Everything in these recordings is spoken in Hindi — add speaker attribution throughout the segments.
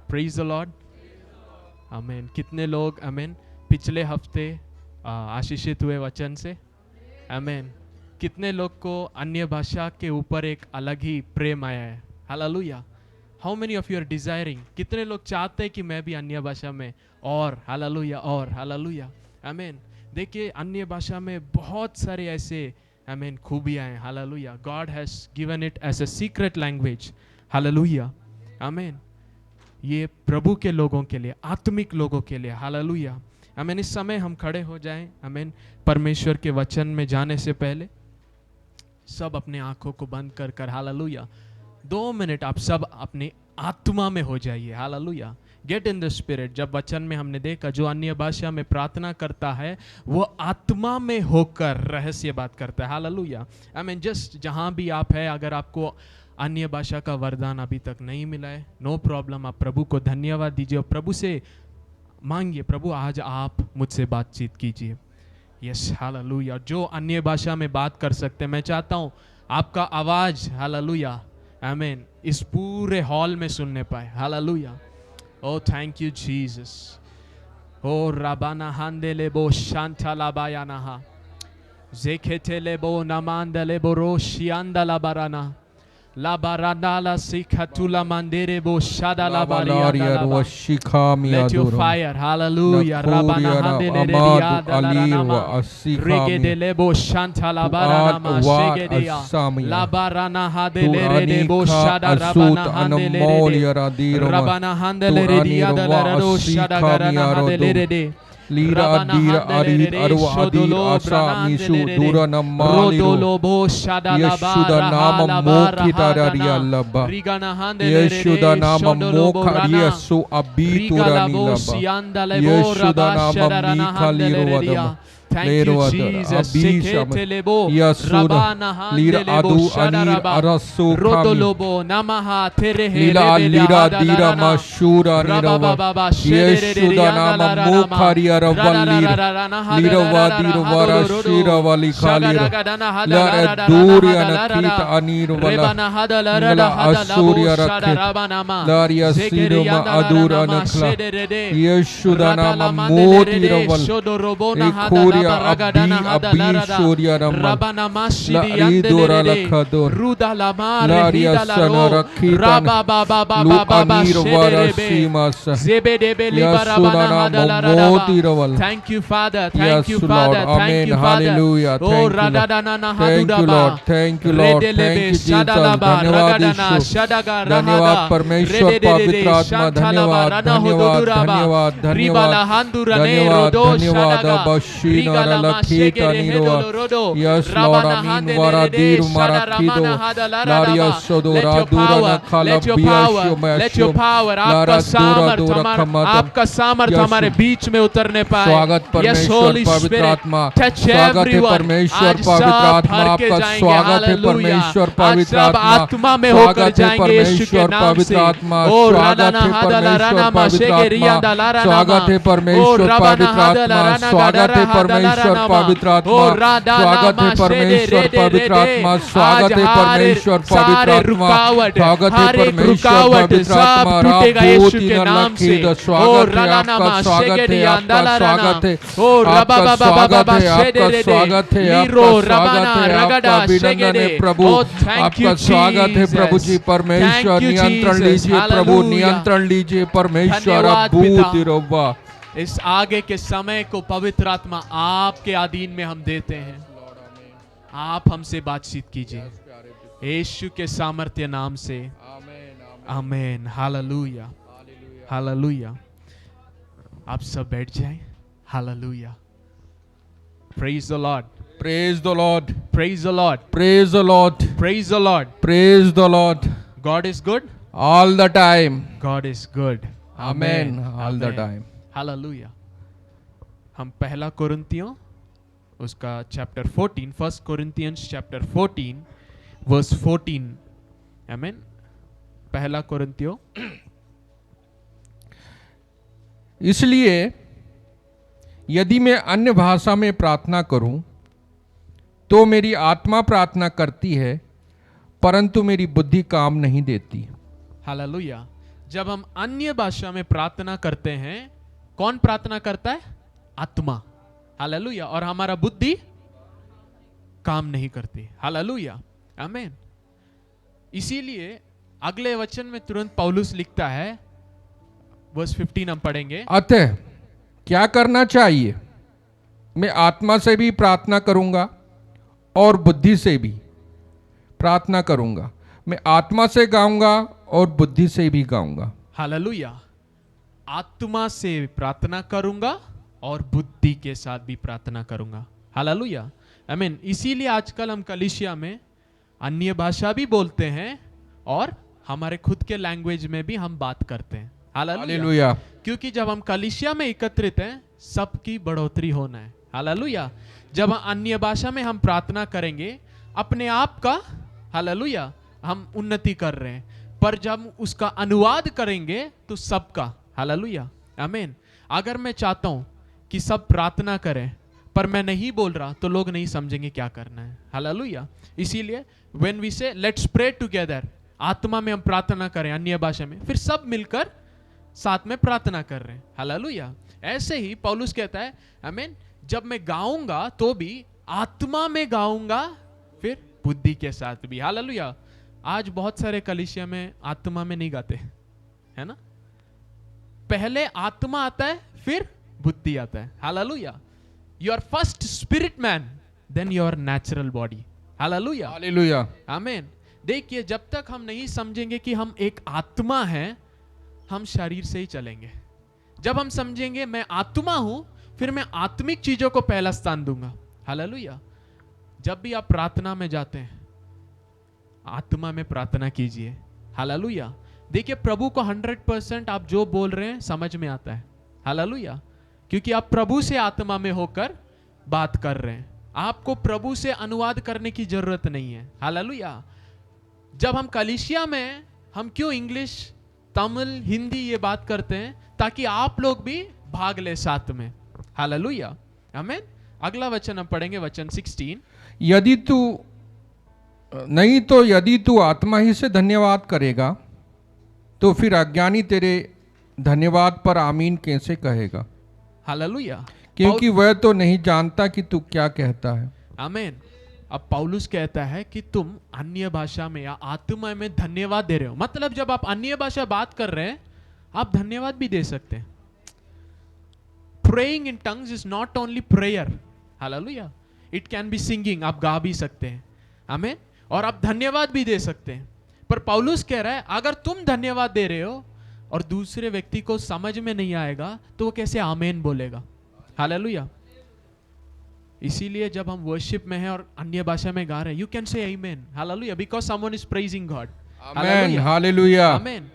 Speaker 1: प्रेज द लॉर्ड, आमीन। कितने लोग आमीन पिछले हफ्ते आशीषित हुए वचन से, आमीन। कितने लोग को अन्य भाषा के ऊपर एक अलग ही प्रेम आया है, hallelujah. How many of you are desiring, कितने लोग चाहते हैं कि मैं भी अन्य भाषा में और हालेलुया और हालेलुया, आमीन। देखिए अन्य भाषा में बहुत सारे ऐसे आमीन खूबियां हैं, hallelujah. God has given it as a secret language, hallelujah, आमीन। ये प्रभु के लोगों के लिए, आत्मिक लोगों के लिए, हालेलुया, आमीन। इस समय हम खड़े हो जाएं, आमीन। परमेश्वर के वचन में जाने से पहले सब अपने आंखों को बंद कर कर, हालेलुया, 2 मिनट आप सब अपनी आत्मा में हो जाइए, hallelujah. Get in the spirit. जब वचन में हमने देखा जो अन्य भाषा में प्रार्थना करता है वो आत्मा में होकर रहस्य बात करता है, हालेलुया, आमीन। जस्ट जहां भी आप है, अगर आपको अन्य भाषा का वरदान अभी तक नहीं मिला है, नो प्रॉब्लम, आप प्रभु को धन्यवाद दीजिए और प्रभु से मांगिए, प्रभु आज आप मुझसे बातचीत कीजिए। Yes, hallelujah. जो अन्य भाषा में बात कर सकते हैं, मैं चाहता हूं आपका आवाज, हालेलुया, आमीन, इस पूरे हॉल में सुनने पाए, hallelujah. Oh thank you Jesus. Oh राबाना हांदेले बो शांताला बायानाहा जेखेतेले बो नमांदले बो रोशियांदला बाराना La baranala sikatula mandere bo shada la barianda la. Let your fire, hallelujah, rabana handele rediada la ranama regedele bo shanta la baranama shegedeya la barana hadele rede bo shada rabana handele rede rabana handele rediada la rado shada garana handele rede
Speaker 2: Lira adira arid arwa adir asa misu dura namaliru Yeshuda nama mokita dari allaba Yeshuda nama mokariya su abitura nilaba Yeshuda nama mikaliru adama
Speaker 1: Thank you, Jesus.
Speaker 2: Yasuda lira adu anir arasu
Speaker 1: Rodolobo namaha terehe
Speaker 2: lira dira mashura nirava Yeshuda nama mokariya lira vadira varashira valikalira la durya nakita anir vala la asurya rakit larya siruma adura nakla Yeshuda nama motira val Abdi Shurya Rabbana
Speaker 1: Mashidi Yandere Ruda Lamar Rida Laro Rabba Baba Baba Baba Zebedebe Libarabana Hadalaraba. Thank you, Father. Thank you, Father. Thank you, Father.
Speaker 2: Hallelujah.
Speaker 1: Oh Radadana Hadudaba.
Speaker 2: Thank you, Lord. Thank you, Jesus. धन्यवाद यीशु धन्यवाद परमेश्वर पवित्र आत्मा धन्यवाद धन्यवाद धन्यवाद धन्यवाद धन्यवाद धन्यवाद बशीन लखीता नीरो यस लॉर्ड आमीन वरादीर मराकीदो लारिया सोदोरा दूरा नखाला बियाशो मैशो लारा दूरा दूरा खमत
Speaker 1: आपका सामर्थ हमारे बीच में उतरने पाए।
Speaker 2: स्वागत परमेश्वर पवित्र आत्मा स्वागत है परमेश्वर पवित्र आत्मा आपका स्वागत है परमेश्वर पवित्र
Speaker 1: आत्मा में होकर जाएंगे यीशु के नाम से।
Speaker 2: ओ राधाना हादला पवित्र आत्मा स्वागत है परमेश्वर पवित्र आत्मा स्वागत है परमेश्वर पवित्र आत्मा स्वागत है परमेश्वर पवित्र आत्मा स्वागत है परमेश्वर पवित्र आत्मा स्वागत है परमेश्वर पवित्र आत्मा राबूती नलखीद स्वागत है आपका स्वागत है आपका स्वागत है आपका स्वागत है आपका स्वागत है आपका स्वागत है आपका अभिनंदन है प्रभु आपका स्वागत है प्रभु जी परमेश्वर नियंत्रण लीजिए प्रभु नियंत्रण लीजिए परमेश्वर अद्भुत रब्बा।
Speaker 1: इस आगे के समय को पवित्र आत्मा आपके अधीन में हम देते हैं, आप हमसे बातचीत कीजिए यीशु के सामर्थ्य नाम से, आमीन। Hallelujah hallelujah. आप सब बैठ जाएं, hallelujah. Praise the Lord,
Speaker 2: Praise the Lord.
Speaker 1: Praise the Lord.
Speaker 2: Praise the Lord.
Speaker 1: Praise the Lord.
Speaker 2: Praise the Lord.
Speaker 1: God is good.
Speaker 2: All the time.
Speaker 1: God is good.
Speaker 2: Amen. All the time.
Speaker 1: Hallelujah. हम पहला कोरिन्थियों उसका चैप्टर 14, फर्स्ट कोरिन्थियंस चैप्टर 14 वर्स 14, आमेन। पहला कोरिन्थियों।
Speaker 2: इसलिए यदि मैं अन्य भाषा में प्रार्थना करूं तो मेरी आत्मा प्रार्थना करती है परंतु मेरी बुद्धि काम नहीं देती।
Speaker 1: हालेलुया। जब हम अन्य भाषा में प्रार्थना करते हैं, कौन प्रार्थना करता है? आत्मा। हालेलुया। और हमारा बुद्धि काम नहीं करती। हालेलुया, आमीन। इसीलिए अगले वचन में तुरंत पौलुस लिखता है, वर्स 15 हम पढ़ेंगे।
Speaker 2: अतः क्या करना चाहिए? मैं आत्मा से भी प्रार्थना करूंगा और बुद्धि से भी प्रार्थना करूंगा। मैं आत्मा से गाऊंगा और बुद्धि से भी गाऊंगा।
Speaker 1: हालेलुया। आत्मा से प्रार्थना करूंगा और बुद्धि के साथ भी प्रार्थना करूंगा। हालेलुया, आमीन। इसीलिए आजकल हम कलीसिया में अन्य भाषा भी बोलते हैं और हमारे खुद के लैंग्वेज में भी हम बात करते हैं।
Speaker 2: हालेलुया।
Speaker 1: क्योंकि जब हम कलीसिया में एकत्रित हैं, सबकी बढ़ोतरी होना है। हालेलुया। जब अन्य भाषा में हम प्रार्थना करेंगे, अपने आप का हालेलुया हम उन्नति कर रहे हैं, पर जब उसका अनुवाद करेंगे तो सबका। हालेलुया, आमीन। अगर मैं चाहता हूं कि सब प्रार्थना करें पर मैं नहीं बोल रहा, तो लोग नहीं समझेंगे क्या करना है। हालेलुया। इसीलिए व्हेन वी से लेट्स प्रे टुगेदर, आत्मा में हम प्रार्थना करें अन्य भाषा में, फिर सब मिलकर साथ में प्रार्थना कर रहे हैं। हालेलुया। ऐसे ही पौलुस कहता है, आमीन, जब मैं गाऊंगा तो भी आत्मा में गाऊंगा, फिर बुद्धि के साथ भी। हालेलुया। आज बहुत सारे कलीसिया में आत्मा में नहीं गाते, है ना? पहले आत्मा आता है, फिर बुद्धि आता है। Hallelujah. Your first spirit man, then your natural body. Hallelujah,
Speaker 2: hallelujah,
Speaker 1: आमीन। देखिए, जब तक हम नहीं समझेंगे कि हम एक आत्मा हैं, हम शरीर से ही चलेंगे। जब हम समझेंगे मैं आत्मा हूं, फिर मैं आत्मिक चीजों को पहला स्थान दूंगा। हालेलुया। जब भी आप प्रार्थना में जाते हैं, आत्मा में प्रार्थना कीजिए। हालेलुया। देखिए, प्रभु को 100% आप जो बोल रहे हैं समझ में आता है। हालेलुया। क्योंकि आप प्रभु से आत्मा में होकर बात कर रहे हैं। आपको प्रभु से अनुवाद करने की जरूरत नहीं है। हालेलुया। जब हम कलीसिया में, हम क्यों इंग्लिश, तमिल, हिंदी ये बात करते हैं? ताकि आप लोग भी भाग ले साथ में। हालेलुया, आमीन। अगला वचन हम पढ़ेंगे, वचन 16।
Speaker 2: यदि तू आत्मा ही से धन्यवाद करेगा, तो फिर अज्ञानी तेरे धन्यवाद पर आमीन कैसे कहेगा?
Speaker 1: हालेलुया।
Speaker 2: क्योंकि वह तो नहीं जानता कि तू क्या कहता है।
Speaker 1: आमीन। अब पौलुस कहता है कि तुम अन्य भाषा में या आत्मा में धन्यवाद दे रहे हो। मतलब जब आप अन्य भाषा बात कर रहे हैं, आप धन्यवाद भी दे सकते हैं। Praying in tongues is not only prayer. Hallelujah. It can be singing, आप गा भी सकते हैं। आमीन। और आप धन्यवाद भी दे सकते हैं। पर पौलुस कह रहा है, अगर तुम धन्यवाद दे रहे हो और दूसरे व्यक्ति को समझ में नहीं आएगा, तो वो कैसे आमीन बोलेगा? हालेलुया। इसीलिए जब हम वर्शिप में हैं और अन्य भाषा में गा रहे हैं, यू कैन से आमीन। Hallelujah, because someone is praising God.
Speaker 2: आमीन, हालेलुया,
Speaker 1: आमीन।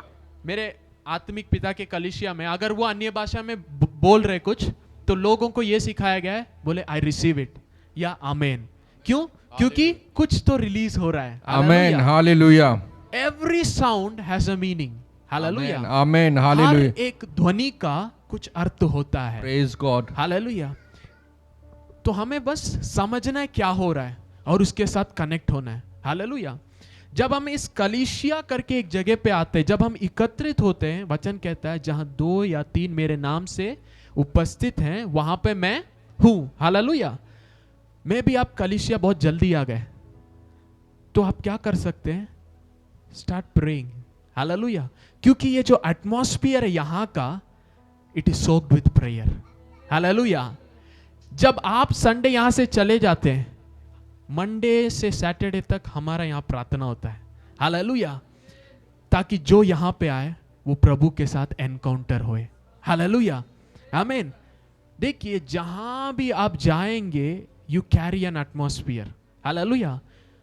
Speaker 1: मेरे आत्मिक पिता के कलीसिया में अगर वो अन्य भाषा में बोल रहे कुछ, तो लोगों को ये सिखाया गया है, बोले आई रिसीव इट या आमीन। क्यों? क्योंकि कुछ तो रिलीज हो रहा है।
Speaker 2: आमीन, hallelujah.
Speaker 1: Every sound has a meaning. Hallelujah,
Speaker 2: आमीन, हालेलुया।
Speaker 1: हर एक ध्वनि का कुछ अर्थ होता है।
Speaker 2: Praise God,
Speaker 1: hallelujah. तो हमें बस समझना है क्या हो रहा है और उसके साथ कनेक्ट होना है। हालेलुया। जब हम इस कलीसिया करके एक जगह पे आते हैं, जब हम एकत्रित होते हैं, वचन कहता है जहां 2 या 3 मेरे नाम से उपस्थित हैं, वहां पे मैं हूं। हालेलुया। मैं भी, आप कलीसिया बहुत जल्दी आ गए, तो आप क्या कर सकते हैं? Start praying. हालेलुया। क्योंकि ये जो एटमॉस्फियर है यहां का, it is soaked with prayer. Hallelujah. जब आप संडे यहां से चले जाते हैं, मंडे से सैटरडे तक हमारा यहां प्रार्थना होता है। हालेलुया। ताकि जो यहां पे आए वो प्रभु के साथ एनकाउंटर होए। हालेलुया, आमीन। देखिए, जहां भी आप जाएंगे, you carry N atmosphere. Hallelujah.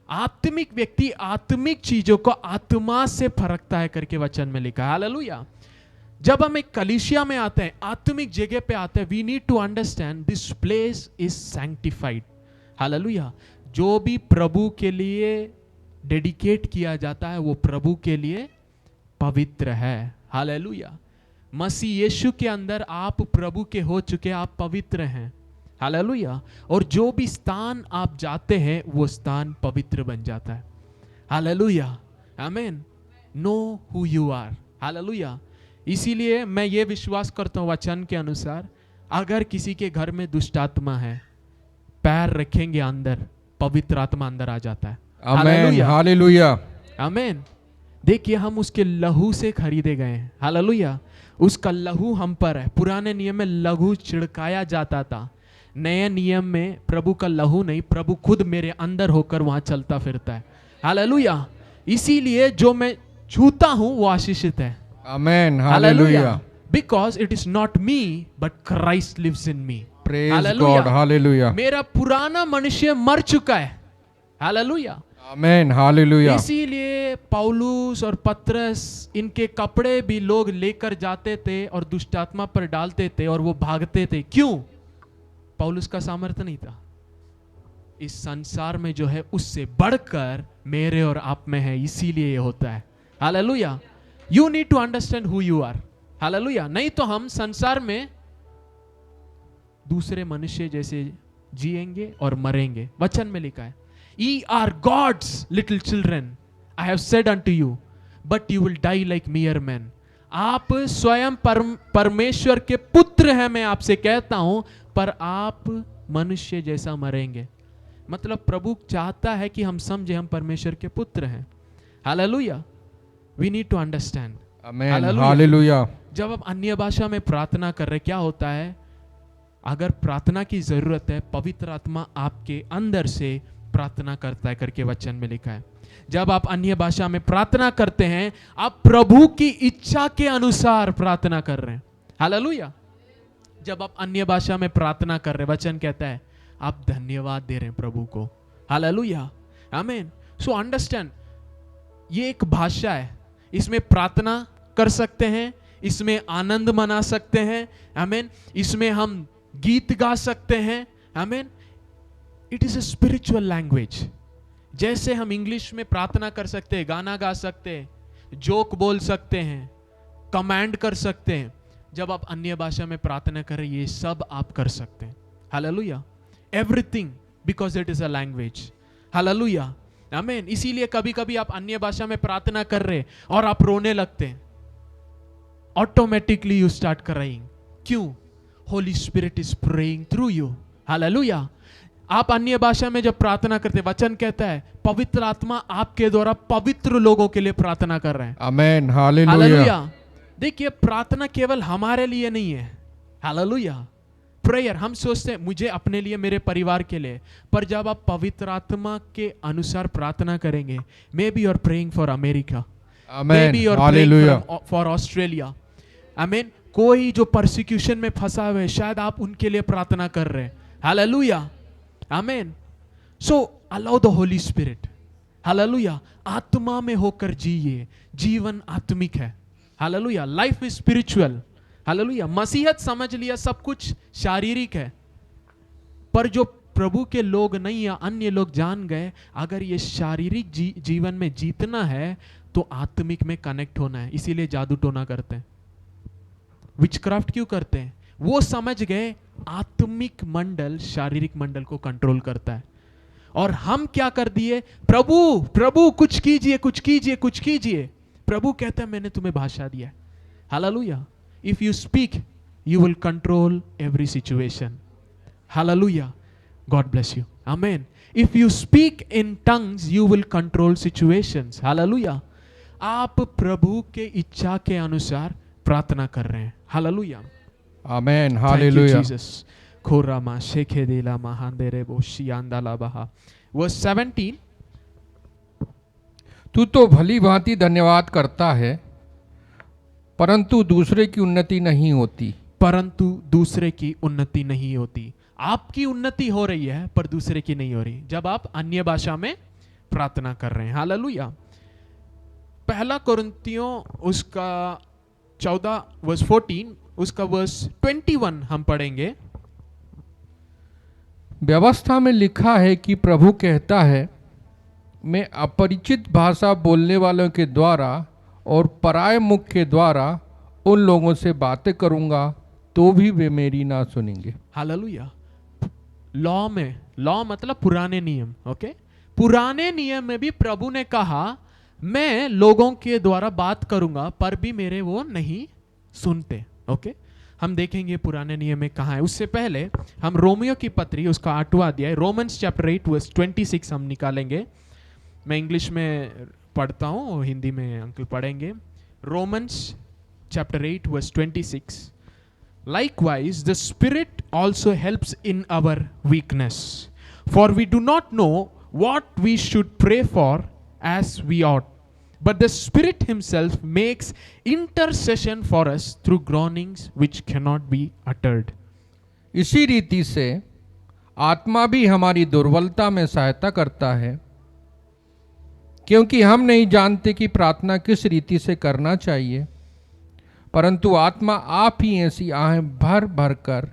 Speaker 1: आत्मिक व्यक्ति आत्मिक चीजों को आत्मा से फरकता है करके वचन में लिखा है। हालेलुया। जब हम एक कलीसिया में आते हैं, आत्मिक जगह पे आते हैं, we need to understand this place is sanctified. Hallelujah. जो भी प्रभु के लिए डेडिकेट किया जाता है, वो प्रभु के लिए पवित्र है। हालेलुया। मसीह यीशु के अंदर आप प्रभु के हो चुके, आप पवित्र हैं। हालेलुया। और जो भी स्थान आप जाते हैं, वो स्थान पवित्र बन जाता है। हालेलुया, आमीन। Know who you are. Hallelujah. इसीलिए मैं ये विश्वास करता हूँ वचन के अनुसार, अगर किसी के घर में दुष्ट आत्मा है, पैर रखेंगे अंदर, पवित्र आत्मा अंदर आ जाता है।
Speaker 2: Amen, hallelujah,
Speaker 1: amen. देखिए हम उसके लहू से खरीदे गए हैं। हालेलुया। उसका लहू हम पर है। पुराने नियम में लहू छिड़काया जाता था, नए नियम में प्रभु का लहू नहीं, प्रभु खुद मेरे अंदर होकर वहां चलता फिरता है। हालेलुया। इसीलिए जो मैं छूता हूं वो आशीषित है।
Speaker 2: Amen, hallelujah,
Speaker 1: because it is not me but Christ lives in me.
Speaker 2: Praise God, hallelujah.
Speaker 1: मेरा पुराना मनुष्य मर चुका है। Hallelujah,
Speaker 2: amen, hallelujah.
Speaker 1: इसीलिए पौलुस और पतरस, इनके कपड़े भी लोग लेकर जाते थे और दुष्ट आत्मा पर डालते थे और वो भागते थे। क्यों? पौलुस का सामर्थ्य नहीं था। इस संसार में जो है उससे बढ़कर मेरे और आप में है, इसीलिए ये होता है। Hallelujah. You need to understand who you are. Hallelujah. नहीं तो हम संसार में दूसरे मनुष्य जैसे जिएंगे और मरेंगे। वचन में लिखा है, Ye are God's little children, I have said unto you, but you will die like mere men. आप स्वयं परमेश्वर के पुत्र हैं, मैं आपसे कहता हूं, पर आप मनुष्य जैसा मरेंगे। मतलब प्रभु चाहता है कि हम समझे हम परमेश्वर के पुत्र हैं। Hallelujah. We need to understand.
Speaker 2: Amen, hallelujah.
Speaker 1: जब आप अन्य भाषा में प्रार्थना कर रहे, क्या होता है? अगर प्रार्थना की जरूरत है, पवित्र आत्मा आपके अंदर से प्रार्थना करता है करके वचन में लिखा है। जब आप अन्य भाषा में प्रार्थना करते हैं, आप प्रभु की इच्छा के अनुसार प्रार्थना कर रहे हैं। हालेलुया। जब आप अन्य भाषा में प्रार्थना कर रहे हैं, वचन कहता है आप धन्यवाद दे रहे हैं प्रभु को। Hallelujah, amen. सो अंडरस्टैंड, ये एक भाषा है, इसमें प्रार्थना कर सकते हैं, इसमें आनंद मना सकते हैं। आमीन। इसमें हम गीत गा सकते हैं। आमीन। It is a spiritual language. जैसे हम इंग्लिश में प्रार्थना कर सकते हैं, गाना गा सकते हैं, जोक बोल सकते हैं, कमांड कर सकते हैं, जब आप अन्य भाषा में प्रार्थना करें, ये सब आप कर सकते हैं। Hallelujah. Everything because it is a language. Hallelujah, आमीन। इसीलिए कभी कभी आप अन्य भाषा में प्रार्थना कर रहे और आप रोने लगते हैं, ऑटोमेटिकली यू स्टार्ट क्राइंग। क्यों? Holy Spirit is praying through you. Hallelujah. आप अन्य भाषा में जब प्रार्थना करते, वचन कहता है पवित्र आत्मा आपके द्वारा पवित्र लोगों के लिए प्रार्थना कर रहे हैं।
Speaker 2: आमेन, हालेलुया।
Speaker 1: हालेलुया। देखिए, प्रार्थना केवल हमारे लिए नहीं है। हालेलुया। प्रेयर हम सोचते हैं मुझे अपने लिए, मेरे परिवार के लिए, पर जब आप पवित्र आत्मा के अनुसार प्रार्थना करेंगे, maybe you are praying for America, maybe you are praying for Australia. आमीन। कोई जो परसिक्यूशन में फंसा हुआ है, शायद आप उनके लिए प्रार्थना कर रहे हैं। Hallelujah, amen. So allow the holy spirit. Hallelujah. आत्मा में होकर जिए, जीवन आत्मिक है। Hallelujah. Life is spiritual. Hallelujah. मसीहत समझ लिया सब कुछ शारीरिक है, पर जो प्रभु के लोग नहीं या अन्य लोग जान गए, अगर ये शारीरिक जीवन में जीतना है तो आत्मिक में कनेक्ट होना है। इसीलिए जादू टोना करते हैं, विचक्राफ्ट क्यों करते हैं? वो समझ गए आत्मिक मंडल शारीरिक मंडल को कंट्रोल करता है। और हम क्या कर दिए? प्रभु प्रभु कुछ कीजिए, कुछ कीजिए, कुछ कीजिए। प्रभु कहता है मैंने तुम्हें भाषा दिया। Hallelujah. If you speak you will control every situation. Hallelujah. God bless you. Amen. If you speak in tongues you will control situations. Hallelujah. आप प्रभु के इच्छा के अनुसार प्रार्थना कर रहे हैं। Hallelujah,
Speaker 2: amen, hallelujah.
Speaker 1: जीसस। खोरामा शेखेदेला महांदेरे बोशियांदाला बहा। वर्स 17,
Speaker 2: तू तो भली भांति धन्यवाद करता है, परंतु दूसरे की उन्नति नहीं होती।
Speaker 1: परंतु दूसरे की उन्नति नहीं होती। आपकी उन्नति हो रही है पर दूसरे की नहीं हो रही, जब आप अन्य भाषा में प्रार्थना कर रहे हैं। हालेलुया। पहला कोरिन्थियों उसका 14 वर्स 14, उसका वर्स 21 हम पढ़ेंगे।
Speaker 2: व्यवस्था में लिखा है कि प्रभु कहता है, मैं अपरिचित भाषा बोलने वालों के द्वारा और पराये मुख के द्वारा उन लोगों से बातें करूंगा तो भी वे मेरी ना सुनेंगे।
Speaker 1: हालेलुया। लॉ में, लॉ मतलब पुराने नियम, ओके। पुराने नियम में भी प्रभु ने कहा मैं लोगों के द्वारा बात करूंगा पर भी मेरे वो नहीं सुनते। ओके, हम देखेंगे पुराने नियम में कहाँ है। उससे पहले हम रोमियो की पत्री उसका 8वां अध्याय रोमन्स चैप्टर 8 वर्स 26 हम निकालेंगे। मैं इंग्लिश में पढ़ता हूँ, हिंदी में अंकल पढ़ेंगे। Romans chapter 8 verse 26, likewise the spirit also helps in our weakness, for we do not know what we should pray for as we ought, but the spirit himself makes intercession for us through groanings which cannot be uttered.
Speaker 2: इसी रीति से आत्मा भी हमारी दुर्बलता में सहायता करता है, क्योंकि हम नहीं जानते कि प्रार्थना किस रीति से करना चाहिए, परंतु आत्मा आप ही ऐसी आहें भर भर कर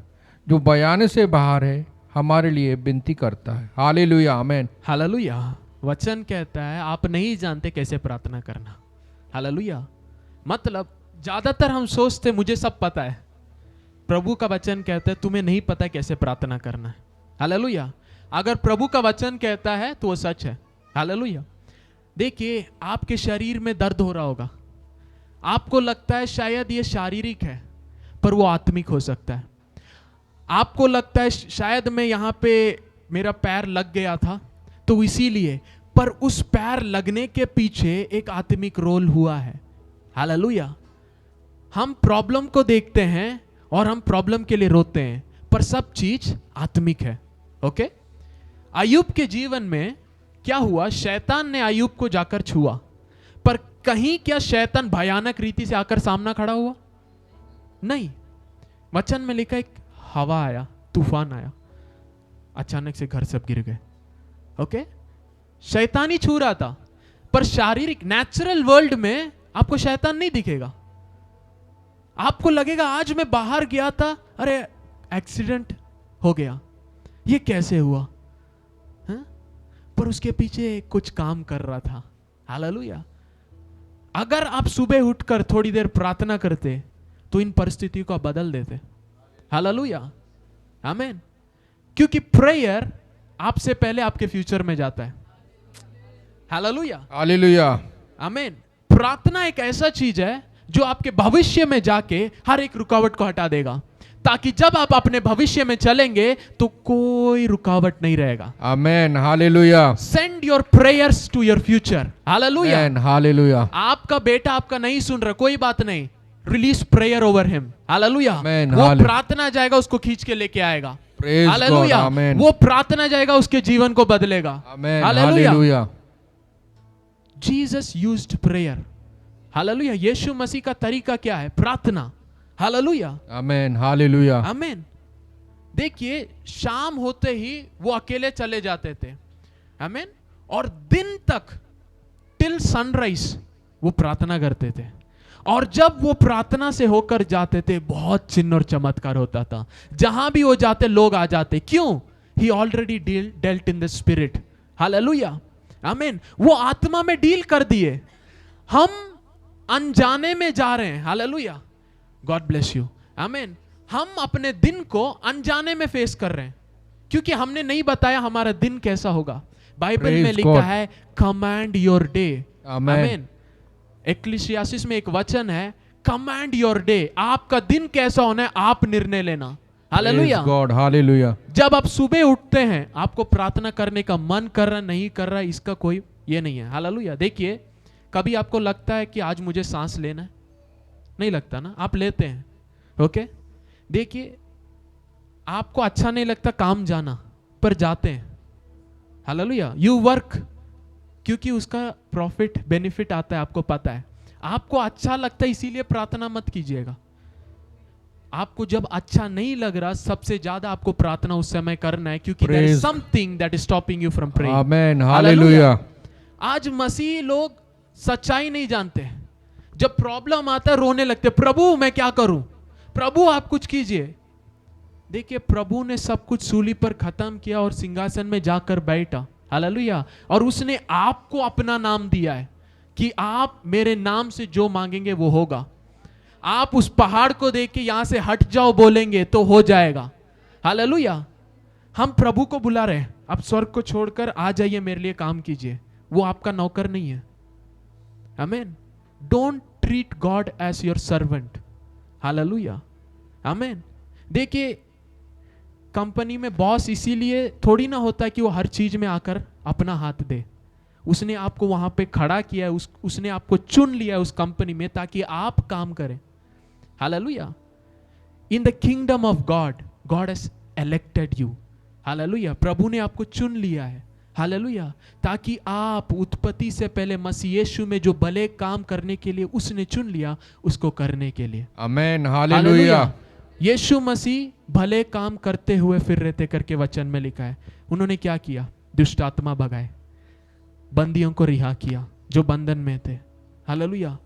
Speaker 2: जो बयान से बाहर है हमारे लिए विनती करता है। Hallelujah, amen.
Speaker 1: हालेलुया। वचन कहता है आप नहीं जानते कैसे प्रार्थना करना। हालेलुया। मतलब ज्यादातर हम सोचते मुझे सब पता है। प्रभु का वचन कहता है तुम्हें नहीं पता कैसे प्रार्थना करना है। हालेलुया। अगर प्रभु का वचन कहता है तो वो सच है। हालेलुया। देखिए, आपके शरीर में दर्द हो रहा होगा, आपको लगता है शायद ये शारीरिक है, पर वो आत्मिक हो सकता है। आपको लगता है शायद मैं यहाँ पे मेरा पैर लग गया था तो इसीलिए, पर उस पैर लगने के पीछे एक आत्मिक रोल हुआ है। हालेलुया। हम प्रॉब्लम को देखते हैं और हम प्रॉब्लम के लिए रोते हैं, पर सब चीज आत्मिक है। ओके, अय्यूब के जीवन में क्या हुआ? शैतान ने अय्यूब को जाकर छुआ, पर कहीं क्या शैतान भयानक रीति से आकर सामना खड़ा हुआ? नहीं। वचन में लिखा एक हवा आया, तूफान आया, अचानक से घर सब गिर गए। ओके, शैतान ही छू रहा था, पर शारीरिक नेचुरल वर्ल्ड में आपको शैतान नहीं दिखेगा। आपको लगेगा आज मैं बाहर गया था, अरे एक्सीडेंट हो गया, ये कैसे हुआ? पर उसके पीछे कुछ काम कर रहा था। हालेलुया। अगर आप सुबह उठकर थोड़ी देर प्रार्थना करते तो इन परिस्थितियों को बदल देते। हालेलुया, आमीन। क्योंकि प्रेयर आपसे पहले आपके फ्यूचर में जाता है। हालेलुया,
Speaker 2: हालेलुया,
Speaker 1: आमीन। प्रार्थना एक ऐसा चीज है जो आपके भविष्य में जाके हर एक रुकावट को हटा देगा, ताकि जब आप अपने भविष्य में चलेंगे तो कोई रुकावट नहीं रहेगा।
Speaker 2: Amen, hallelujah.
Speaker 1: Send your prayers to your future. Hallelujah,
Speaker 2: hallelujah.
Speaker 1: आपका बेटा आपका नहीं सुन रहा, कोई बात नहीं, release prayer over him. Hallelujah. वो प्रार्थना जाएगा, उसको खींच के लेके आएगा। हालेलुया। वो प्रार्थना जाएगा, उसके जीवन को बदलेगा। Hallelujah. Jesus used prayer. Hallelujah. Yeshu Masih का तरीका क्या है? प्रार्थना। Hallelujah,
Speaker 2: amen, hallelujah,
Speaker 1: amen. देखिए, शाम होते ही वो अकेले चले जाते थे, आमेन, और दिन तक टिल सनराइज वो प्रार्थना करते थे। और जब वो प्रार्थना से होकर जाते थे, बहुत चिन्ह और चमत्कार होता था। जहां भी वो जाते लोग आ जाते। क्यों? He already dwelt in the spirit. Hallelujah, amen. वो आत्मा में डील कर दिए। हम अनजाने में जा रहे हैं। हालेलुया, गॉड ब्लेस यू, आमीन। हम अपने दिन को अनजाने में फेस कर रहे हैं, क्योंकि हमने नहीं बताया हमारा दिन कैसा होगा। बाइबल में लिखा है कमांड योर डे। आमीन। एक्लीसियासिस में एक वचन है, कमांड योर डे। आपका दिन कैसा होना है आप निर्णय लेना। Hallelujah,
Speaker 2: God, hallelujah.
Speaker 1: जब आप सुबह उठते हैं आपको प्रार्थना करने का मन कर रहा नहीं कर रहा, इसका कोई ये नहीं है। हालेलुया। देखिए, कभी आपको लगता है कि आज मुझे सांस लेना है? नहीं लगता ना, आप लेते हैं। ओके, देखिए, आपको अच्छा नहीं लगता काम जाना, पर जाते हैं। हालेलुया। यू वर्क, क्योंकि उसका प्रॉफिट बेनिफिट आता है, आपको पता है। आपको अच्छा लगता है इसीलिए प्रार्थना मत कीजिएगा। आपको जब अच्छा नहीं लग रहा, सबसे ज्यादा आपको प्रार्थना उस समय करना है, क्योंकि there is something that is stopping you from praying.
Speaker 2: Amen, hallelujah.
Speaker 1: आज मसीह लोग सच्चाई नहीं जानते। जब प्रॉब्लम आता है रोने लगते, प्रभु मैं क्या करूं, प्रभु आप कुछ कीजिए। देखिए, प्रभु ने सब कुछ सूली पर खत्म किया और सिंहासन में जाकर बैठा। हालेलुया। और उसने आपको अपना नाम दिया है कि आप मेरे नाम से जो मांगेंगे वो होगा। आप उस पहाड़ को देख के यहां से हट जाओ बोलेंगे तो हो जाएगा। हालेलुया। हम प्रभु को बुला रहे हैं, आप स्वर्ग को छोड़कर आ जाइए, मेरे लिए काम कीजिए। वो आपका नौकर नहीं है। Amen. Don't treat God as your servant. Hallelujah, amen. देखिए, कंपनी में बॉस इसीलिए थोड़ी ना होता है कि वो हर चीज में आकर अपना हाथ दे। उसने आपको वहां पे खड़ा किया है, उसने आपको चुन लिया उस कंपनी में ताकि आप काम करें। Hallelujah. In the kingdom of God, God has elected you. Hallelujah. प्रभु ने आपको चुन लिया है। हालेलुया। ताकि आप उत्पत्ति से पहले मसीह यीशु में जो भले काम करने के लिए उसने चुन लिया, उसको करने के लिए।
Speaker 2: आमेन, हालेलुया।
Speaker 1: यीशु मसीह भले काम करते हुए फिर रहते करके वचन में लिखा है। उन्होंने क्या किया? दुष्ट आत्मा भगाए, बंदियों को रिहा किया जो बंधन में थे। हालेलुया।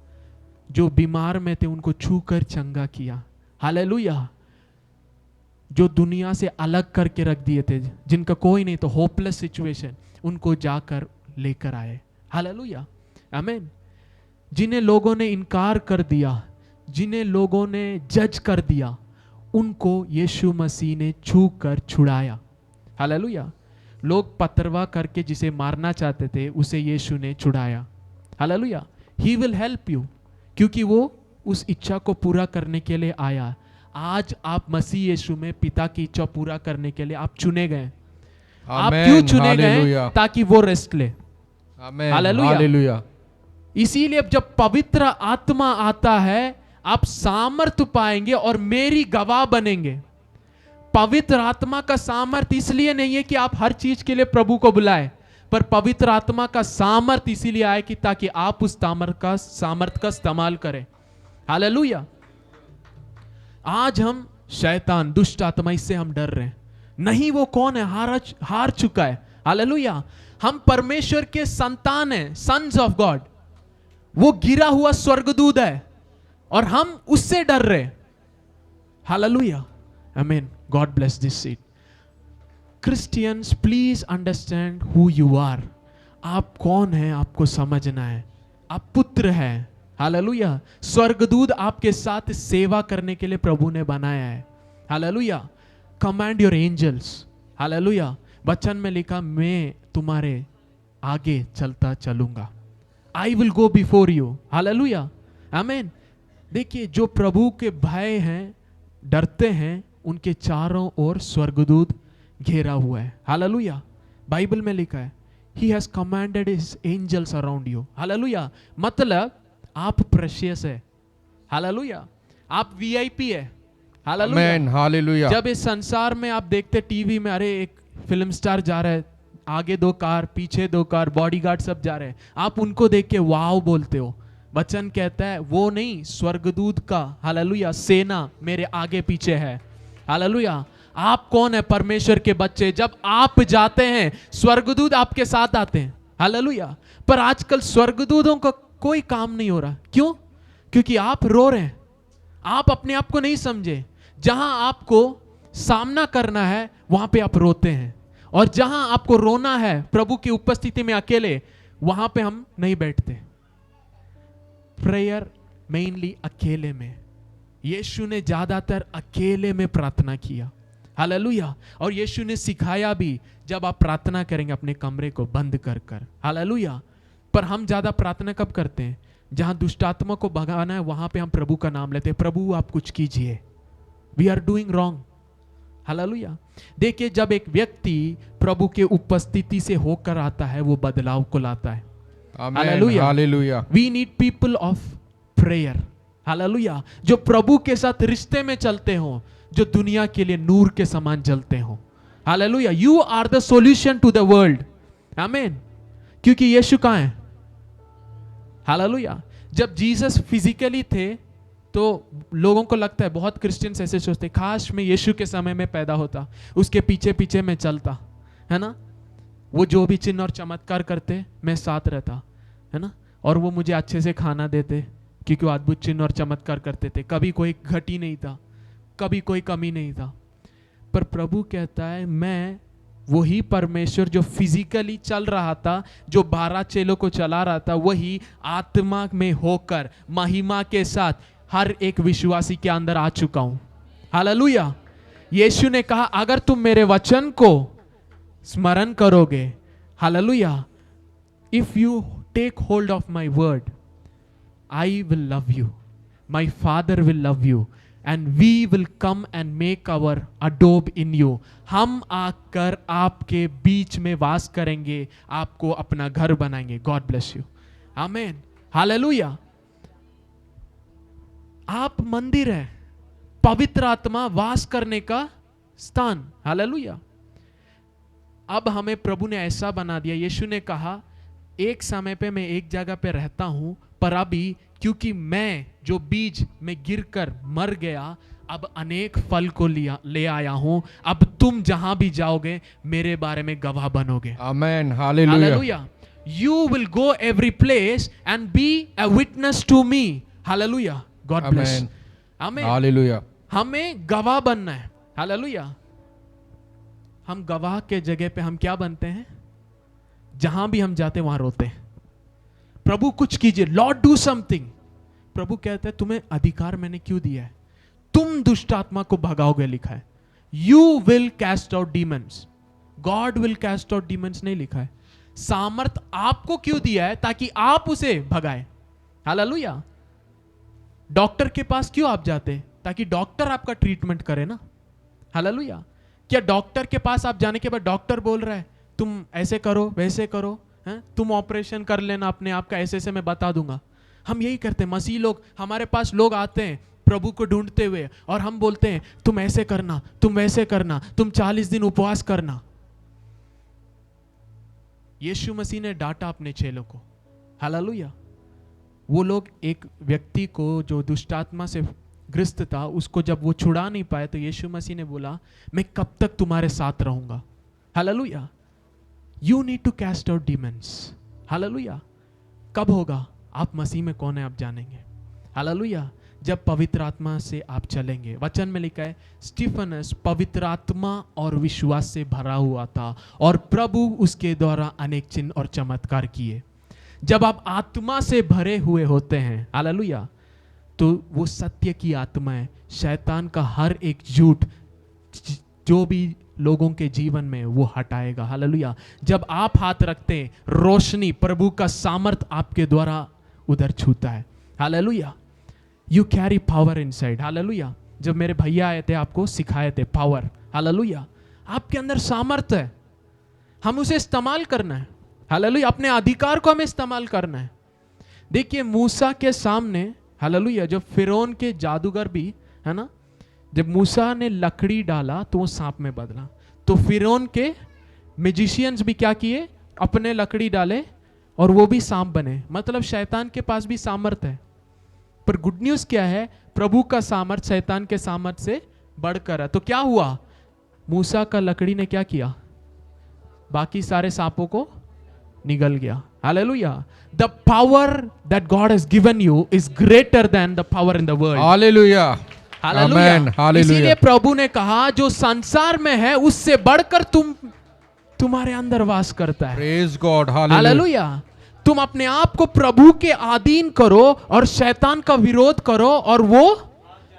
Speaker 1: जो बीमार में थे उनको छूकर चंगा किया। हालेलुया। जो दुनिया से अलग करके रख दिए थे, जिनका कोई नहीं तो होपलेस सिचुएशन, उनको जाकर लेकर आए। हालेलुया, आमीन। जिन्हें लोगों ने इनकार कर दिया, जिन्हें लोगों ने जज कर दिया, उनको यीशु मसीह ने छू कर छुड़ाया। हालेलुया। लोग पथरवा करके जिसे मारना चाहते थे, उसे यीशु ने छुड़ाया। Hallelujah. He will help you, क्योंकि वो उस इच्छा को पूरा करने के लिए आया। आज आप मसीह यीशु में पिता की इच्छा पूरा करने के लिए आप चुने गए। आप क्यों चुने गए? ताकि वो रेस्ट ले। हालेलुया। इसीलिए जब पवित्र आत्मा आता है, आप सामर्थ पाएंगे और मेरी गवाह बनेंगे। पवित्र आत्मा का सामर्थ इसलिए नहीं है कि आप हर चीज के लिए प्रभु को बुलाए, पर पवित्र आत्मा का सामर्थ इसीलिए आए कि ताकि आप उस सामर्थ का इस्तेमाल करें। हालेलुया। आज हम शैतान, दुष्ट आत्मा, इससे हम डर रहे हैं। नहीं, वो कौन है? हार चुका है। हालेलुया। हम परमेश्वर के संतान हैं, सन्स ऑफ गॉड। वो गिरा हुआ स्वर्गदूत है और हम उससे डर रहे। हालेलुया, आमीन। God bless this seat. Christians, please understand who you are. आप कौन हैं, आपको समझना है। आप पुत्र हैं। हालेलुया। स्वर्गदूत आपके साथ सेवा करने के लिए प्रभु ने बनाया है। Hallelujah. Command your angels. Hallelujah. वचन में लिखा, मैं तुम्हारे आगे चलता चलूंगा। I will go before you. Hallelujah, आमीन। देखिए, जो प्रभु के भय हैं, डरते हैं, उनके चारों ओर स्वर्गदूत घेरा हुआ है। हालेलुया। बाइबल में लिखा है, he has commanded his angels around you. Hallelujah. मतलब आप प्रेशियस है। हालेलुया। आप वीआईपी है। हालेलुया, आमीन, हालेलुया। जब इस संसार में आप देखते टीवी में, अरे एक फिल्म स्टार जा रहा है, आगे 2 कार, पीछे 2 कार, बॉडीगार्ड सब जा रहे हैं, आप उनको देख के वाव बोलते हो। वचन कहता है वो नहीं, स्वर्गदूत का, हालेलुया, सेना मेरे आगे पीछे है। हालेलुया। आप कौन है? परमेश्वर के बच्चे। जब आप जाते हैं, स्वर्गदूत आपके साथ आते हैं। हालेलुया। पर आजकल स्वर्गदूतों का कोई काम नहीं हो रहा। क्यों? क्योंकि आप रो रहे हैं। आप अपने आप को नहीं समझे। जहां आपको सामना करना है, वहां पे आप रोते हैं, और जहां आपको रोना है प्रभु की उपस्थिति में अकेले, वहां पे हम नहीं बैठते। प्रेयर मेनली अकेले में। यीशु ने ज्यादातर अकेले में प्रार्थना किया। हालेलुया। और यीशु ने सिखाया भी, जब आप प्रार्थना करेंगे अपने कमरे को बंद कर कर। हालेलुया। पर हम ज्यादा प्रार्थना कब करते हैं? जहां दुष्ट आत्मा को भगाना है, वहां पे हम प्रभु का नाम लेते हैं, प्रभु आप कुछ कीजिए। We are doing wrong. Hallelujah. देखिए, जब एक व्यक्ति प्रभु के उपस्थिति से होकर आता है, वो बदलाव को लाता है। Hallelujah, hallelujah. We need people of prayer. Hallelujah. जो प्रभु के साथ रिश्ते में चलते हो, जो दुनिया के लिए नूर के समान जलते हो। Hallelujah. You are the solution to the world. आमीन। क्योंकि यीशु कहां है? हालेलुया। जब जीसस फिजिकली थे, तो लोगों को लगता है, बहुत क्रिश्चियंस ऐसे सोचते, काश मैं यीशु के समय में पैदा होता, उसके पीछे पीछे मैं चलता, है ना। वो जो भी चिन्ह और चमत्कार करते, मैं साथ रहता, है ना। और वो मुझे अच्छे से खाना देते, क्योंकि वो अद्भुत चिन्ह और चमत्कार करते थे। कभी कोई घटी नहीं था, कभी कोई कमी नहीं था। पर प्रभु कहता है, मैं वही परमेश्वर जो फिजिकली चल रहा था, जो 12 चेलों को चला रहा था, वही आत्मा में होकर महिमा के साथ हर एक विश्वासी के अंदर आ चुका हूं। हालेलुया। यीशु ने कहा, अगर तुम मेरे वचन को स्मरण करोगे, hallelujah, if you take hold of my word, I will love you, my Father will love you, and we will come and make our abode in you. हम आकर आपके बीच में वास करेंगे, आपको अपना घर बनाएंगे. God bless you. Amen. Hallelujah. आप मंदिर है, पवित्र आत्मा वास करने का स्थान. हालेलुया. अब हमें प्रभु ने ऐसा बना दिया. यीशु ने कहा एक समय पे मैं एक जगह पे रहता हूं, पर अभी क्योंकि मैं जो बीज में गिरकर मर गया, अब अनेक फल को ले आया हूं. अब तुम जहां भी जाओगे मेरे बारे में गवाह बनोगे.
Speaker 2: आमेन. Hallelujah.
Speaker 1: You will go every place and be a witness to me. Hallelujah. God bless. Amen.
Speaker 2: Hallelujah.
Speaker 1: हमें गवाह बनना है. हालेलुया. हम गवाह के जगह पे हम क्या बनते हैं? जहां भी हम जाते वहां रोते हैं, प्रभु कुछ कीजिए, लॉर्ड डू समथिंग. प्रभु कहते हैं तुम्हें अधिकार मैंने क्यों दिया है? तुम दुष्ट आत्मा को भगाओगे, लिखा है. You will cast out demons. God will cast out demons नहीं लिखा है. सामर्थ आपको क्यों दिया है? ताकि आप उसे भगाए. हालेलुया. डॉक्टर के पास क्यों आप जाते हैं? ताकि डॉक्टर आपका ट्रीटमेंट करे ना. हालेलुया. क्या डॉक्टर के पास आप जाने के बाद डॉक्टर बोल रहा है तुम ऐसे करो वैसे करो, तुम ऑपरेशन कर लेना अपने आप का, ऐसे मैं बता दूंगा? हम यही करते हैं. मसीह लोग, हमारे पास लोग आते हैं प्रभु को ढूंढते हुए, और हम बोलते हैं तुम ऐसे करना, तुम वैसे करना, तुम 40 दिन उपवास करना. यीशु मसीह ने डांटा अपने चेलों को. हालेलुया. वो लोग एक व्यक्ति को जो दुष्टात्मा से ग्रस्त था, उसको जब वो छुड़ा नहीं पाए, तो यीशु मसीह ने बोला मैं कब तक तुम्हारे साथ रहूंगा. Hallelujah. You need to cast out demons. Hallelujah. कब होगा? आप मसीह में कौन है आप जानेंगे. हालेलुया. जब पवित्र आत्मा से आप चलेंगे. वचन में लिखा है स्टीफनस पवित्र आत्मा और विश्वास से भरा हुआ था, और प्रभु उसके द्वारा अनेक चिन्ह और चमत्कार किए. जब आप आत्मा से भरे हुए होते हैं, हालेलुया, तो वो सत्य की आत्मा है. शैतान का हर एक झूठ जो भी लोगों के जीवन में वो हटाएगा. हालेलुया. जब आप हाथ रखते हैं, रोशनी, प्रभु का सामर्थ आपके द्वारा उधर छूता है. Hallelujah. You carry power inside. Hallelujah. जब मेरे भैया आए थे, आपको सिखाए थे पावर. हालेलुया. आपके अंदर सामर्थ है, हम उसे इस्तेमाल करना है. हालेलुया. अपने अधिकार को हमें इस्तेमाल करना है. देखिए मूसा के सामने, हालेलुया, जब फिरौन के जादूगर भी है ना, जब मूसा ने लकड़ी डाला तो वो सांप में बदला, तो फिरौन के मैजिशियंस भी क्या किए? अपने लकड़ी डाले और वो भी सांप बने. मतलब शैतान के पास भी सामर्थ है. पर गुड न्यूज क्या है? प्रभु का सामर्थ शैतान के सामर्थ से बढ़कर है. तो क्या हुआ? मूसा का लकड़ी ने क्या किया? बाकी सारे सांपों को निगल गया. Hallelujah. The power that God has given you is greater than the power in the world.
Speaker 2: Hallelujah.
Speaker 1: Hallelujah.
Speaker 2: Hallelujah.
Speaker 1: इसीलिए प्रभु ने कहा जो संसार में है उससे बढ़कर तुम्हारे अंदर वास करता है.
Speaker 2: Praise God.
Speaker 1: हालेलुया. तुम अपने आप को प्रभु के अधीन करो और शैतान का विरोध करो और वो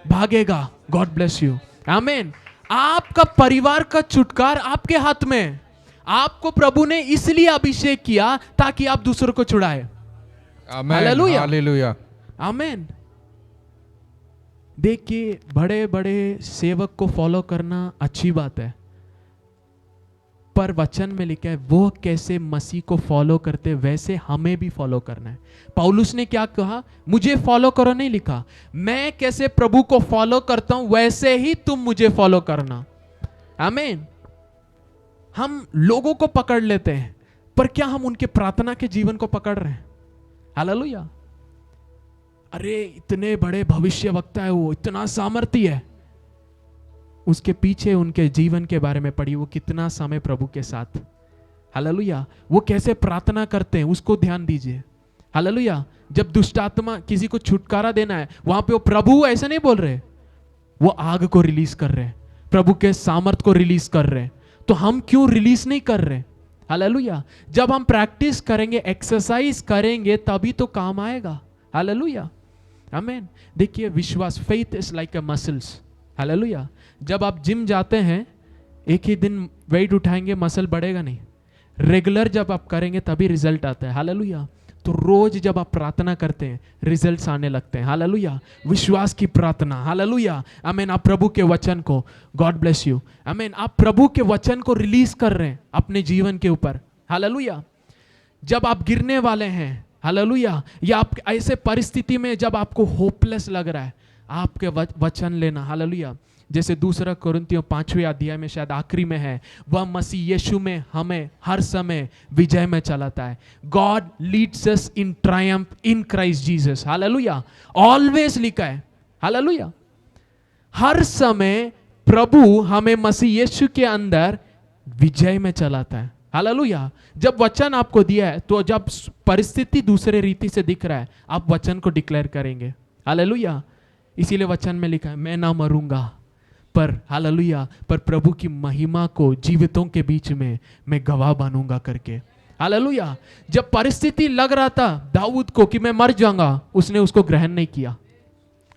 Speaker 1: भागेगा. God bless you. आमीन. आपका परिवार का छुटकार आपके हाथ में. आपको प्रभु ने इसलिए अभिषेक किया ताकि आप दूसरों को छुड़ाए. हालेलुया.
Speaker 2: हालेलुया.
Speaker 1: आमीन. देखिए बड़े बड़े सेवक को फॉलो करना अच्छी बात है, पर वचन में लिखा है वो कैसे मसीह को फॉलो करते वैसे हमें भी फॉलो करना है. पौलुस ने क्या कहा? मुझे फॉलो करो नहीं लिखा, मैं कैसे प्रभु को फॉलो करता हूं वैसे ही तुम मुझे फॉलो करना. आमीन. हम लोगों को पकड़ लेते हैं, पर क्या हम उनके प्रार्थना के जीवन को पकड़ रहे हैं? हालेलुया. अरे इतने बड़े भविष्य वक्ता है, वो इतना सामर्थ्य है, उसके पीछे उनके जीवन के बारे में पढ़ी, वो कितना समय प्रभु के साथ. हालेलुया. वो कैसे प्रार्थना करते हैं उसको ध्यान दीजिए. हालेलुया. जब दुष्ट आत्मा किसी को छुटकारा देना है, वहां पे वो प्रभु ऐसा नहीं बोल रहे, वो आग को रिलीज कर रहे हैं, प्रभु के सामर्थ को रिलीज कर रहे हैं. तो हम क्यों रिलीज नहीं कर रहे? हालेलुया. जब हम प्रैक्टिस करेंगे, एक्सरसाइज करेंगे, तभी तो काम आएगा. हालेलुया. आमीन. देखिए विश्वास, faith is like a muscles. Hallelujah. जब आप जिम जाते हैं, एक ही दिन वेट उठाएंगे, मसल बढ़ेगा नहीं. रेगुलर जब आप करेंगे तभी रिजल्ट आता है. हालेलुया. तो रोज जब आप प्रार्थना करते हैं रिजल्ट्स आने लगते हैं। हालेलुया, विश्वास की प्रार्थना। हालेलुया, आमीन। आप प्रभु के वचन को, गॉड ब्लेस यू, आमीन, आप प्रभु के वचन को रिलीज कर रहे हैं अपने जीवन के ऊपर। हालेलुया, जब आप गिरने वाले हैं, हालेलुया, या आप ऐसे परिस्थिति में जब आपको होपलेस लग रहा है, आपके वचन लेना। हालेलुया, जैसे 2 कोरिन्थियों 5वें अध्याय में शायद आखिरी में है, वह मसीह यीशु में हमें हर समय विजय में चलाता है। God leads us in Triumph in Christ Jesus. Hallelujah, always लिखा है। हालेलुया, हर समय प्रभु हमें मसीह यीशु के अंदर विजय में चलाता है। हालेलुया, जब वचन आपको दिया है तो जब परिस्थिति दूसरे रीति से दिख रहा है, आप वचन को डिक्लेयर करेंगे। हालेलुया, इसीलिए वचन में लिखा है, मैं ना मरूंगा पर, हालेलुया, पर प्रभु की महिमा को जीवितों के बीच में मैं गवाह बनूंगा करके। हालेलुया, जब परिस्थिति लग रहा था दाऊद को कि मैं मर जाऊंगा, उसने उसको ग्रहण नहीं किया।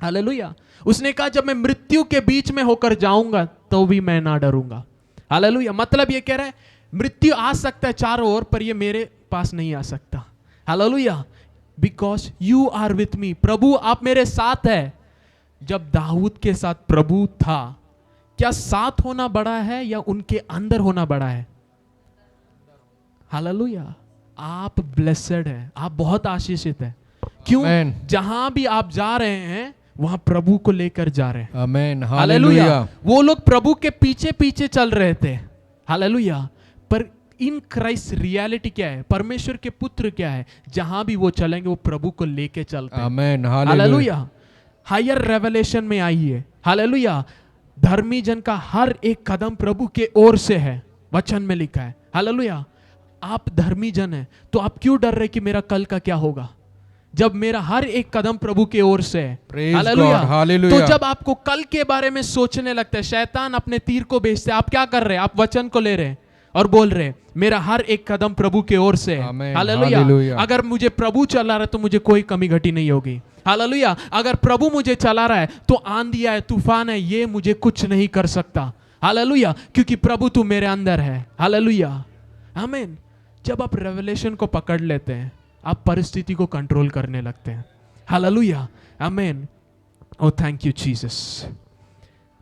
Speaker 1: हालेलुया, उसने कहा जब मैं मृत्यु के बीच में होकर जाऊंगा तो भी मैं ना डरूंगा। हालेलुया, मतलब ये कह रहा है मृत्यु आ सकता है चारों ओर, पर ये मेरे पास नहीं आ सकता। Hallelujah, because you are with me, प्रभु आप मेरे साथ है। जब दाऊद के साथ प्रभु था, क्या साथ होना बड़ा है या उनके अंदर होना बड़ा है? हालेलुया, आप ब्लेसेड है, आप बहुत आशीषित है। क्यों? जहां भी आप जा रहे हैं वहां प्रभु को लेकर जा रहे हैं।
Speaker 2: आमेन,
Speaker 1: हालेलुया, वो लोग प्रभु के पीछे पीछे चल रहे थे। हालेलुया, पर इन क्राइस्ट रियलिटी क्या है? परमेश्वर के पुत्र क्या है? जहां भी वो चलेंगे वो प्रभु को लेके चलते हैं।
Speaker 2: आमेन,
Speaker 1: हालेलुया, हायर रेवलेशन में आइए। हालेलुया, धर्मी जन का हर एक कदम प्रभु के ओर से है, वचन में लिखा है। हालेलुया, आप धर्मी जन है तो आप क्यों डर रहे कि मेरा कल का क्या होगा, जब मेरा हर एक कदम प्रभु के ओर से है। हालेलुया, तो जब आपको कल के बारे में सोचने लगता है, शैतान अपने तीर को भेजते हैं, आप क्या कर रहे हैं? आप वचन को ले रहे हैं और बोल रहे हैं मेरा हर एक कदम प्रभु के ओर से है। हालेलुया, अगर मुझे प्रभु चला रहा है तो मुझे कोई कमी घटी नहीं होगी। हालेलुया, अगर प्रभु मुझे चला रहा है तो आंधी है, तूफान है, ये मुझे कुछ नहीं कर सकता। हालेलुया, क्योंकि प्रभु तू मेरे अंदर है। हालेलुया, आमीन। जब आप रेवलेशन को पकड़ लेते हैं, आप परिस्थिति को कंट्रोल करने लगते हैं। हालेलुया, आमीन। ओ थैंक यू जीसस।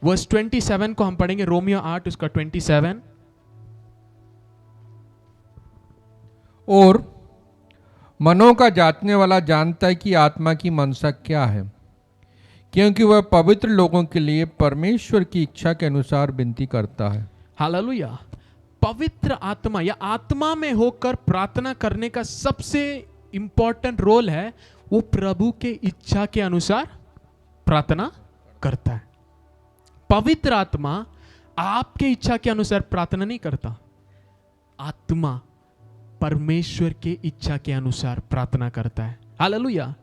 Speaker 1: वर्स 27 को हम पढ़ेंगे, रोमियो 8 उसका 27।
Speaker 2: और मनों का जांचने वाला जानता है कि आत्मा की मनसा क्या है, क्योंकि वह पवित्र लोगों के लिए परमेश्वर की इच्छा के अनुसार विनती करता है।
Speaker 1: हालेलुया, पवित्र आत्मा या आत्मा में होकर प्रार्थना करने का सबसे इंपॉर्टेंट रोल है, वो प्रभु के इच्छा के अनुसार प्रार्थना करता है। पवित्र आत्मा आपके इच्छा के अनुसार प्रार्थना नहीं करता, आत्मा परमेश्वर के इच्छा के अनुसार प्रार्थना करता है। हालेलुया,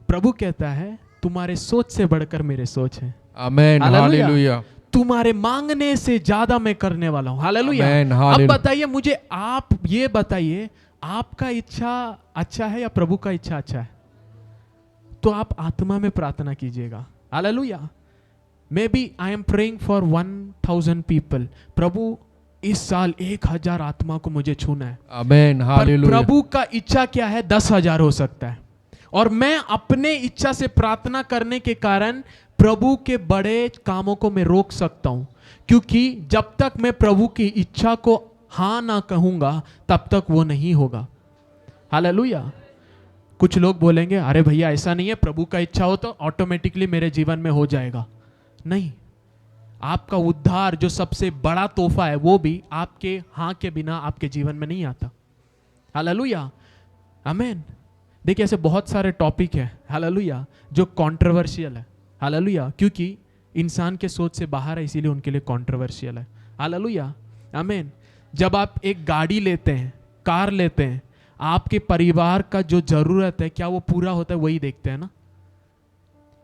Speaker 1: प्रभु कहता है तुम्हारे सोच से बढ़कर मेरे सोच है।
Speaker 2: आमेन, हालेलुया,
Speaker 1: तुम्हारे मांगने से ज्यादा मैं करने वाला हूं। हालेलुया, अब बताइए मुझे, आप ये बताइए, आपका इच्छा अच्छा है या प्रभु का इच्छा अच्छा है? तो आप आत्मा में प्रार्थना कीजिएगा। Hallelujah, maybe I am praying for 1000 people, प्रभु इस साल 1000 आत्मा को मुझे छूना है।
Speaker 2: Amen, hallelujah.
Speaker 1: प्रभु का इच्छा क्या है? 10,000 हो सकता है। और मैं अपने इच्छा से प्रार्थना करने के कारण प्रभु के बड़े कामों को मैं रोक सकता हूं, क्योंकि जब तक मैं प्रभु की इच्छा को हां ना कहूंगा तब तक वो नहीं होगा। हालेलुया, कुछ लोग बोलेंगे अरे भैया ऐसा नहीं है, प्रभु का इच्छा हो तो ऑटोमेटिकली मेरे जीवन में हो जाएगा। नहीं, आपका उद्धार जो सबसे बड़ा तोहफा है वो भी आपके हां के बिना आपके जीवन में नहीं आता। हालेलुया, आमीन। देखिए ऐसे बहुत सारे टॉपिक है, हालेलुया, जो कंट्रोवर्शियल है। हालेलुया, क्योंकि इंसान के सोच से बाहर है, इसीलिए उनके लिए कंट्रोवर्शियल है। हालेलुया, आमीन। जब आप एक गाड़ी लेते हैं, कार लेते हैं, आपके परिवार का जो जरूरत है क्या वो पूरा होता है, वही देखते हैं ना।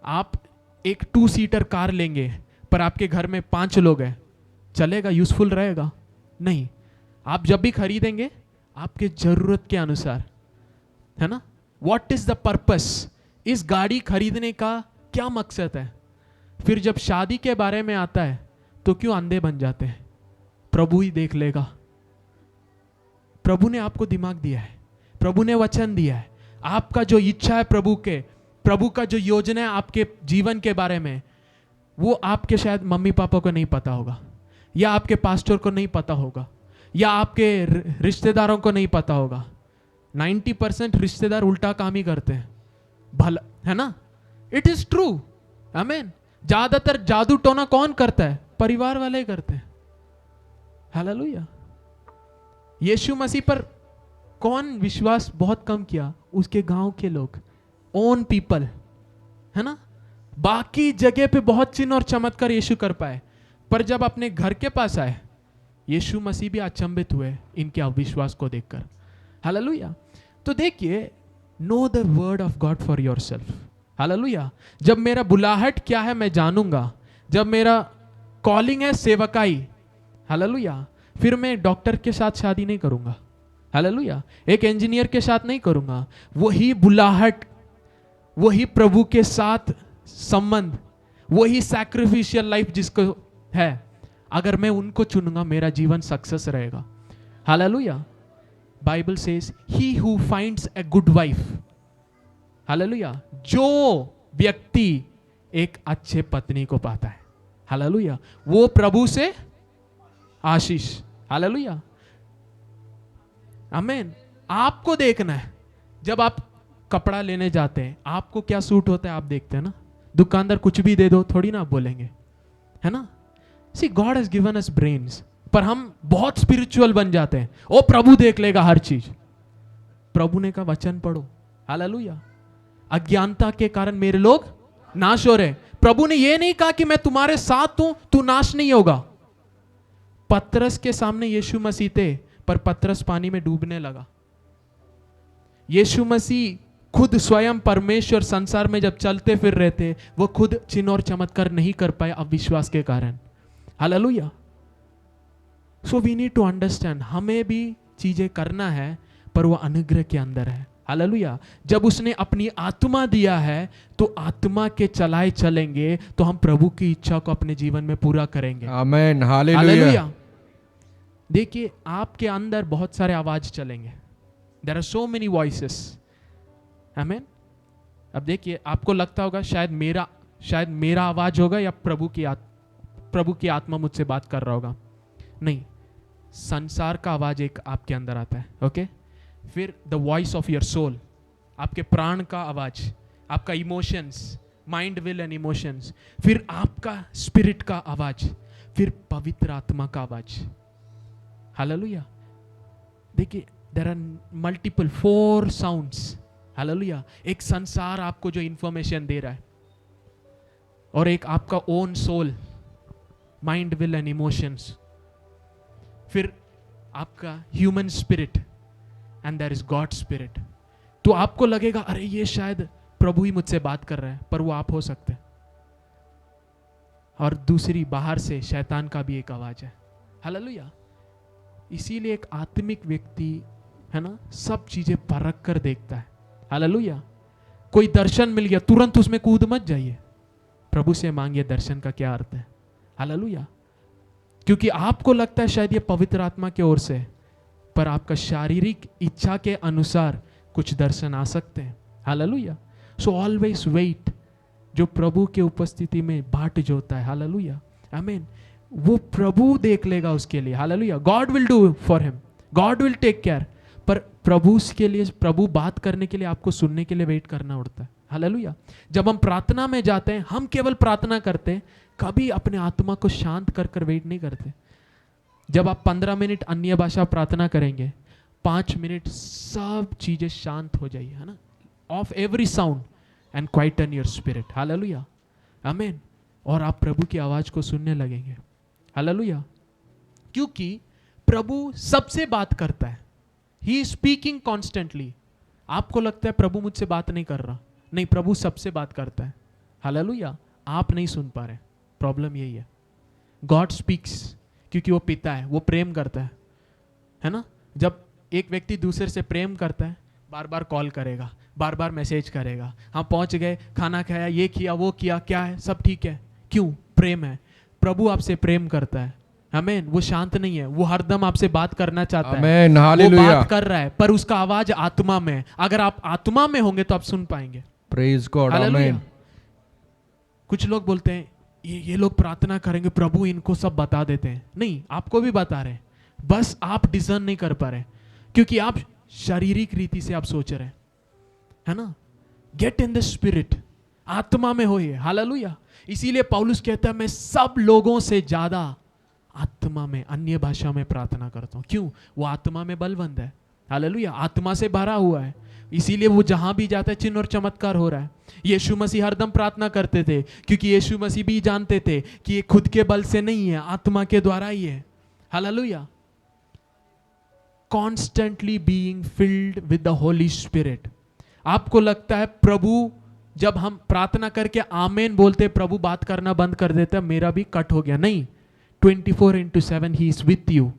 Speaker 1: आप एक 2 सीटर कार लेंगे पर आपके घर में 5 लोग हैं, चलेगा? यूजफुल रहेगा? नहीं। आप जब भी खरीदेंगे आपके जरूरत के अनुसार, है ना। What is the purpose? इस गाड़ी खरीदने का क्या मकसद है? फिर जब शादी के बारे में आता है तो क्यों अंधे बन जाते हैं? प्रभु ही देख लेगा। प्रभु ने आपको दिमाग दिया है, प्रभु ने वचन दिया है, आपका जो इच्छा है प्रभु का जो योजना है आपके जीवन के बारे में, वो आपके शायद मम्मी पापा को नहीं पता होगा, या आपके पास्टर को नहीं पता होगा, या आपके रिश्तेदारों को नहीं पता होगा। 90% रिश्तेदार उल्टा काम ही करते हैं, भला है ना। इट इज ट्रू, आमीन। ज्यादातर जादू टोना कौन करता है? परिवार वाले ही करते हैं। हालेलुया। यीशु मसीह पर कौन विश्वास बहुत कम किया? उसके गांव के लोग, ओन पीपल, है ना। बाकी जगह पे बहुत चिन्ह और चमत्कार यीशु कर पाए, पर जब अपने घर के पास आए, यीशु मसीह भी अचंभित हुए इनके अविश्वास को देखकर। हालेलुया। तो देखिए, know the word of God for yourself. Hallelujah. जब मेरा बुलाहट क्या है मैं जानूंगा, जब मेरा कॉलिंग है सेवकाई, हालेलुया, फिर मैं डॉक्टर के साथ शादी नहीं करूंगा, हालेलुया, एक इंजीनियर के साथ नहीं करूंगा। वही बुलाहट, वही प्रभु के साथ संबंध, वही सैक्रिफिशियल लाइफ जिसको है, अगर मैं उनको चुनूंगा मेरा जीवन सक्सेस रहेगा। Hallelujah. Bible says he who finds a good wife, hallelujah, जो व्यक्ति एक अच्छे पत्नी को पाता है, हालेलुया, वो प्रभु से आशीष। हालेलुया, आमीन। आपको देखना है, जब आप कपड़ा लेने जाते हैं आपको क्या सूट होता है आप देखते हैं ना। दुकानदार कुछ भी दे दो थोड़ी ना आप बोलेंगे, है ना। See God has given us brains, पर हम बहुत स्पिरिचुअल बन जाते हैं। ओ प्रभु देख लेगा हर चीज। प्रभु ने कहा वचन पढ़ो, हालेलुया। अज्ञानता के कारण मेरे लोग नाश हो रहे। प्रभु ने यह नहीं कहा कि मैं तुम्हारे साथ हूं, तू नाश नहीं होगा। पतरस के सामने यीशु मसीह थे, पर पतरस पानी में डूबने लगा। यीशु मसीह खुद स्वयं परमेश्वर संसार में जब चलते फिर रहे थे, वो खुद चिन्ह और चमत्कार नहीं कर पाए अविश्वास के कारण। Hallelujah. So we need to understand, हमें भी चीजें करना है, पर वो अनुग्रह के अंदर है। हालेलुया। जब उसने अपनी आत्मा दिया है, तो आत्मा के चलाए चलेंगे तो हम प्रभु की इच्छा को अपने जीवन में पूरा करेंगे।
Speaker 2: आमीन, हालेलुया।
Speaker 1: देखिए, आपके अंदर बहुत सारे आवाज चलेंगे। There are so many voices, आमीन। अब देखिए, आपको लगता होगा शायद मेरा आवाज होगा या प्रभु की आत्मा मुझसे बात कर रहा होगा। नहीं, संसार का आवाज एक आपके अंदर आता है, ओके। फिर the voice of your soul, आपके प्राण का आवाज, आपका emotions, mind, will and emotions, फिर आपका स्पिरिट का आवाज, फिर पवित्र आत्मा का आवाज। हालेलुया। देखिए, there are multiple 4 sounds. Hallelujah. एक संसार आपको जो इंफॉर्मेशन दे रहा है, और एक आपका own soul, mind, will and emotions, फिर आपका human spirit, and there is God spirit. तो आपको लगेगा अरे ये शायद प्रभु ही मुझसे बात कर रहा है, पर वो आप हो सकते हैं। और दूसरी बाहर से शैतान का भी एक आवाज है। हालेलुया। इसीलिए एक आत्मिक व्यक्ति, है ना, सब चीजें परख कर देखता है। हालेलुया। कोई दर्शन मिल गया, तुरंत उसमें कूद मत जाइए, प्रभु से मांगिए दर्शन का क्या अर्थ है। हालेलुया। क्योंकि आपको लगता है शायद ये पवित्र आत्मा की ओर से, पर आपका शारीरिक इच्छा के अनुसार कुछ दर्शन आ सकते हैं। हालेलुया। So always wait. जो प्रभु के उपस्थिति में बाट जोता है, हालेलुया, आमीन, वो प्रभु देख लेगा उसके लिए। Hallelujah. God will do for him, God will take care. पर प्रभु के लिए, प्रभु बात करने के लिए आपको सुनने के लिए वेट करना पड़ता है। हालेलुया। जब हम प्रार्थना में जाते हैं, हम केवल प्रार्थना करते हैं, कभी अपने आत्मा को शांत कर कर वेट नहीं करते। जब आप 15 मिनट अन्य भाषा प्रार्थना करेंगे, 5 मिनट सब चीजें शांत हो जाइए, है ना, of every sound and quieten your spirit. Hallelujah, आमीन। और आप प्रभु की आवाज को सुनने लगेंगे। हालेलुया। क्योंकि प्रभु सबसे बात करता है, ही इज स्पीकिंग कॉन्स्टेंटली। आपको लगता है प्रभु मुझसे बात नहीं कर रहा, नहीं, प्रभु सबसे बात करता है। हालेलुया। आप नहीं सुन पा रहे, प्रॉब्लम यही है। गॉड स्पीक्स, क्योंकि वो पिता है, वो प्रेम करता है ना। जब एक व्यक्ति दूसरे से प्रेम करता है, बार बार कॉल करेगा, बार बार मैसेज करेगा, हाँ पहुंच गए, खाना खाया, ये किया, वो किया, क्या है, सब ठीक है। क्यों? प्रेम है। प्रभु आपसे प्रेम करता है, आमीन। वो शांत नहीं है, वो हरदम आपसे बात करना चाहता है।
Speaker 2: आमेन,
Speaker 1: वो
Speaker 2: हालेलुया।
Speaker 1: बात कर रहा है पर उसका आवाज आत्मा में है। अगर आप आत्मा में होंगे तो आप सुन पाएंगे।
Speaker 2: Praise God,
Speaker 1: hallelujah.
Speaker 2: आमेन।
Speaker 1: कुछ लोग बोलते हैं ये लोग प्रार्थना करेंगे, प्रभु इनको सब बता देते हैं। नहीं, आपको भी बता रहे हैं, बस आप डिजर्न नहीं कर पा रहे क्योंकि आप शारीरिक रीति से आप सोच रहे हैं, है ना। गेट इन द स्पिरिट, आत्मा में होइए। हालेलुया। इसीलिए पौलुस कहता है मैं सब लोगों से ज्यादा आत्मा में, अन्य भाषा में प्रार्थना करता हूं। क्यों? वो आत्मा में बलवंत है। हालेलुया। आत्मा से भरा हुआ है, इसीलिए वो जहां भी जाता है चिन्ह और चमत्कार हो रहा है। यीशु मसीह हरदम प्रार्थना करते थे क्योंकि यीशु मसीह भी जानते थे कि ये खुद के बल से नहीं है, आत्मा के द्वारा ही है। Hallelujah. Constantly being filled with the holy spirit. आपको लगता है प्रभु, जब हम प्रार्थना करके आमेन बोलते प्रभु बात करना बंद कर देता, मेरा भी कट हो गया। नहीं, 24/7 he is with you.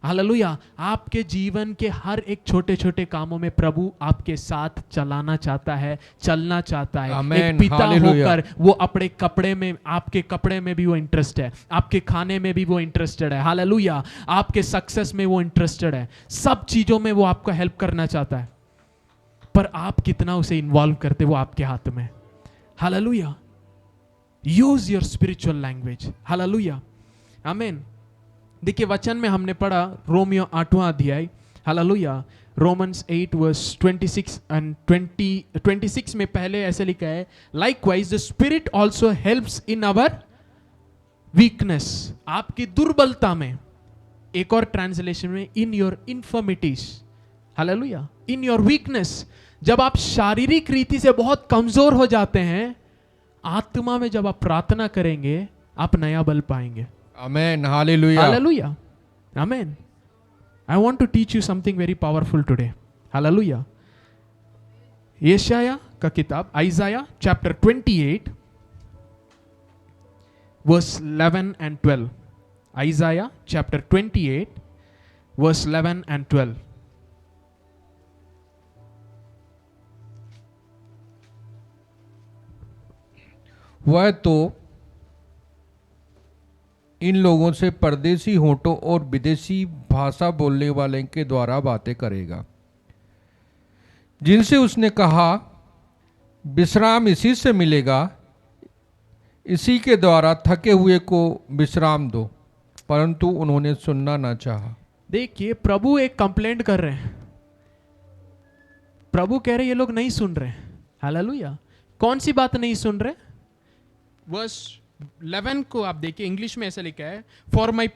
Speaker 1: Hallelujah. आपके जीवन के हर एक छोटे छोटे कामों में प्रभु आपके साथ चलाना चाहता है, चलना चाहता है।
Speaker 2: आमेन,
Speaker 1: एक पिता
Speaker 2: हालेलुया।
Speaker 1: होकर वो अपने कपड़े में, आपके कपड़े में भी वो इंटरेस्ट है, आपके खाने में भी वो इंटरेस्टेड है। हालेलुया। आपके सक्सेस में वो इंटरेस्टेड है, सब चीजों में वो आपको हेल्प करना चाहता है, पर आप कितना उसे इन्वॉल्व करते वो आपके हाथ में। Hallelujah. Use your spiritual language. Hallelujah. आमीन। देखिए वचन में हमने पढ़ा रोमियो 8वां अध्याय। हालेलुया। रोमन्स 8 वर्स 26 एंड 26 में पहले ऐसे लिखा है, likewise the spirit also helps in our weakness. आपकी दुर्बलता में। एक और ट्रांसलेशन में in your infirmities. Hallelujah. In your weakness. जब आप शारीरिक रीति से बहुत कमजोर हो जाते हैं, आत्मा में जब आप प्रार्थना करेंगे आप नया बल पाएंगे।
Speaker 2: आमेन, hallelujah.
Speaker 1: Hallelujah. Amen. I want to teach you something very powerful today. Hallelujah. यशाया का किताब, Isaiah chapter 28 verse 11 and 12. Isaiah chapter 28 verse 11 and 12.
Speaker 2: वह तो इन लोगों से परदेसी होठों और विदेशी भाषा बोलने वाले के द्वारा बातें करेगा, जिनसे उसने कहा विश्राम इसी से मिलेगा, इसी के द्वारा थके हुए को विश्राम दो, परंतु उन्होंने सुनना ना चाहा।
Speaker 1: देखिए प्रभु एक कंप्लेंट कर रहे हैं। प्रभु कह रहे ये लोग नहीं सुन रहे। हालेलुया। कौन सी बात नहीं सुन रहे? वर्स 11 को आप देखिए, इंग्लिश में ऐसा लिखा है, for by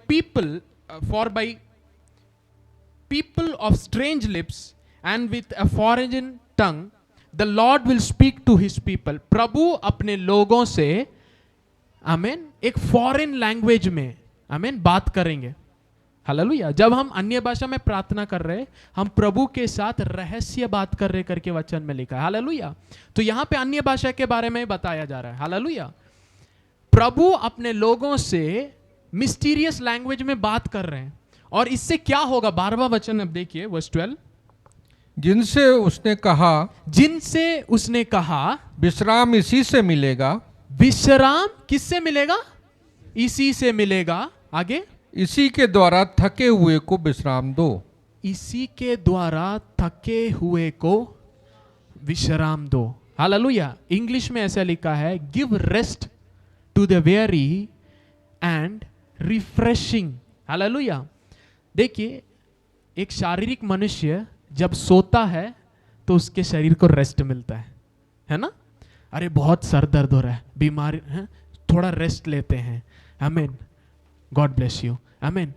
Speaker 1: people of strange lips and with a foreign tongue the lord will speak to his people. प्रभु अपने लोगों से, आमीन, एक फॉरेन लैंग्वेज में, आमीन, बात करेंगे। हालेलुया। जब हम अन्य भाषा में प्रार्थना कर रहे, हम प्रभु के साथ रहस्य बात कर रहे करके वचन में लिखा है। हालेलुया। तो यहां पे अन्य भाषा के बारे में बताया जा रहा है। हालेलुया। प्रभु अपने लोगों से मिस्टीरियस लैंग्वेज में बात कर रहे हैं, और इससे क्या होगा? 12वां वचन अब देखिए, वर्स 12।
Speaker 2: जिनसे उसने कहा विश्राम इसी से मिलेगा।
Speaker 1: विश्राम किससे मिलेगा? इसी से मिलेगा। आगे,
Speaker 2: इसी के द्वारा थके हुए को विश्राम दो।
Speaker 1: इसी के द्वारा थके हुए को विश्राम दो। हालेलुया। इंग्लिश में ऐसा लिखा है, give rest to the very and refreshing. Hallelujah. देखिए एक शारीरिक मनुष्य जब सोता है तो उसके शरीर को रेस्ट मिलता है ना। अरे बहुत सर दर्द हो रहा है, बीमारी है, थोड़ा रेस्ट लेते हैं। आमीन। God bless you. आमीन।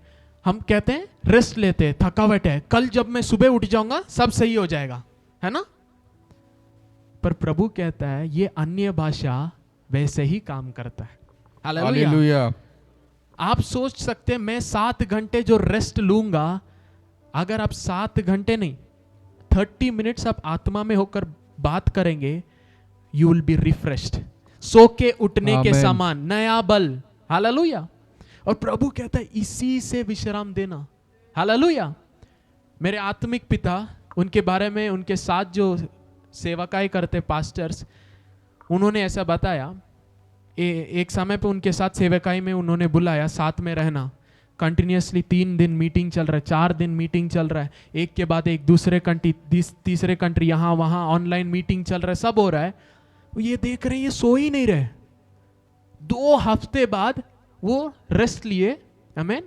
Speaker 1: हम कहते हैं रेस्ट लेते हैं, थकावट है, कल जब मैं सुबह उठ जाऊंगा सब सही हो जाएगा, है ना। पर प्रभु कहता है ये अन्य भाषा वैसे ही काम करता है। हालेलुया। आप सोच सकते हैं मैं 7 घंटे जो रेस्ट लूंगा, अगर आप 7 घंटे नहीं 30 मिनट्स आप आत्मा में होकर बात करेंगे, यू विल बी रिफ्रेश्ड। सो के उठने के समान नया बल। हालेलुया। और प्रभु कहता है इसी से विश्राम देना। हालेलुया। मेरे आत्मिक पिता, उनके बारे में, उनके साथ जो सेवकाई करते पास्टर्स, उन्होंने ऐसा बताया, एक समय पे उनके साथ सेवकाई में उन्होंने बुलाया साथ में रहना, कंटिन्यूसली 3 दिन मीटिंग चल रहा है, 4 दिन मीटिंग चल रहा है, एक के बाद एक, दूसरे कंट्री, तीसरे कंट्री, यहाँ वहाँ ऑनलाइन मीटिंग चल रहा है, सब हो रहा है, ये देख रहे हैं ये सो ही नहीं रहे। 2 हफ्ते बाद वो रेस्ट लिए, आमीन।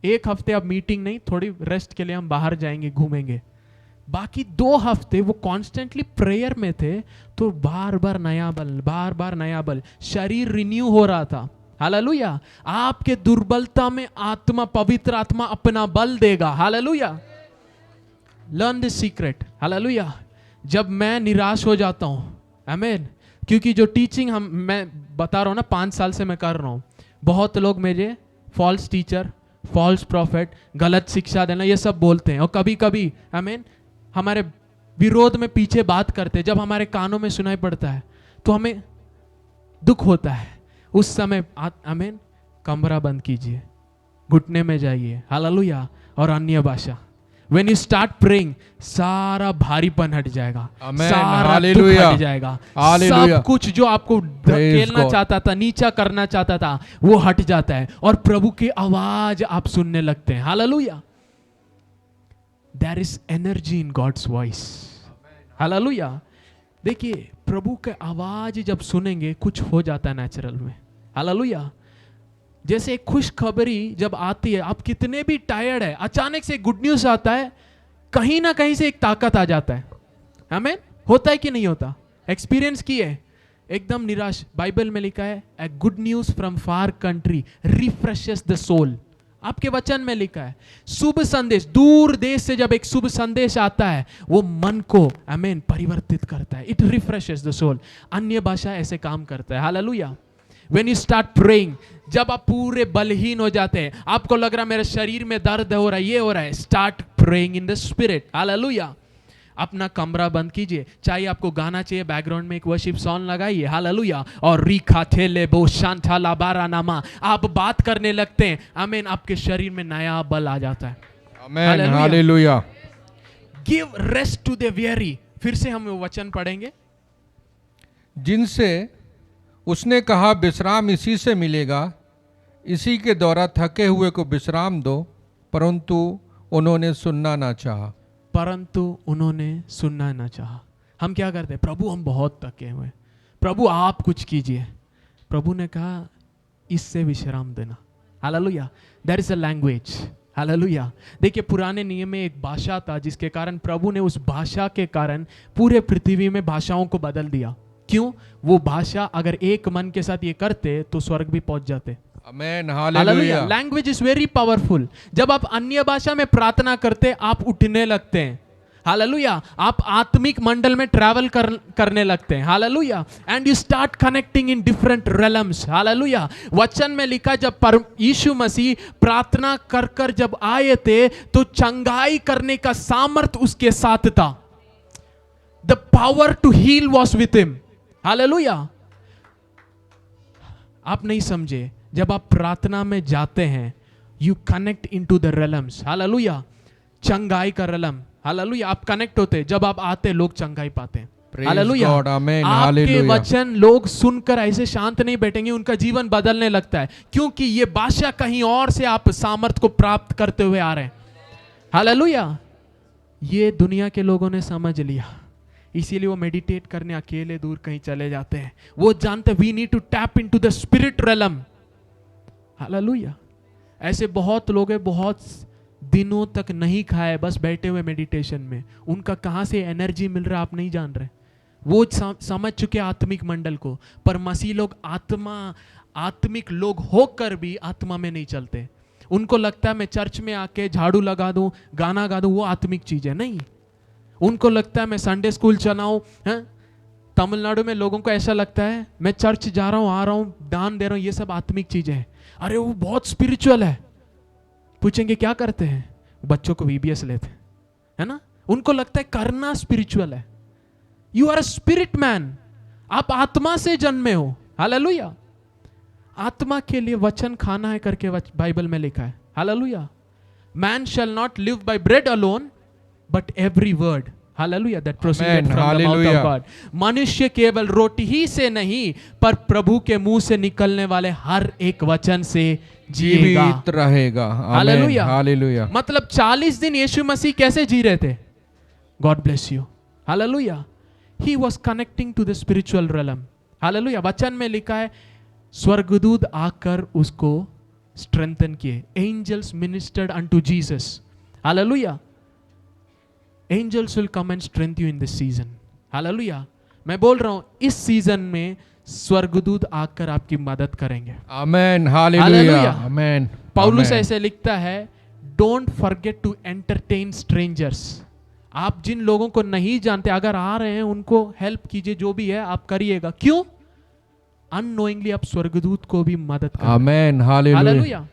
Speaker 1: 1 हफ्ते अब मीटिंग नहीं, थोड़ी रेस्ट के लिए हम बाहर जाएंगे, घूमेंगे। बाकी 2 हफ्ते वो कॉन्स्टेंटली प्रेयर में थे, तो बार बार नया बल, बार बार नया बल, शरीर रिन्यू हो रहा था। हालेलुया। आपके दुर्बलता में आत्मा, पवित्र आत्मा अपना बल देगा। Hallelujah. Learn this secret. Hallelujah. जब मैं निराश हो जाता हूं, आमीन, क्योंकि जो टीचिंग मैं बता रहा हूं ना, 5 साल से मैं कर रहा हूं, बहुत लोग मुझे फॉल्स टीचर, फॉल्स प्रॉफिट, गलत शिक्षा देना, ये सब बोलते हैं, और कभी कभी आमीन हमारे विरोध में पीछे बात करते हैं। जब हमारे कानों में सुनाई पड़ता है तो हमें दुख होता है। उस समय आमीन कमरा बंद कीजिए, घुटने में जाइए, हालेलुया, और अन्य भाषा। When you start praying, सारा भारीपन हट जाएगा, सारा दुख हट जाएगा, सब कुछ जो आपको धकेलना चाहता था, नीचा करना चाहता था, वो हट जाता है, और प्रभु की आवाज आप सुनने लगते हैं। Hallelujah. There is energy in God's voice. Hallelujah. देखिए, प्रभु के आवाज जब सुनेंगे कुछ हो जाता है नेचुरल में। हालेलुया। जैसे एक खुशखबरी जब आती है, आप कितने भी टायर्ड है, अचानक से गुड न्यूज आता है, कहीं ना कहीं से एक ताकत आ जाता है। आमीन। होता है कि नहीं होता? एक्सपीरियंस किए? एकदम निराश, बाइबल में लिखा है, a good news from far country refreshes the soul. आपके वचन में लिखा है, शुभ संदेश, दूर देश से जब एक शुभ संदेश आता है, वो मन को आमीन परिवर्तित करता है। It refreshes the soul. अन्य भाषा ऐसे काम करता है। Hallelujah. When you start praying, जब आप पूरे बलहीन हो जाते हैं, आपको लग रहा है मेरे शरीर में दर्द हो रहा है, ये हो रहा है, start praying in the spirit. Hallelujah. अपना कमरा बंद कीजिए, चाहे आपको गाना चाहिए, बैकग्राउंड में एक वर्शिप सॉन्ग लगाइए, हालेलुया, और रीखा ठेले बो शांता लाबारा नामा, आप बात करने लगते हैं, आमीन, आपके शरीर में नया बल आ जाता है।
Speaker 2: आमीन, hallelujah.
Speaker 1: Give rest to the weary। फिर से हम वचन पढ़ेंगे,
Speaker 2: जिनसे उसने कहा विश्राम इसी से मिलेगा, इसी के द्वारा थके हुए को विश्राम दो, परंतु उन्होंने सुनना ना चाहा।
Speaker 1: परंतु उन्होंने सुनना ना चाहा। हम क्या करते हैं? प्रभु हम बहुत थके हुए, प्रभु आप कुछ कीजिए। प्रभु ने कहा इससे विश्राम देना। Hallelujah. That is a language. Hallelujah. देखिए, पुराने नियम में एक भाषा था जिसके कारण प्रभु ने उस भाषा के कारण पूरे पृथ्वी में भाषाओं को बदल दिया। क्यों? वो भाषा अगर एक मन के साथ ये करते तो स्वर्ग भी पहुंच जाते।
Speaker 2: आमीन, hallelujah.
Speaker 1: Language is very powerful. जब आप अन्य भाषा में प्रार्थना करते, आप उठने लगते हैं। हालेलुया। आप आत्मिक मंडल में ट्रैवल करने लगते हैं। Hallelujah. And you start connecting in different realms. Hallelujah. वचन में लिखा, जब यीशु मसीह प्रार्थना कर कर जब आए थे, तो चंगाई करने का सामर्थ उसके साथ था। The power to heal was with him. Hallelujah. आप नहीं समझे, जब आप प्रार्थना में जाते हैं, you connect into the realms. Hallelujah. चंगाई का रेलम। हालेलुया। आप कनेक्ट होते, जब आप आते लोग चंगाई पाते हैं। हालेलुया। आपके वचन लोग सुनकर ऐसे शांत नहीं बैठेंगे, उनका जीवन बदलने लगता है, क्योंकि ये भाषा कहीं और से आप सामर्थ को प्राप्त करते हुए आ रहे हैं। हालेलुया। ये दुनिया के लोगों ने समझ लिया, इसीलिए वो मेडिटेट करने अकेले दूर कहीं चले जाते हैं। वो जानते we need to tap into the spirit realm. Hallelujah. ऐसे बहुत लोग हैं, बहुत दिनों तक नहीं खाए, बस बैठे हुए मेडिटेशन में। उनका कहां से एनर्जी मिल रहा है आप नहीं जान रहे। वो समझ चुके आत्मिक मंडल को, पर मसीह लोग आत्मिक लोग होकर भी आत्मा में नहीं चलते। उनको लगता है मैं चर्च में आके झाड़ू लगा दूं, गाना गा दूं, वो आत्मिक चीज है। नहीं, उनको लगता है मैं संडे स्कूल चलाऊं। तमिलनाडु में लोगों को ऐसा लगता है मैं चर्च जा रहा हूं, आ रहा हूं, दान दे रहा हूं, ये सब आत्मिक चीजें हैं। अरे वो बहुत स्पिरिचुअल है। पूछेंगे क्या करते हैं? बच्चों को VBS लेते हैं, है ना। उनको लगता है करना स्पिरिचुअल है। You are a spirit man. आप आत्मा से जन्मे हो। हालेलुया। आत्मा के लिए वचन खाना है करके बाइबल में लिखा है। Hallelujah. Man shall not live by bread alone but every word. Hallelujah, that proceeded
Speaker 2: Amen.
Speaker 1: From the mouth of
Speaker 2: Hallelujah.
Speaker 1: God. मनुष्य केवल रोटी ही से नहीं, पर प्रभु के मुंह से निकलने वाले हर एक वचन से जिएगा।
Speaker 2: जीवित रहेगा। आमेन।
Speaker 1: हालेलुया।
Speaker 2: हालेलुया।
Speaker 1: मतलब 40 दिन यीशु मसीह कैसे जी रहे थे? God bless you. Hallelujah. He was connecting to the spiritual realm। Hallelujah. वचन में लिखा है स्वर्गदूत आकर उसको स्ट्रेंथन किए। Angels ministered unto Jesus. Hallelujah. Angels will come and strength you in this season. Hallelujah. मैं बोल रहा हूं इस सीजन में स्वर्गदूत आकर आपकी मदद करेंगे।
Speaker 2: आमेन। हालेलुया।
Speaker 1: हालेलुया।
Speaker 2: आमेन।
Speaker 1: पौलुस
Speaker 2: आमेन।
Speaker 1: ऐसे लिखता है, don't forget to entertain strangers. आप जिन लोगों को नहीं जानते, अगर आ रहे हैं उनको हेल्प कीजिए, जो भी है आप करिएगा। क्यों? अननोइंगली आप स्वर्गदूत को भी मदद करें।
Speaker 2: आमेन। हालेलुया।
Speaker 1: हालेलुया।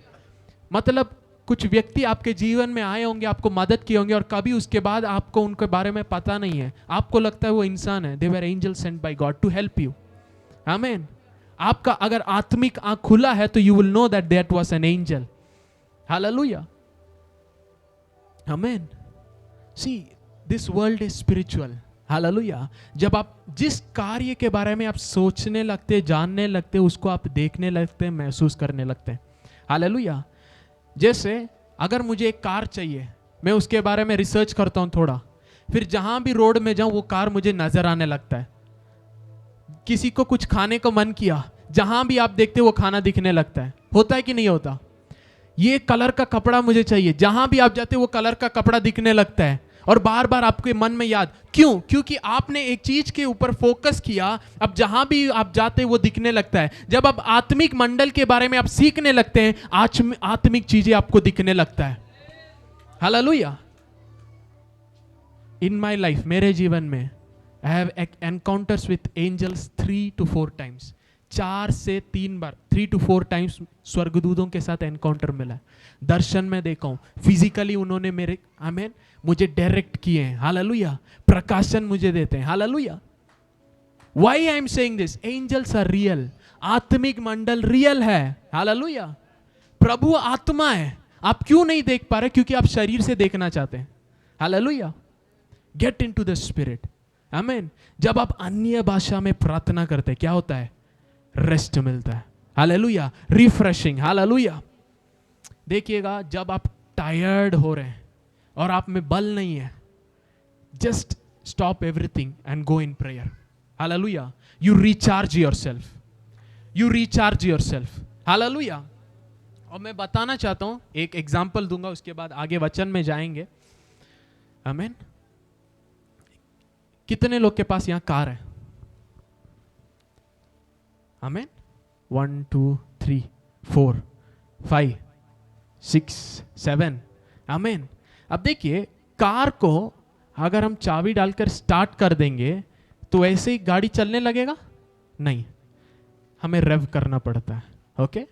Speaker 1: मतलब कुछ व्यक्ति आपके जीवन में आए होंगे, आपको मदद किए होंगे, और कभी उसके बाद आपको उनके बारे में पता नहीं है। आपको लगता है वो इंसान है। They were angel sent by God to help you. Amen. आपका अगर आत्मिक आंख खुला है तो you will know that that was an angel. Hallelujah. Amen. See this world is spiritual. Hallelujah. जब आप जिस कार्य के बारे में आप सोचने लगते, जानने लगते, उसको आप देखने लगते, महसूस करने लगते हैं। हालेलुया। जैसे अगर मुझे एक कार चाहिए, मैं उसके बारे में रिसर्च करता हूं थोड़ा, फिर जहां भी रोड में जाऊं वो कार मुझे नजर आने लगता है। किसी को कुछ खाने को मन किया, जहां भी आप देखते वो खाना दिखने लगता है। होता है कि नहीं होता? ये कलर का कपड़ा मुझे चाहिए, जहां भी आप जाते वो कलर का कपड़ा दिखने लगता है, और बार बार आपके मन में याद। क्यों? क्योंकि आपने एक चीज के ऊपर फोकस किया, अब जहां भी आप जाते वो दिखने लगता है। जब आप आत्मिक मंडल के बारे में आप सीखने लगते हैं, आत्मिक चीजें आपको दिखने लगता है। हालेलुया। इन माय लाइफ, मेरे जीवन में, I have encounters with angels 3 to 4 times। 4 से 3 बार, 3 to 4 times स्वर्गदूतों के साथ एनकाउंटर मिला है। दर्शन में देखा हूं, फिजिकली उन्होंने मेरे आमेन मुझे डायरेक्ट किए हैं। हालेलुया। प्रकाशन मुझे देते हैं। Hallelujah. Why I am saying this? Angels are real. आत्मिक मंडल रियल है। हालेलुया। प्रभु आत्मा है। आप क्यों नहीं देख पा रहे? क्योंकि आप शरीर से देखना चाहते हैं। Hallelujah. Get into the spirit. Amen. जब आप अन्य भाषा में प्रार्थना करते हैं, क्या होता है? रेस्ट मिलता है। हालेलुया। रिफ्रेशिंग। हालेलुया। देखिएगा, जब आप टायर्ड हो रहे हैं और आप में बल नहीं है, just stop everything and go in prayer. Hallelujah. You recharge yourself. You recharge yourself. Hallelujah. और मैं बताना चाहता हूं, एक एग्जांपल दूंगा, उसके बाद आगे वचन में जाएंगे। आमीन। कितने लोग के पास यहां कार है? आमीन। 1 2 3 4 5 6 7। आमीन। अब देखिए, कार को अगर हम चाबी डालकर स्टार्ट कर देंगे तो ऐसे ही गाड़ी चलने लगेगा? नहीं, हमें रेव करना पड़ता है। ओके।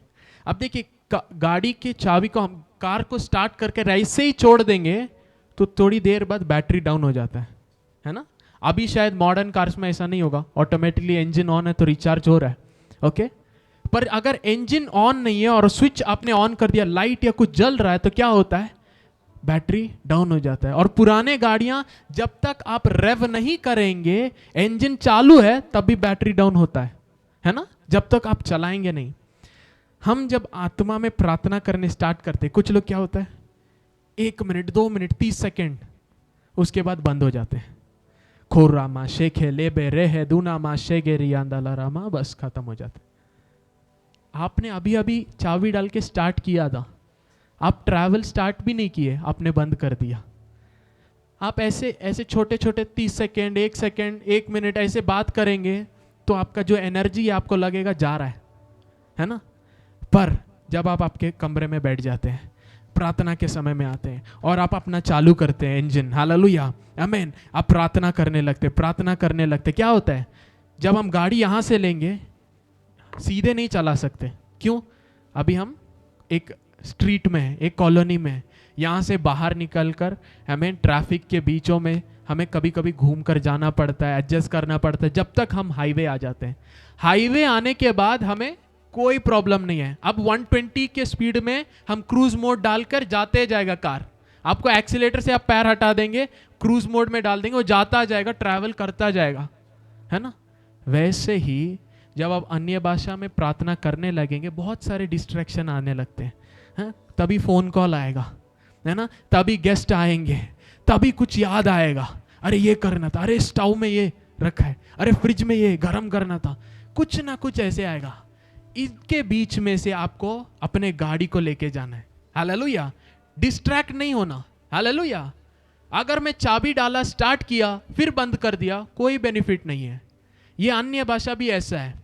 Speaker 1: अब देखिए, गाड़ी की चाबी को हम कार को स्टार्ट करके ऐसे ही छोड़ देंगे तो थोड़ी देर बाद बैटरी डाउन हो जाता है ना? अभी शायद मॉडर्न कार्स में ऐसा नहीं होगा, ऑटोमेटिकली इंजन ऑन है तो रिचार्ज हो रहा है। ओके। पर अगर इंजन ऑन नहीं है और स्विच आपने ऑन कर दिया, लाइट या कुछ जल रहा है, तो क्या होता है? बैटरी डाउन हो जाता है। और पुराने गाड़ियां, जब तक आप रेव नहीं करेंगे, इंजन चालू है तब भी बैटरी डाउन होता है ना? जब तक आप चलाएंगे नहीं। हम जब आत्मा में प्रार्थना करने स्टार्ट करते, कुछ लोग क्या होता है, 1 मिनट 2 मिनट 30 सेकेंड, उसके बाद बंद हो जाते हैं। खोरामा शेखे लेबे रेहे दूनामा शेगे रियांदाला रामा, बस खत्म हो जाता है। आपने अभी अभी चाबी डाल के स्टार्ट किया था, आप ट्रैवल स्टार्ट भी नहीं किए, आपने बंद कर दिया। आप ऐसे ऐसे छोटे छोटे 30 सेकेंड 1 सेकेंड 1 मिनट ऐसे बात करेंगे तो आपका जो एनर्जी है आपको लगेगा जा रहा है ना? पर जब आप आपके कमरे में बैठ जाते हैं, प्रार्थना के समय में आते हैं और आप अपना चालू करते हैं इंजन, हालेलुया, आमीन, आप प्रार्थना करने लगते, क्या होता है? जब हम गाड़ी यहां से लेंगे, सीधे नहीं चला सकते। क्यों? अभी हम एक स्ट्रीट में है, एक कॉलोनी में, यहाँ से बाहर निकलकर हमें ट्रैफिक के बीचों में हमें कभी कभी घूम कर जाना पड़ता है, एडजस्ट करना पड़ता है, जब तक हम हाईवे आ जाते हैं। हाईवे आने के बाद हमें कोई प्रॉब्लम नहीं है। अब 120 के स्पीड में हम क्रूज मोड डालकर जाते जाएगा कार, आपको एक्सीलेटर से आप पैर हटा देंगे, क्रूज मोड में डाल देंगे, वो जाता जाएगा, ट्रैवल करता जाएगा, है ना। वैसे ही जब आप अन्य भाषा में प्रार्थना करने लगेंगे, बहुत सारे डिस्ट्रैक्शन आने लगते हैं। तभी फोन कॉल आएगा, है ना, तभी गेस्ट आएंगे, तभी कुछ याद आएगा, अरे ये करना था, अरे स्टोव में ये रखा है, अरे फ्रिज में ये गर्म करना था, कुछ ना कुछ ऐसे आएगा। इसके बीच में से आपको अपने गाड़ी को लेके जाना है। हालेलुया। डिस्ट्रैक्ट नहीं होना। हालेलुया। अगर मैं चाबी डाला, स्टार्ट किया, फिर बंद कर दिया, कोई बेनिफिट नहीं है। ये अन्य भाषा भी ऐसा है,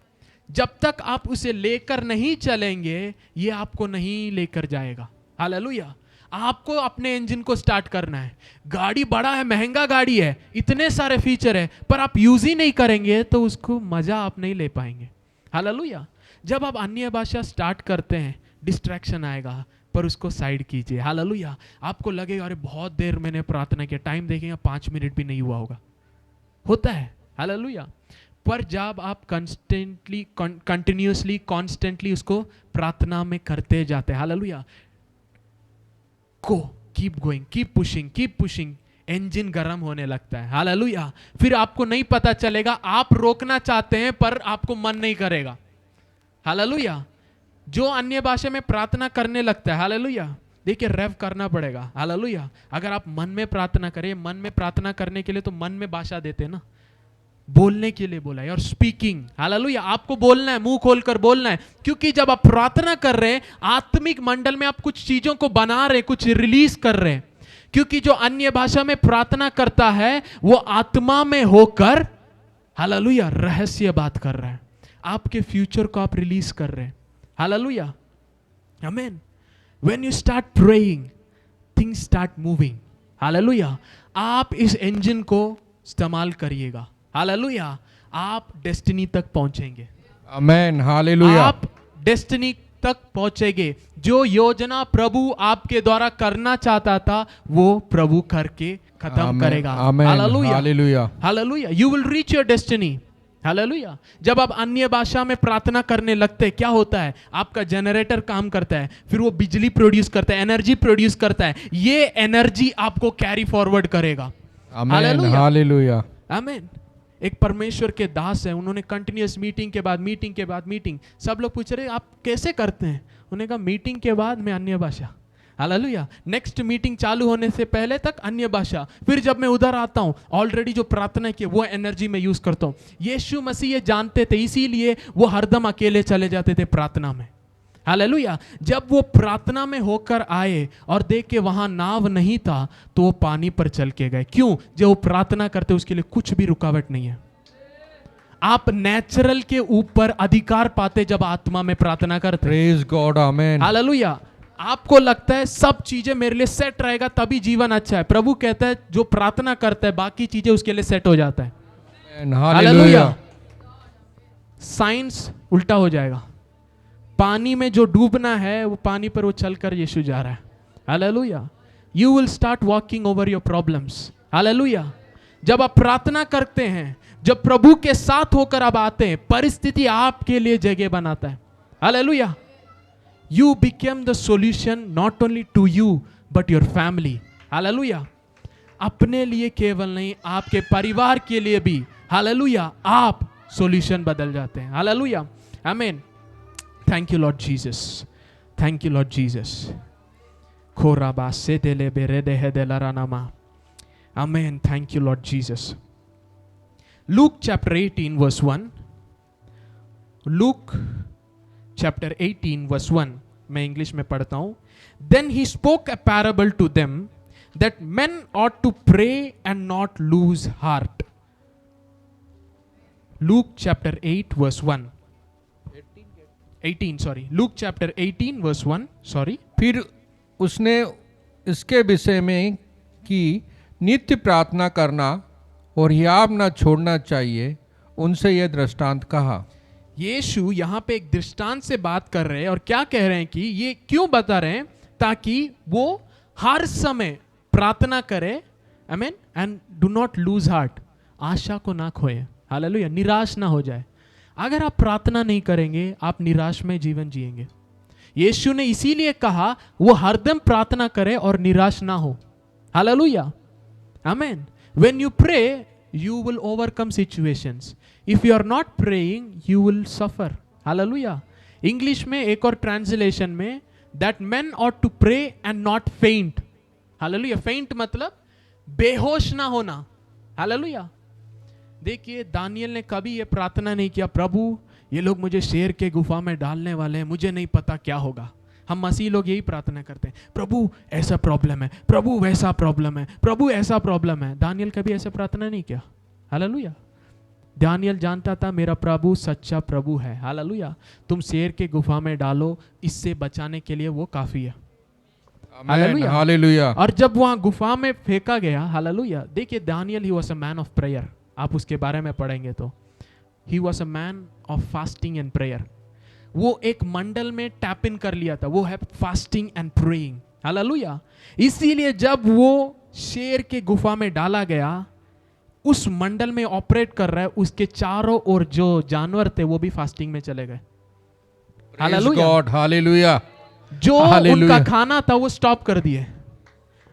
Speaker 1: जब तक आप उसे लेकर नहीं चलेंगे, ये आपको नहीं लेकर जाएगा। हालेलुया। आपको अपने इंजन को स्टार्ट करना है। गाड़ी बड़ा है, महंगा गाड़ी है, इतने सारे फीचर है, पर आप यूज ही नहीं करेंगे तो उसको मजा आप नहीं ले पाएंगे। हालेलुया। जब आप अन्य भाषा स्टार्ट करते हैं, डिस्ट्रैक्शन आएगा, पर उसको साइड कीजिए। हालेलुया। आपको लगेगा अरे बहुत देर मैंने प्रार्थना किया, टाइम देखेंगे 5 मिनट भी नहीं हुआ होगा, होता है। हालेलुया। पर जब आप कंटिन्यूअसली कॉन्स्टेंटली उसको प्रार्थना में करते जाते हैं, hallelujah, keep going, keep pushing, engine गर्म होने लगता है। हालेलुया। फिर आपको नहीं पता चलेगा, आप रोकना चाहते हैं पर आपको मन नहीं करेगा। हालेलुया। जो अन्य भाषा में प्रार्थना करने लगता है, हालेलुया, देखिए रेव करना पड़ेगा। हालेलुया। अगर आप मन में प्रार्थना करें, मन में प्रार्थना करने के लिए तो मन में भाषा देते हैं ना, बोलने के लिए बोला है, और स्पीकिंग। हालेलुया। आपको बोलना है, मुंह खोलकर बोलना है, क्योंकि जब आप प्रार्थना कर रहे हैं, आत्मिक मंडल में आप कुछ चीजों को बना रहे, कुछ रिलीज कर रहे हैं। क्योंकि जो अन्य भाषा में प्रार्थना करता है, वो आत्मा में होकर, हालेलुया, रहस्य बात कर रहा है। आपके फ्यूचर को आप रिलीज कर रहे हैं। हालेलुया। आमीन। When you start praying, things start moving. Hallelujah. आप इस इंजन को इस्तेमाल करिएगा। हालेलुया। आप डेस्टिनी तक पहुंचेंगे।
Speaker 2: आमेन। हालेलुया।
Speaker 1: आप डेस्टिनी तक पहुंचेंगे। जो योजना प्रभु आपके द्वारा करना चाहता था, वो प्रभु करके खत्म करेगा। Hallelujah.
Speaker 2: Hallelujah.
Speaker 1: Hallelujah. You will reach your destiny. Hallelujah. जब आप अन्य भाषा में प्रार्थना करने लगते हैं, क्या होता है, आपका जनरेटर काम करता है, फिर वो बिजली प्रोड्यूस करता है, एनर्जी प्रोड्यूस करता है। ये एनर्जी आपको कैरी फॉरवर्ड करेगा।
Speaker 2: आमेन। हालेलुया।
Speaker 1: आमीन। एक परमेश्वर के दास है, उन्होंने कंटिन्यूअस मीटिंग के बाद मीटिंग, सब लोग पूछ रहे आप कैसे करते हैं, उन्होंने कहा मीटिंग के बाद मैं अन्य भाषा। हालेलुया। नेक्स्ट मीटिंग चालू होने से पहले तक अन्य भाषा, फिर जब मैं उधर आता हूं, ऑलरेडी जो प्रार्थना की वो एनर्जी में यूज करता हूं। यीशु मसीह ये जानते थे, इसीलिए वो हरदम अकेले चले जाते थे प्रार्थना में। हालेलुया। जब वो प्रार्थना में होकर आए और देख के वहां नाव नहीं था, तो वो पानी पर चल के गए। क्यों? जो वो प्रार्थना करते उसके लिए कुछ भी रुकावट नहीं है। आप नेचुरल के ऊपर अधिकार पाते जब आत्मा में प्रार्थना करते।
Speaker 2: Praise God. आमेन।
Speaker 1: हालेलुया। आपको लगता है सब चीजें मेरे लिए सेट रहेगा तभी जीवन अच्छा है। प्रभु कहता है जो प्रार्थना करता है बाकी चीजें उसके लिए सेट हो जाता है। हालेलुया। साइंस उल्टा हो जाएगा। पानी में जो डूबना है, वो पानी पर वो चलकर यीशु जा रहा है। Hallelujah. You will start walking over your problems. Hallelujah. जब आप प्रार्थना करते हैं, जब प्रभु के साथ होकर आप आते हैं, परिस्थिति आपके लिए जगह बनाता है। Hallelujah. You became the solution not only to you but your family. Hallelujah. अपने लिए केवल नहीं, आपके परिवार के लिए भी, हालेलुया, आप सॉल्यूशन बदल जाते हैं। Hallelujah. Amen. Thank you Lord Jesus. Thank you Lord Jesus. खोराबा से देले बेरेदे हेदेलारानामा। Amen. Thank you Lord Jesus. Luke chapter 18 verse 1. Luke chapter 18 verse 1, मैं इंग्लिश में पढ़ता हूं। Then he spoke a parable to them that men ought to pray and not lose heart. Luke chapter 8 verse 1. 18 sorry. Luke chapter 18 verse 1 sorry.
Speaker 2: फिर उसने इसके विषय में कि नित्य प्रार्थना करना और हियाव न छोड़ना चाहिए, उनसे यह दृष्टांत कहा।
Speaker 1: यीशु यहाँ पे एक दृष्टांत से बात कर रहे हैं और क्या कह रहे हैं कि ये क्यों बता रहे हैं, ताकि वो हर समय प्रार्थना करे। Amen. And do not lose heart, आशा को ना खोए। हालेलुया। निराश ना हो जाए। अगर आप प्रार्थना नहीं करेंगे, आप निराश में जीवन जिएंगे। यीशु ने इसीलिए कहा वो हरदम प्रार्थना करे और निराश ना हो। Hallelujah. Amen. When you pray, you will overcome situations. If you are not praying, you will suffer. Hallelujah. English में एक और translation में that men ought to pray and not faint. Hallelujah. Faint मतलब बेहोश ना होना. Hallelujah. देखिए दानियल ने कभी ये प्रार्थना नहीं किया, प्रभु ये लोग मुझे शेर के गुफा में डालने वाले हैं, मुझे नहीं पता क्या होगा. हम मसीह लोग यही प्रार्थना करते हैं, प्रभु ऐसा प्रॉब्लम है, प्रभु वैसा प्रॉब्लम है, प्रभु ऐसा प्रॉब्लम है. दानियल कभी ऐसा प्रार्थना नहीं किया. हालेलुया. दानियल जानता था मेरा प्रभु सच्चा प्रभु है. हालेलुया. तुम शेर के गुफा में डालो, इससे बचाने के लिए वो काफी है. हालेलुया. हालेलुया. और जब वहां गुफा में फेंका गया, हालेलुया, देखिए Daniel he was a man of prayer. आप उसके बारे में पढ़ेंगे तो he was a man of fasting and prayer. वो एक मंडल में टैप इन कर लिया था, वो है फास्टिंग एंड प्रेइंग. हालेलुया. इसीलिए जब वो शेर के गुफा में डाला गया, उस मंडल में ऑपरेट कर रहा है, उसके चारों ओर जो जानवर थे वो भी फास्टिंग में चले गए. हालेलुया.
Speaker 2: हालेलुया.
Speaker 1: जो उनका खाना था वो स्टॉप कर दिए.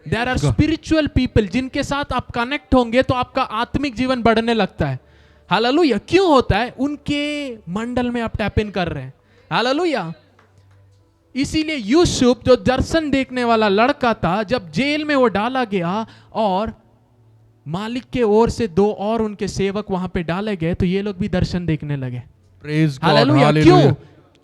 Speaker 1: देयर आर स्पिरिचुअल पीपल जिनके साथ आप कनेक्ट होंगे तो आपका आत्मिक जीवन बढ़ने लगता है. हालेलुया. क्यों होता है? उनके मंडल में आप टैप इन कर रहे हैं. हालेलुया. इसीलिए यूसुफ जो दर्शन देखने वाला लड़का था, जब जेल में वो डाला गया और मालिक के ओर से दो और उनके सेवक वहां पे डाले गए, तो ये लोग भी दर्शन देखने लगे. हालेलुया. क्यों?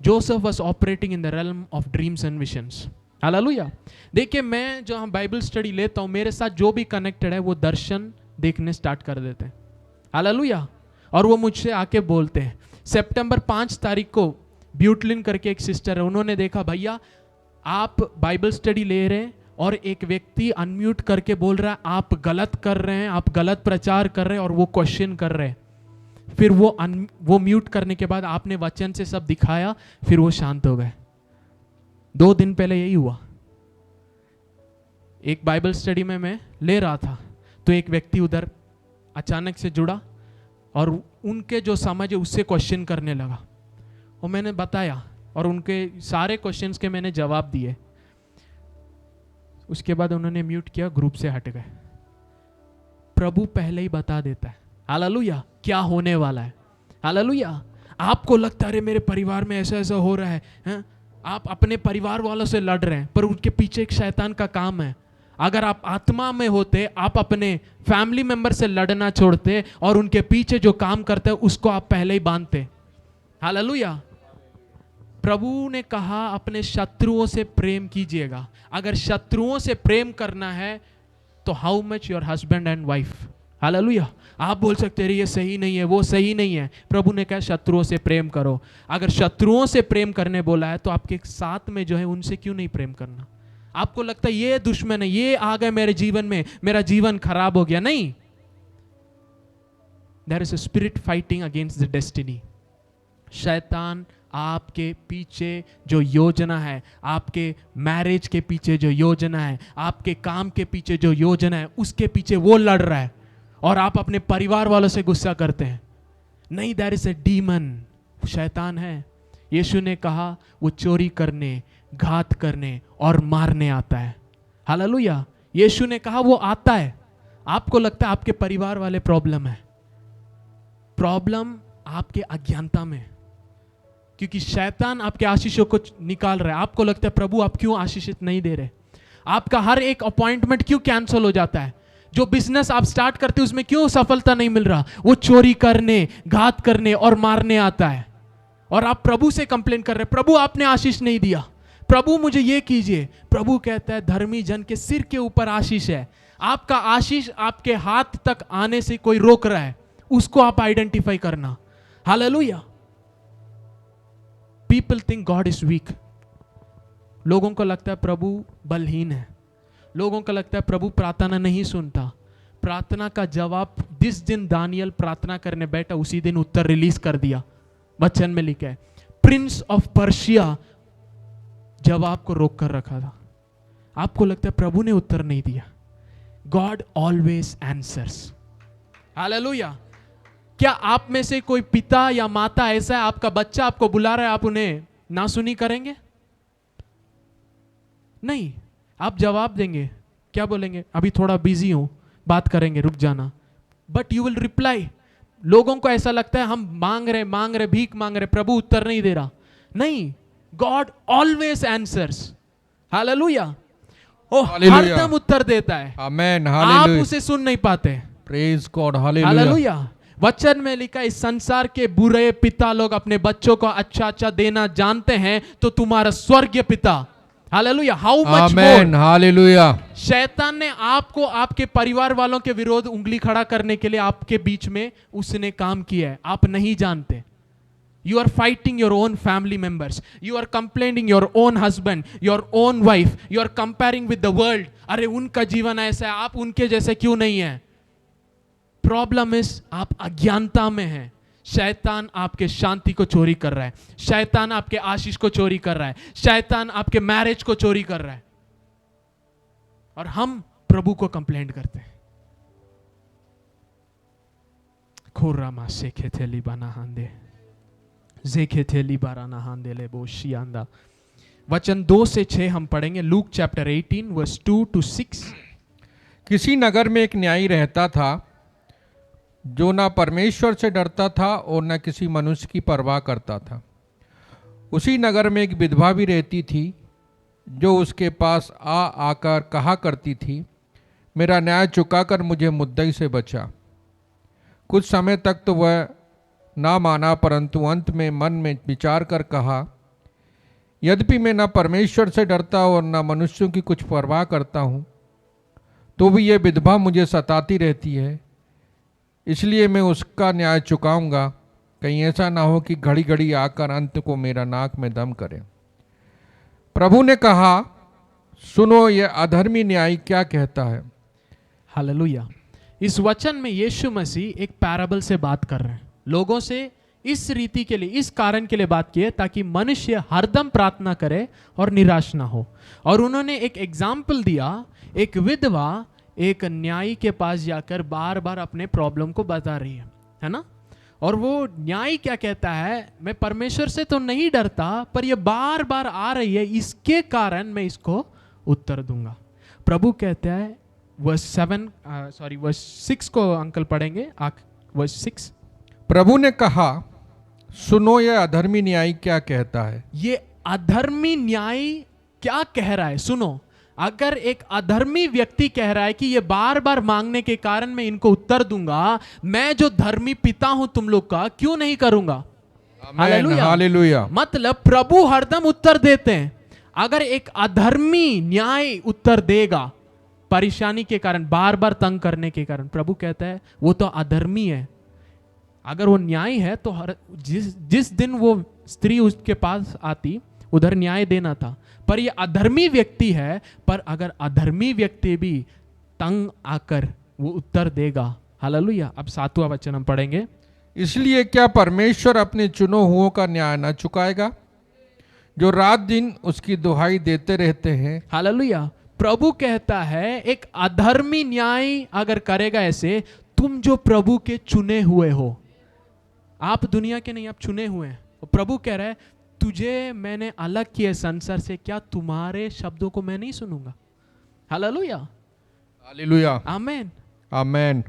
Speaker 1: Joseph was operating in the realm of dreams and visions. Hallelujah. देखिए मैं जो हम बाइबल स्टडी लेता हूं, मेरे साथ जो भी कनेक्टेड है वो दर्शन देखने स्टार्ट कर देते हैं. हालेलुया. और वो मुझसे आके बोलते हैं. सितंबर 5 तारीख को ब्यूटलिन करके एक सिस्टर है, उन्होंने देखा भैया आप बाइबल स्टडी ले रहे हैं और एक व्यक्ति अनम्यूट करके बोल रहा है आप गलत कर रहे हैं, आप गलत प्रचार कर रहे हैं, और वो क्वेश्चन कर रहे हैं. फिर वो म्यूट करने के बाद आपने वचन से सब दिखाया, फिर वो शांत हो गए. 2 दिन पहले यही हुआ. एक बाइबल स्टडी में मैं ले रहा था तो एक व्यक्ति उधर अचानक से जुड़ा और उनके जो समझ है उससे क्वेश्चन करने लगा, और मैंने बताया और उनके सारे क्वेश्चंस के मैंने जवाब दिए. उसके बाद उन्होंने म्यूट किया, ग्रुप से हट गए. प्रभु पहले ही बता देता है. हालेलुया. क्या होने वाला है. हालेलुया. आपको लगता है अरे मेरे परिवार में ऐसा ऐसा हो रहा है, आप अपने परिवार वालों से लड़ रहे हैं, पर उनके पीछे एक शैतान का काम है. अगर आप आत्मा में होते, आप अपने फैमिली मेंबर से लड़ना छोड़ते और उनके पीछे जो काम करते हैं उसको आप पहले ही बांधते. हालेलुया. प्रभु ने कहा अपने शत्रुओं से प्रेम कीजिएगा. अगर शत्रुओं से प्रेम करना है तो how much your husband and wife. Hallelujah. आप बोल सकते हैं ये सही नहीं है, वो सही नहीं है. प्रभु ने कहा शत्रुओं से प्रेम करो. अगर शत्रुओं से प्रेम करने बोला है तो आपके साथ में जो है उनसे क्यों नहीं प्रेम करना. आपको लगता है ये दुश्मन है, ये आ गए मेरे जीवन में, मेरा जीवन खराब हो गया. नहीं. There is a spirit fighting against the destiny. शैतान आपके पीछे जो योजना है, आपके मैरिज के पीछे जो योजना है, आपके काम के पीछे जो योजना है, उसके पीछे वो लड़ रहा है, और आप अपने परिवार वालों से गुस्सा करते हैं. नहीं, दैट इज ए डीमन. शैतान है. यीशु ने कहा वो चोरी करने, घात करने और मारने आता है. हालेलुया. यीशु ने कहा वो आता है. आपको लगता है आपके परिवार वाले प्रॉब्लम है. प्रॉब्लम आपके अज्ञानता में, क्योंकि शैतान आपके आशीषों को निकाल रहा है. आपको लगता है प्रभु आप क्यों आशीषित नहीं दे रहे. आपका हर एक अपॉइंटमेंट क्यों कैंसिल हो जाता है. जो बिजनेस आप स्टार्ट करते हैं उसमें क्यों सफलता नहीं मिल रहा. वो चोरी करने, घात करने और मारने आता है. और आप प्रभु से कंप्लेन कर रहे हैं, प्रभु आपने आशीष नहीं दिया, प्रभु मुझे ये कीजिए. प्रभु कहता है धर्मी जन के सिर के ऊपर आशीष है. आपका आशीष आपके हाथ तक आने से कोई रोक रहा है, उसको आप आइडेंटिफाई करना. Hallelujah. People think God is weak. लोगों को लगता है प्रभु बलहीन है. लोगों को लगता है प्रभु प्रार्थना नहीं सुनता. प्रार्थना का जवाब जिस दिन दानियल प्रार्थना करने बैठा उसी दिन उत्तर रिलीज कर दिया. वचन में लिखा है प्रिंस ऑफ पर्शिया जवाब को रोक कर रखा था. आपको लगता है प्रभु ने उत्तर नहीं दिया. God always answers. हालेलुया. क्या आप में से कोई पिता या माता ऐसा है, आपका बच्चा आपको बुला रहा है, आप उन्हें ना सुनी करेंगे? नहीं. आप जवाब देंगे क्या बोलेंगे? अभी थोड़ा बिजी हूं, बात करेंगे, रुक जाना। But you will reply. लोगों को ऐसा लगता है हम मांग रहे, भीख मांग रहे, प्रभु उत्तर नहीं दे रहा। नहीं, गॉड ऑलवेज आंसर्स। हालेलुया। ओ हरदम उत्तर देता है।
Speaker 2: आमेन,
Speaker 1: आप
Speaker 2: हालेलुया।
Speaker 1: उसे सुन नहीं पाते।
Speaker 2: Praise God, hallelujah.
Speaker 1: हालेलुया। वचन में लिखा, इस संसार के बुरे पिता लोग अपने बच्चों को अच्छा अच्छा देना जानते हैं, तो तुम्हारा स्वर्गीय पिता, hallelujah, how much
Speaker 2: amen,
Speaker 1: more.
Speaker 2: Hallelujah.
Speaker 1: शैतान ने आपको आपके परिवार वालों के विरोध उंगली खड़ा करने के लिए आपके बीच में उसने काम किया है, आप नहीं जानते। You are fighting your own family members. You are complaining your own husband, your own wife. You are comparing with the world. अरे उनका जीवन ऐसा है, आप उनके जैसे क्यों नहीं है? प्रॉब्लम इज आप अज्ञानता में हैं। शैतान आपके शांति को चोरी कर रहा है, शैतान आपके आशीष को चोरी कर रहा है, शैतान आपके मैरिज को चोरी कर रहा है, और हम प्रभु को कंप्लेंट करते हैं। खोरामा सेखे थेली बना हांदे जेखे थेली बाराना हांदे ले बोशियांदा। वचन 2 से 6 हम पढ़ेंगे। Luke chapter 18 verse 2 to 6।
Speaker 2: किसी नगर में एक न्यायी रहता था जो ना परमेश्वर से डरता था और न किसी मनुष्य की परवाह करता था। उसी नगर में एक विधवा भी रहती थी जो उसके पास आकर कहा करती थी, मेरा न्याय चुकाकर मुझे मुद्दई से बचा। कुछ समय तक तो वह ना माना, परंतु अंत में मन में विचार कर कहा, यद्यपि मैं न परमेश्वर से डरता और न मनुष्यों की कुछ परवाह करता हूँ, तो भी ये विधवा मुझे सताती रहती है, इसलिए मैं उसका न्याय चुकाऊंगा। कहीं ऐसा ना हो कि घड़ी घड़ी आकर अंत को मेरा नाक में दम करे। प्रभु ने कहा, सुनो ये अधर्मी न्यायी क्या कहता है।
Speaker 1: हालेलुया। इस वचन में यीशु मसीह एक पैराबल से बात कर रहे हैं, लोगों से इस रीति के लिए, इस कारण के लिए बात की है ताकि मनुष्य हरदम प्रार्थना करे और निराश ना हो। और उन्होंने एक एग्जाम्पल दिया, एक विधवा एक न्यायी के पास जाकर बार बार अपने प्रॉब्लम को बता रही है ना। और वो न्यायी क्या कहता है, मैं परमेश्वर से तो नहीं डरता, पर ये बार बार आ रही है, इसके कारण मैं इसको उत्तर दूंगा। प्रभु कहता है वर्स 6 को अंकल पढ़ेंगे, वर्स 6।
Speaker 2: प्रभु ने कहा, सुनो यह अधर्मी न्यायी क्या कहता है।
Speaker 1: ये अधर्मी न्यायी क्या कह रहा है, सुनो। अगर एक अधर्मी व्यक्ति कह रहा है कि ये बार बार मांगने के कारण मैं इनको उत्तर दूंगा, मैं जो धर्मी पिता हूं तुम लोग का, क्यों नहीं करूंगा। Hallelujah, hallelujah. मतलब प्रभु हरदम उत्तर देते हैं। अगर एक अधर्मी न्याय उत्तर देगा परेशानी के कारण, बार बार तंग करने के कारण, प्रभु कहता है वो तो अधर्मी है। अगर वो न्याय है तो जिस दिन वो स्त्री उसके पास आती उधर न्याय देना था, पर ये अधर्मी व्यक्ति है। पर अगर अधर्मी व्यक्ति भी तंग आकर वो उत्तर देगा। हालेलुया। अब 7वां वचन हम पढ़ेंगे।
Speaker 2: इसलिए क्या परमेश्वर अपने चुनो हुओं का न्याय न चुकाएगा जो रात दिन उसकी दुहाई देते रहते हैं।
Speaker 1: हालेलुया। प्रभु कहता है एक अधर्मी न्याय अगर करेगा ऐसे, तुम जो प्रभु के चुने हुए हो, आप दुनिया के नहीं, आप चुने हुए हैं। प्रभु कह रहा है तुझे मैंने अलग किया संसार से, क्या तुम्हारे शब्दों को मैं नहीं सुनूंगा। Hallelujah,
Speaker 2: hallelujah,
Speaker 1: amen,
Speaker 2: amen.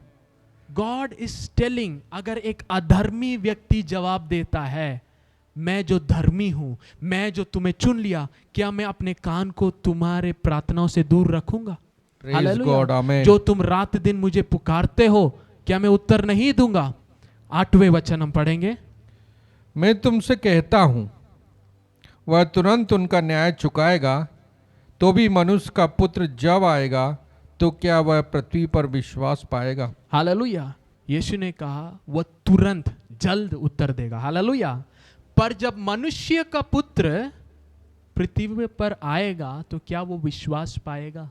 Speaker 1: God is telling, अगर एक अधर्मी व्यक्ति जवाब देता है, मैं जो धर्मी हूं, मैं जो तुम्हें चुन लिया, क्या मैं अपने कान को तुम्हारे प्रार्थनाओं से दूर रखूंगा। हालेलुया। जो तुम रात दिन मुझे पुकारते हो, क्या मैं उत्तर नहीं दूंगा। 8वें वचन हम पढ़ेंगे।
Speaker 2: मैं तुमसे कहता हूं वह तुरंत उनका न्याय चुकाएगा। तो भी मनुष्य का पुत्र जब आएगा तो क्या वह पृथ्वी पर विश्वास पाएगा।
Speaker 1: हालेलुया। यीशु ने कहा वह तुरंत जल्द उत्तर देगा। हालेलुया। पर जब मनुष्य का पुत्र पृथ्वी पर आएगा तो क्या वो विश्वास पाएगा।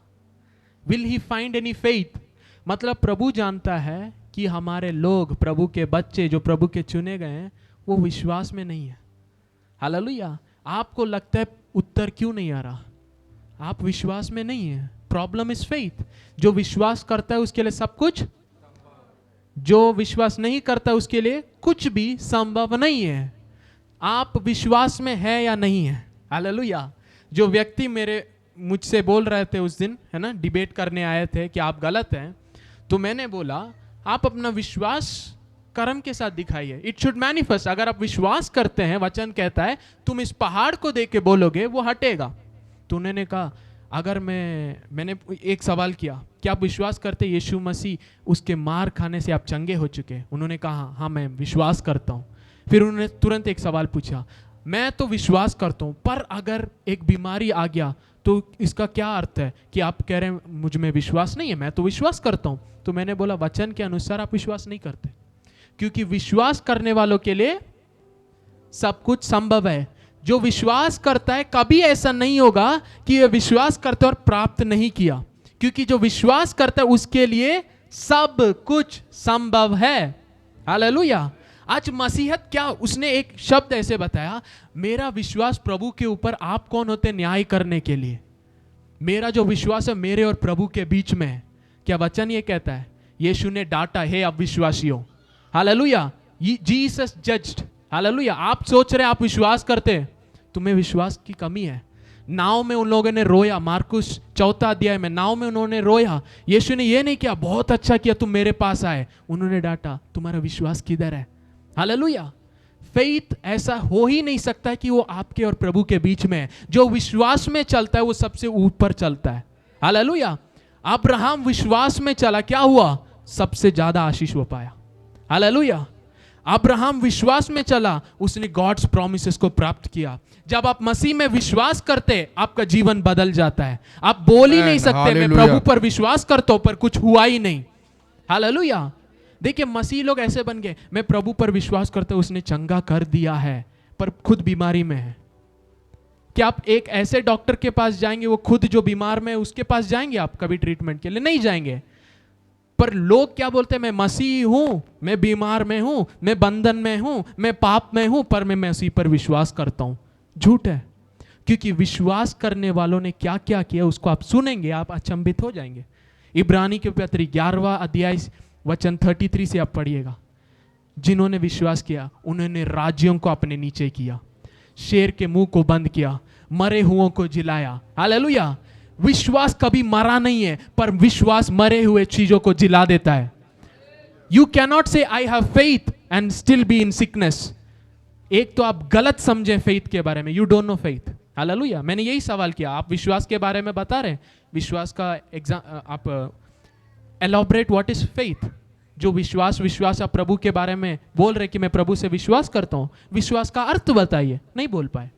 Speaker 1: Will he find any faith. मतलब प्रभु जानता है कि हमारे लोग, प्रभु के बच्चे जो प्रभु के चुने गए हैं, वो विश्वास में नहीं है। हालेलुया। आपको लगता है उत्तर क्यों नहीं आ रहा, आप विश्वास में नहीं है। Problem is faith. जो विश्वास करता है उसके लिए सब कुछ, जो विश्वास नहीं करता उसके लिए कुछ भी संभव नहीं है। आप विश्वास में है या नहीं है। हालेलुया। जो व्यक्ति मेरे मुझसे बोल रहे थे उस दिन, है ना, डिबेट करने आए थे कि आप गलत हैं, तो मैंने बोला आप अपना विश्वास कर्म के साथ दिखाइए, इट शुड मैनिफेस्ट। अगर आप विश्वास करते हैं, वचन कहता है तुम इस पहाड़ को देख के बोलोगे वो हटेगा। तो उन्होंने कहा अगर मैंने एक सवाल किया कि आप विश्वास करते यीशु मसीह उसके मार खाने से आप चंगे हो चुके? उन्होंने कहा हाँ मैं विश्वास करता हूँ। फिर उन्होंने तुरंत एक सवाल पूछा, मैं तो विश्वास करता हूँ पर अगर एक बीमारी आ गया तो इसका क्या अर्थ है कि आप कह रहे हैं मुझ में विश्वास नहीं है? मैं तो विश्वास करता हूँ। तो मैंने बोला वचन के अनुसार आप विश्वास नहीं करते, क्योंकि विश्वास करने वालों के लिए सब कुछ संभव है। जो विश्वास करता है कभी ऐसा नहीं होगा कि यह विश्वास करता और प्राप्त नहीं किया, क्योंकि जो विश्वास करता है उसके लिए सब कुछ संभव है। हालेलुया। आज मसीहत क्या, उसने एक शब्द ऐसे बताया, मेरा विश्वास प्रभु के ऊपर, आप कौन होते न्याय करने के लिए? मेरा जो विश्वास है मेरे और प्रभु के बीच में है। क्या वचन ये कहता है? यीशु ने डांटा, हे अविश्वासियों। हालेलुया। Jesus judged. हालेलुया। आप सोच रहे आप विश्वास करते, तुम्हें विश्वास की कमी है। नाव में उन लोगों ने रोया, मार्कुस 4 अध्याय में नाव में उन्होंने रोया। यीशु ने ये नहीं किया बहुत अच्छा किया तुम मेरे पास आए, उन्होंने डांटा तुम्हारा विश्वास किधर है? हालेलुया। फेथ ऐसा हो ही नहीं सकता कि वो आपके और प्रभु के बीच में है। जो विश्वास में चलता है वो सबसे ऊपर चलता है। हालेलुया। अब्राहम विश्वास में चला, क्या हुआ? सबसे ज्यादा आशीष वो पाया। हालेलुया। अब्राहम विश्वास में चला, उसने गॉड्स प्रॉमिसेस को प्राप्त किया। जब आप मसीह में विश्वास करते आपका जीवन बदल जाता है। आप बोल ही नहीं सकते मैं प्रभु पर विश्वास करता हूं पर कुछ हुआ ही नहीं। हालेलुया। देखिए मसीह लोग ऐसे बन गए, मैं प्रभु पर विश्वास करता हूं उसने चंगा कर दिया है, पर खुद बीमारी में है। क्या आप एक ऐसे डॉक्टर के पास जाएंगे, वो खुद जो बीमार में है उसके पास जाएंगे आप कभी ट्रीटमेंट के लिए? नहीं जाएंगे। पर लोग क्या बोलते हैं, मैं मसीह हूं, मैं बीमार में हूं, मैं बंधन में हूं, मैं पाप में हूं, पर मैं मसीह पर विश्वास करता हूं। झूठ है, क्योंकि विश्वास करने वालों ने क्या क्या किया उसको आप सुनेंगे, आप अचंभित हो जाएंगे। इब्रानी के पत्री 11वां अध्याय वचन 33 से आप पढ़िएगा। जिन्होंने विश्वास किया उन्होंने राज्यों को अपने नीचे किया, शेर के मुंह को बंद किया, मरे हुओं को जिलाया। हालेलुया। विश्वास कभी मरा नहीं है, पर विश्वास मरे हुए चीजों को जिला देता है। You cannot say I have faith and still be in sickness. एक तो आप गलत समझे फेथ के बारे में, you don't no faith. Hallelujah. मैंने यही सवाल किया, आप विश्वास के बारे में बता रहे, विश्वास का एग्जाम आप एलॉबरेट व्हाट इज फेथ। जो विश्वास आप प्रभु के बारे में बोल रहे कि मैं प्रभु से विश्वास करता हूं, विश्वास का अर्थ बताइए, नहीं बोल पाए।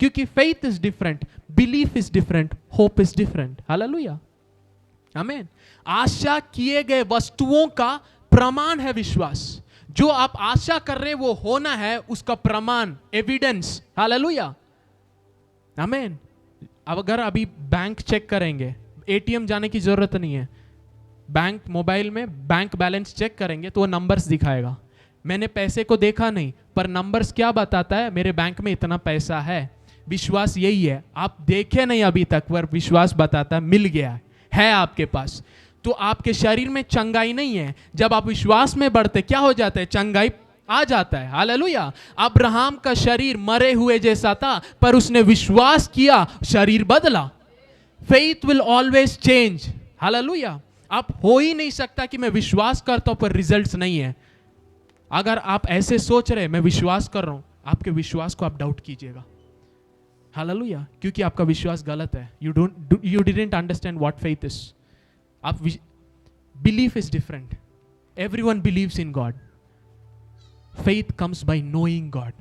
Speaker 1: क्योंकि faith is different, belief is different, hope is different. Hallelujah. आमीन। आशा किए गए वस्तुओं का प्रमाण है विश्वास। जो आप आशा कर रहे वो होना है, उसका प्रमाण, एविडेंस। हालेलुया। आमीन। अब अगर अभी बैंक चेक करेंगे, एटीएम जाने की जरूरत नहीं है, बैंक मोबाइल में बैंक बैलेंस चेक करेंगे तो वो नंबर्स दिखाएगा। मैंने पैसे को देखा नहीं, पर नंबर्स क्या बताता है? मेरे बैंक में इतना पैसा है। विश्वास यही है, आप देखे नहीं अभी तक, पर विश्वास बताता है मिल गया है आपके पास। तो आपके शरीर में चंगाई नहीं है, जब आप विश्वास में बढ़ते क्या हो जाता है? चंगाई आ जाता है। हालेलुया। अब्राहम का शरीर मरे हुए जैसा था, पर उसने विश्वास किया, शरीर बदला। Faith will always change. Hallelujah. आप हो ही नहीं सकता कि मैं विश्वास करता हूं पर रिजल्ट्स नहीं है। अगर आप ऐसे सोच रहे मैं विश्वास कर रहा हूं, आपके विश्वास को आप डाउट कीजिएगा। हालेलुया। क्योंकि आपका विश्वास गलत है। You didn't understand what faith is. आप belief is different. Everyone believes in God. Faith comes by knowing God.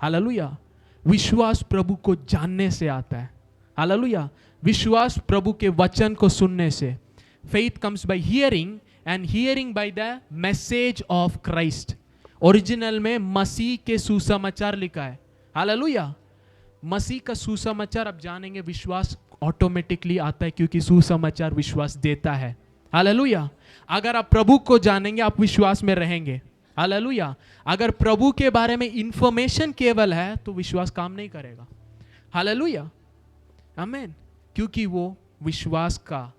Speaker 1: Hallelujah. विश्वास प्रभु को जानने से आता है। हालेलुया। विश्वास प्रभु के वचन को सुनने से। Faith comes by hearing and hearing by the message of Christ. Original में मसीह के सुसमाचार लिखा है। हालेलुया। मसीह का सुसमाचार आप जानेंगे, विश्वास ऑटोमेटिकली आता है, क्योंकि सुसमाचार विश्वास देता है। हालेलुया। अगर आप प्रभु को जानेंगे आप विश्वास में रहेंगे। हालेलुया। अगर प्रभु के बारे में इंफॉर्मेशन केवल है तो विश्वास काम नहीं करेगा। हालेलुया। आमीन। क्योंकि वो विश्वास का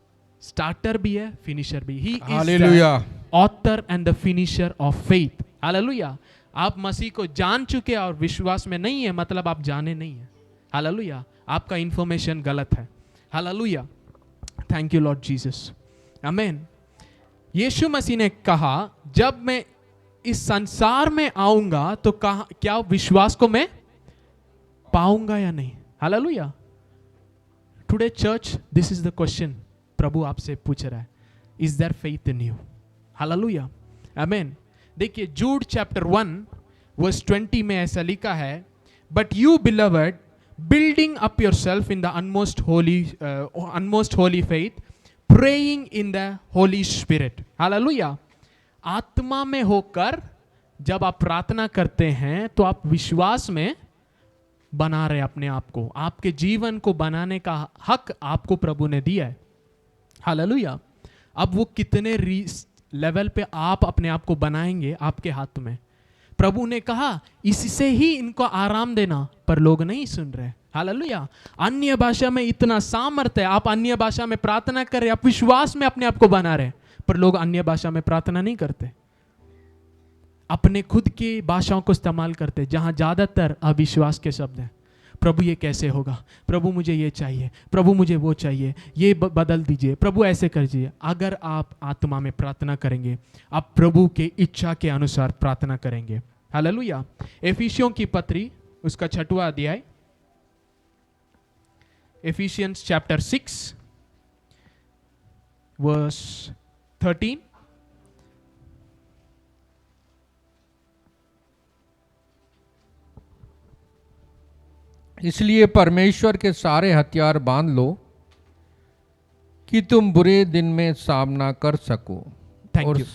Speaker 1: स्टार्टर भी है, फिनिशर भी। He is the author and the finisher of faith. Hallelujah. आप मसीह को जान चुके और विश्वास में नहीं है, मतलब आप जाने नहीं है। हालेलुया। आपका इंफॉर्मेशन गलत है। Hallelujah, thank you Lord Jesus, amen. Yeshu Masih ने कहा जब मैं इस संसार में आऊंगा तो क्या विश्वास को मैं पाऊंगा या नहीं? Hallelujah. Today church, this is the question प्रभु आपसे पूछ रहा है, is there faith in you? Hallelujah, amen. देखिए जूड चैप्टर 1 वर्स 20 में ऐसा लिखा है, but you beloved building up yourself in the utmost holy faith, praying in the holy spirit. Hallelujah. आत्मा में होकर जब आप प्रार्थना करते हैं तो आप विश्वास में बना रहे अपने आप को, आपके जीवन को बनाने का हक आपको प्रभु ने दिया है। हालेलुया। अब वो कितने लेवल पे आप अपने आप को बनाएंगे आपके हाथ में। प्रभु ने कहा इससे ही इनको आराम देना, पर लोग नहीं सुन रहे। हालेलुया। अन्य भाषा में इतना सामर्थ्य है, आप अन्य भाषा में प्रार्थना कर रहे, आप विश्वास में अपने आप को बना रहे, पर लोग अन्य भाषा में प्रार्थना नहीं करते, अपने खुद की भाषाओं को इस्तेमाल करते जहां ज्यादातर अविश्वास के शब्द हैं। प्रभु ये कैसे होगा, प्रभु मुझे ये चाहिए, प्रभु मुझे वो चाहिए, ये बदल दीजिए, प्रभु ऐसे कर दीजिए। अगर आप आत्मा में प्रार्थना करेंगे, आप प्रभु के इच्छा के अनुसार प्रार्थना करेंगे। हालेलुया। एफिसियों की पत्री उसका 6वां अध्याय, एफिशियंस चैप्टर 6 वर्स 13।
Speaker 2: इसलिए परमेश्वर के सारे हथियार बांध लो कि तुम बुरे दिन में सामना कर सको।
Speaker 1: Thank you.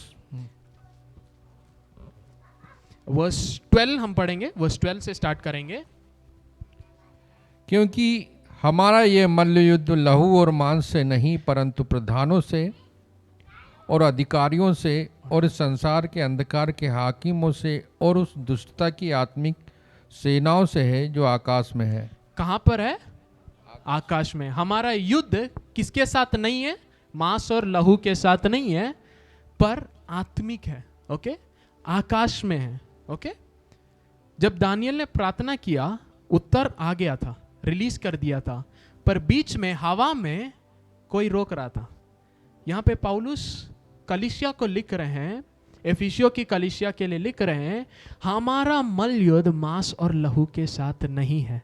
Speaker 1: वर्स 12 हम पढ़ेंगे, वर्स 12 से स्टार्ट करेंगे।
Speaker 2: क्योंकि हमारा ये मल्ल युद्ध लहू और मांस से नहीं, परंतु प्रधानों से और अधिकारियों से और इस संसार के अंधकार के हाकिमों से और उस दुष्टता की आत्मिक सेनाओं से है जो आकाश में है।
Speaker 1: कहां पर है? आकाश में। हमारा युद्ध किसके साथ नहीं है? मांस और लहू के साथ नहीं है, पर आत्मिक है। ओके, आकाश में है। ओके, जब दानियल ने प्रार्थना किया, उत्तर आ गया था, रिलीज कर दिया था, पर बीच में हवा में कोई रोक रहा था। यहां पे पौलुस कलीसिया को लिख रहे हैं, एफिसियों की कलीसिया के लिए लिख रहे हैं, हमारा मल युद्ध मांस और लहू के साथ नहीं है।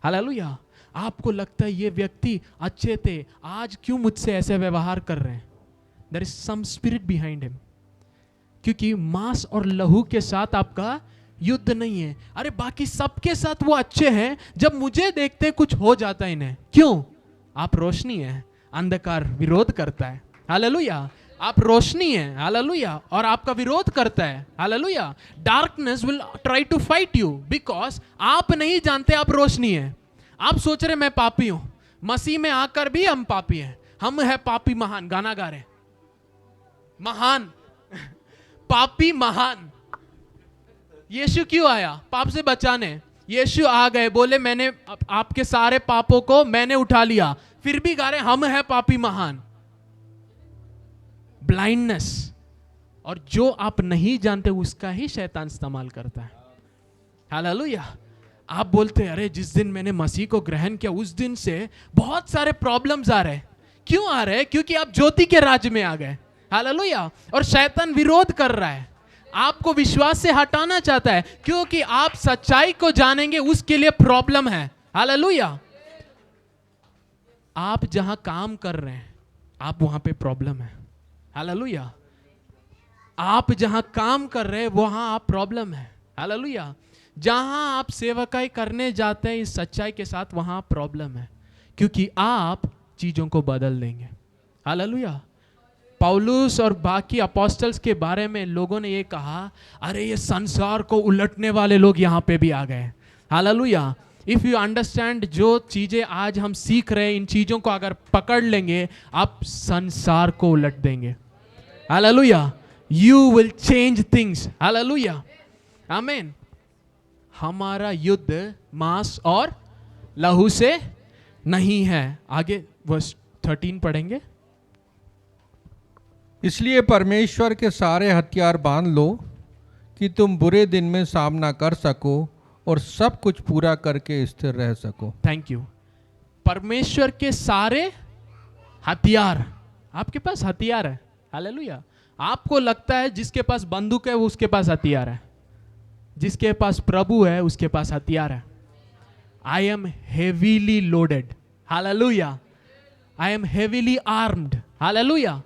Speaker 1: हालेलुया। आपको लगता है ये व्यक्ति अच्छे थे, आज क्यों मुझसे ऐसे व्यवहार कर रहे हैं? There is some spirit behind him, क्योंकि मांस और लहू के साथ आपका युद्ध नहीं है। अरे बाकी सबके साथ वो अच्छे हैं, जब मुझे देखते कुछ हो जाता है इन्हें। क्यों? आप रोशनी है, अंधकार विरोध करता है। हालेलुया। आप रोशनी है, हालेलुया, और आपका विरोध करता है। Hallelujah. Darkness will try to fight you, because आप नहीं जानते आप रोशनी है। आप सोच रहे मैं पापी हूं, मसीह में आकर भी हम पापी हैं। हम है पापी महान, गाना गा रहे, महान पापी महान। यीशु क्यों आया? पाप से बचाने। यीशु आ गए, बोले मैंने आपके सारे पापों को मैंने उठा लिया, फिर भी गा रहे हम है पापी महान। ब्लाइंडनेस, और जो आप नहीं जानते उसका ही शैतान इस्तेमाल करता है। हालेलुया। आप बोलते हैं अरे जिस दिन मैंने मसीह को ग्रहण किया उस दिन से बहुत सारे प्रॉब्लम्स आ रहे हैं। क्यों आ रहे हैं? क्योंकि आप ज्योति के राज्य में आ गए। हालेलुया। और शैतान विरोध कर रहा है, आपको विश्वास से हटाना चाहता है, क्योंकि आप सच्चाई को जानेंगे उसके लिए प्रॉब्लम है। हालेलुया। आप जहां काम कर रहे हैं आप वहां पे प्रॉब्लम है। हालेलुया। आप जहां काम कर रहे हैं वहां आप प्रॉब्लम है। हालेलुया। जहां आप सेवकाई करने जाते हैं इस सच्चाई के साथ वहां प्रॉब्लम है, क्योंकि आप चीजों को बदल देंगे। हालेलुया। पौलुस और बाकी अपोस्टल्स के बारे में लोगों ने ये कहा, अरे ये संसार को उलटने वाले लोग यहां पे भी आ गए। हालेलुया। इफ यू अंडरस्टैंड, जो चीजें आज हम सीख रहे हैं, इन चीजों को अगर पकड़ लेंगे आप संसार को उलट देंगे। Hallelujah. You will change things. Hallelujah. आमीन। हमारा युद्ध मांस और लहू से नहीं है। आगे वर्स 13 पढ़ेंगे।
Speaker 2: इसलिए परमेश्वर के सारे हथियार बांध लो कि तुम बुरे दिन में सामना कर सको और सब कुछ पूरा करके स्थिर रह सको।
Speaker 1: Thank you. परमेश्वर के सारे हथियार, आपके पास हथियार है। हालेलुया। आपको लगता है जिसके पास बंदूक है वो उसके पास हथियार है, जिसके पास प्रभु है उसके पास हथियार है। I am heavily loaded, hallelujah. I am heavily armed, hallelujah.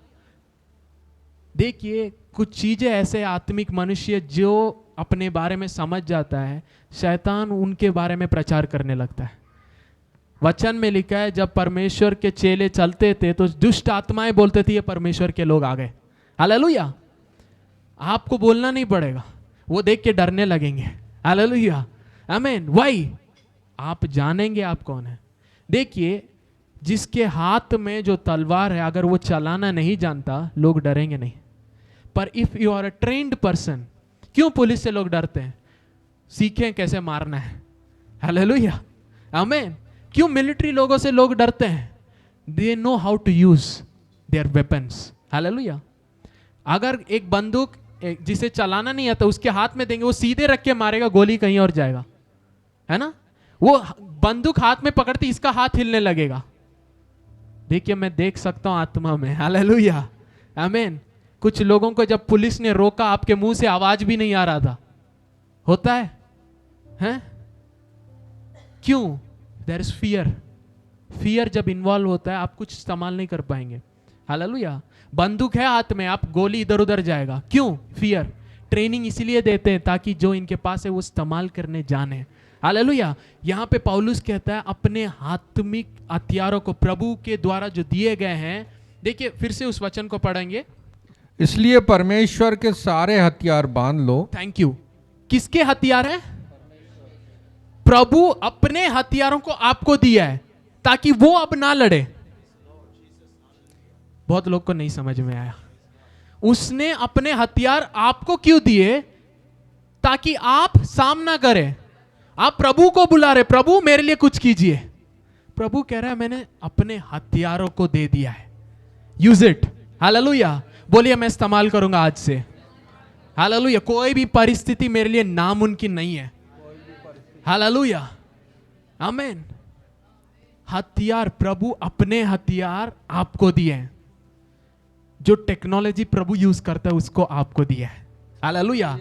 Speaker 1: देखिए कुछ चीजें ऐसे आत्मिक मनुष्य जो अपने बारे में समझ जाता है, शैतान उनके बारे में प्रचार करने लगता है। वचन में लिखा है जब परमेश्वर के चेले चलते थे तो दुष्ट आत्माएं बोलते थे ये परमेश्वर के लोग आ गए। हालेलुया। आपको बोलना नहीं पड़ेगा, वो देख के डरने लगेंगे। हालेलुया, आमीन। वाई? आप जानेंगे आप कौन है। देखिए जिसके हाथ में जो तलवार है अगर वो चलाना नहीं जानता लोग डरेंगे नहीं, पर if you are a trained person, क्यों पुलिस से लोग डरते हैं? सीखें कैसे मारना है। हालेलुया, आमीन। क्यों मिलिट्री लोगों से लोग डरते हैं? They know how to use their weapons. Hallelujah. अगर एक बंदूक जिसे चलाना नहीं आता उसके हाथ में देंगे, वो सीधे रख के मारेगा, गोली कहीं और जाएगा, है ना। वो बंदूक हाथ में पकड़ती इसका हाथ हिलने लगेगा। देखिए मैं देख सकता हूं आत्मा में। हालेलुया, आमीन। कुछ लोगों को जब पुलिस ने रोका आपके मुंह से आवाज भी नहीं आ रहा था, होता है, हैं? क्यों? There is fear. फियर जब इन्वॉल्व होता है आप कुछ इस्तेमाल नहीं कर पाएंगे। हालेलुया। बंदूक है हाथ में, आप गोली इधर उधर जाएगा, क्यों? फियर। ट्रेनिंग इसीलिए देते हैं ताकि जो इनके पास है वो इस्तेमाल करने जाने। हालेलुया। यहां पे पौलुस कहता है अपने आत्मिक हथियारों को प्रभु के द्वारा जो दिए गए हैं। देखिए फिर से उस वचन को पढ़ेंगे।
Speaker 2: इसलिए परमेश्वर के सारे हथियार बांध लो।
Speaker 1: Thank you. किसके हथियार हैं? प्रभु अपने हथियारों को आपको दिया है ताकि वो अब ना लड़े। बहुत लोग को नहीं समझ में आया। उसने अपने हथियार आपको क्यों दिए? ताकि आप सामना करें। आप प्रभु को बुला रहे, प्रभु मेरे लिए कुछ कीजिए। प्रभु कह रहा है मैंने अपने हथियारों को दे दिया है, यूज इट। हालेलुया। बोलिए मैं इस्तेमाल करूंगा आज से। हालेलुया। कोई भी परिस्थिति मेरे लिए नामुमकिन नहीं है। हालेलुया, आमीन। हथियार, प्रभु अपने हथियार आपको दिए हैं। जो टेक्नोलॉजी प्रभु यूज करता है उसको आपको दिया है। Hallelujah.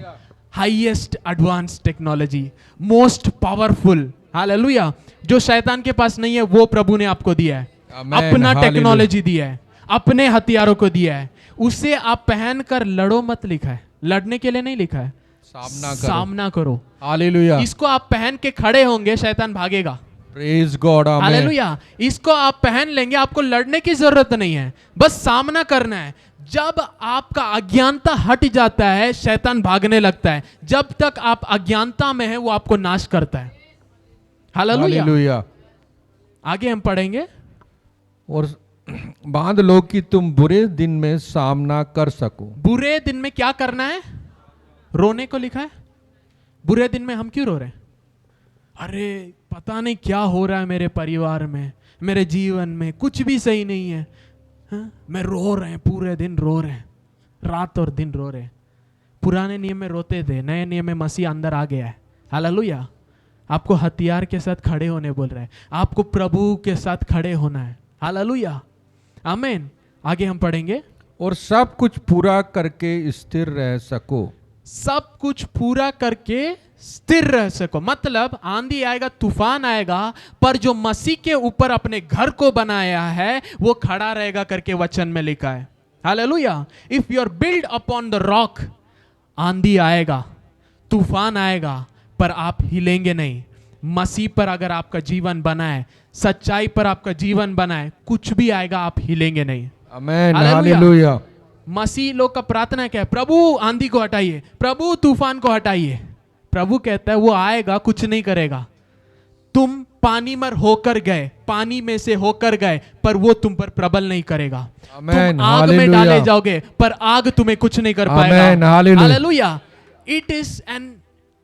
Speaker 1: Highest advance technology, most powerful. Hallelujah. जो शैतान के पास नहीं है वो प्रभु ने आपको दिया है। अपना टेक्नोलॉजी दिया है, अपने हथियारों को दिया है। उसे आप पहनकर लड़ो मत लिखा है, लड़ने के लिए नहीं लिखा है, सामना करो। हालेलुया। इसको आप पहन के खड़े होंगे शैतान भागेगा।
Speaker 2: प्रेज गॉड, आमीन।
Speaker 1: हालेलुया। इसको आप पहन लेंगे, आपको लड़ने की जरूरत नहीं है, बस सामना करना है। जब आपका अज्ञानता हट जाता है शैतान भागने लगता है। जब तक आप अज्ञानता में है वो आपको नाश करता है। हालेलुया। आगे हम पढ़ेंगे।
Speaker 2: और बांध लो कि तुम बुरे दिन में सामना कर सको।
Speaker 1: बुरे दिन में क्या करना है? रोने को लिखा है। बुरे दिन में हम क्यों रो रहे हैं? अरे पता नहीं क्या हो रहा है मेरे परिवार में, मेरे जीवन में कुछ भी सही नहीं है। हाँ? मैं रो रहे हैं, पूरे दिन रो रहे हैं, रात और दिन रो रहे हैं। पुराने नियम में रोते थे, नए नियम में मसीह अंदर आ गया है। हालेलुया। आपको हथियार के साथ खड़े होने बोल रहे हैं, आपको प्रभु के साथ खड़े होना है। हालेलुया, आमीन। आगे हम पढ़ेंगे।
Speaker 2: और सब कुछ पूरा करके स्थिर रह सको।
Speaker 1: सब कुछ पूरा करके स्थिर रह सको, मतलब आंधी आएगा, तूफान आएगा, पर जो मसीह के ऊपर अपने घर को बनाया है वो खड़ा रहेगा करके वचन में लिखा है। Hallelujah. If you are build upon the rock, आंधी आएगा, तूफान आएगा, पर आप हिलेंगे नहीं। मसीह पर अगर आपका जीवन बना है, सच्चाई पर आपका जीवन बना है, कुछ भी आएगा आप हिलेंगे नहीं।
Speaker 2: आमीन, हालेलुया।
Speaker 1: मसीह लोग का प्रार्थना क्या है? प्रभु आंधी को हटाइए, प्रभु तूफान को हटाइए। प्रभु कहता है वो आएगा, कुछ नहीं करेगा। तुम पानी में होकर गए, पानी में से होकर गए, पर वो तुम पर प्रबल नहीं करेगा। तुम आग में डाले जाओगे, पर आग तुम्हें कुछ नहीं कर पाएगा। Hallelujah. It is an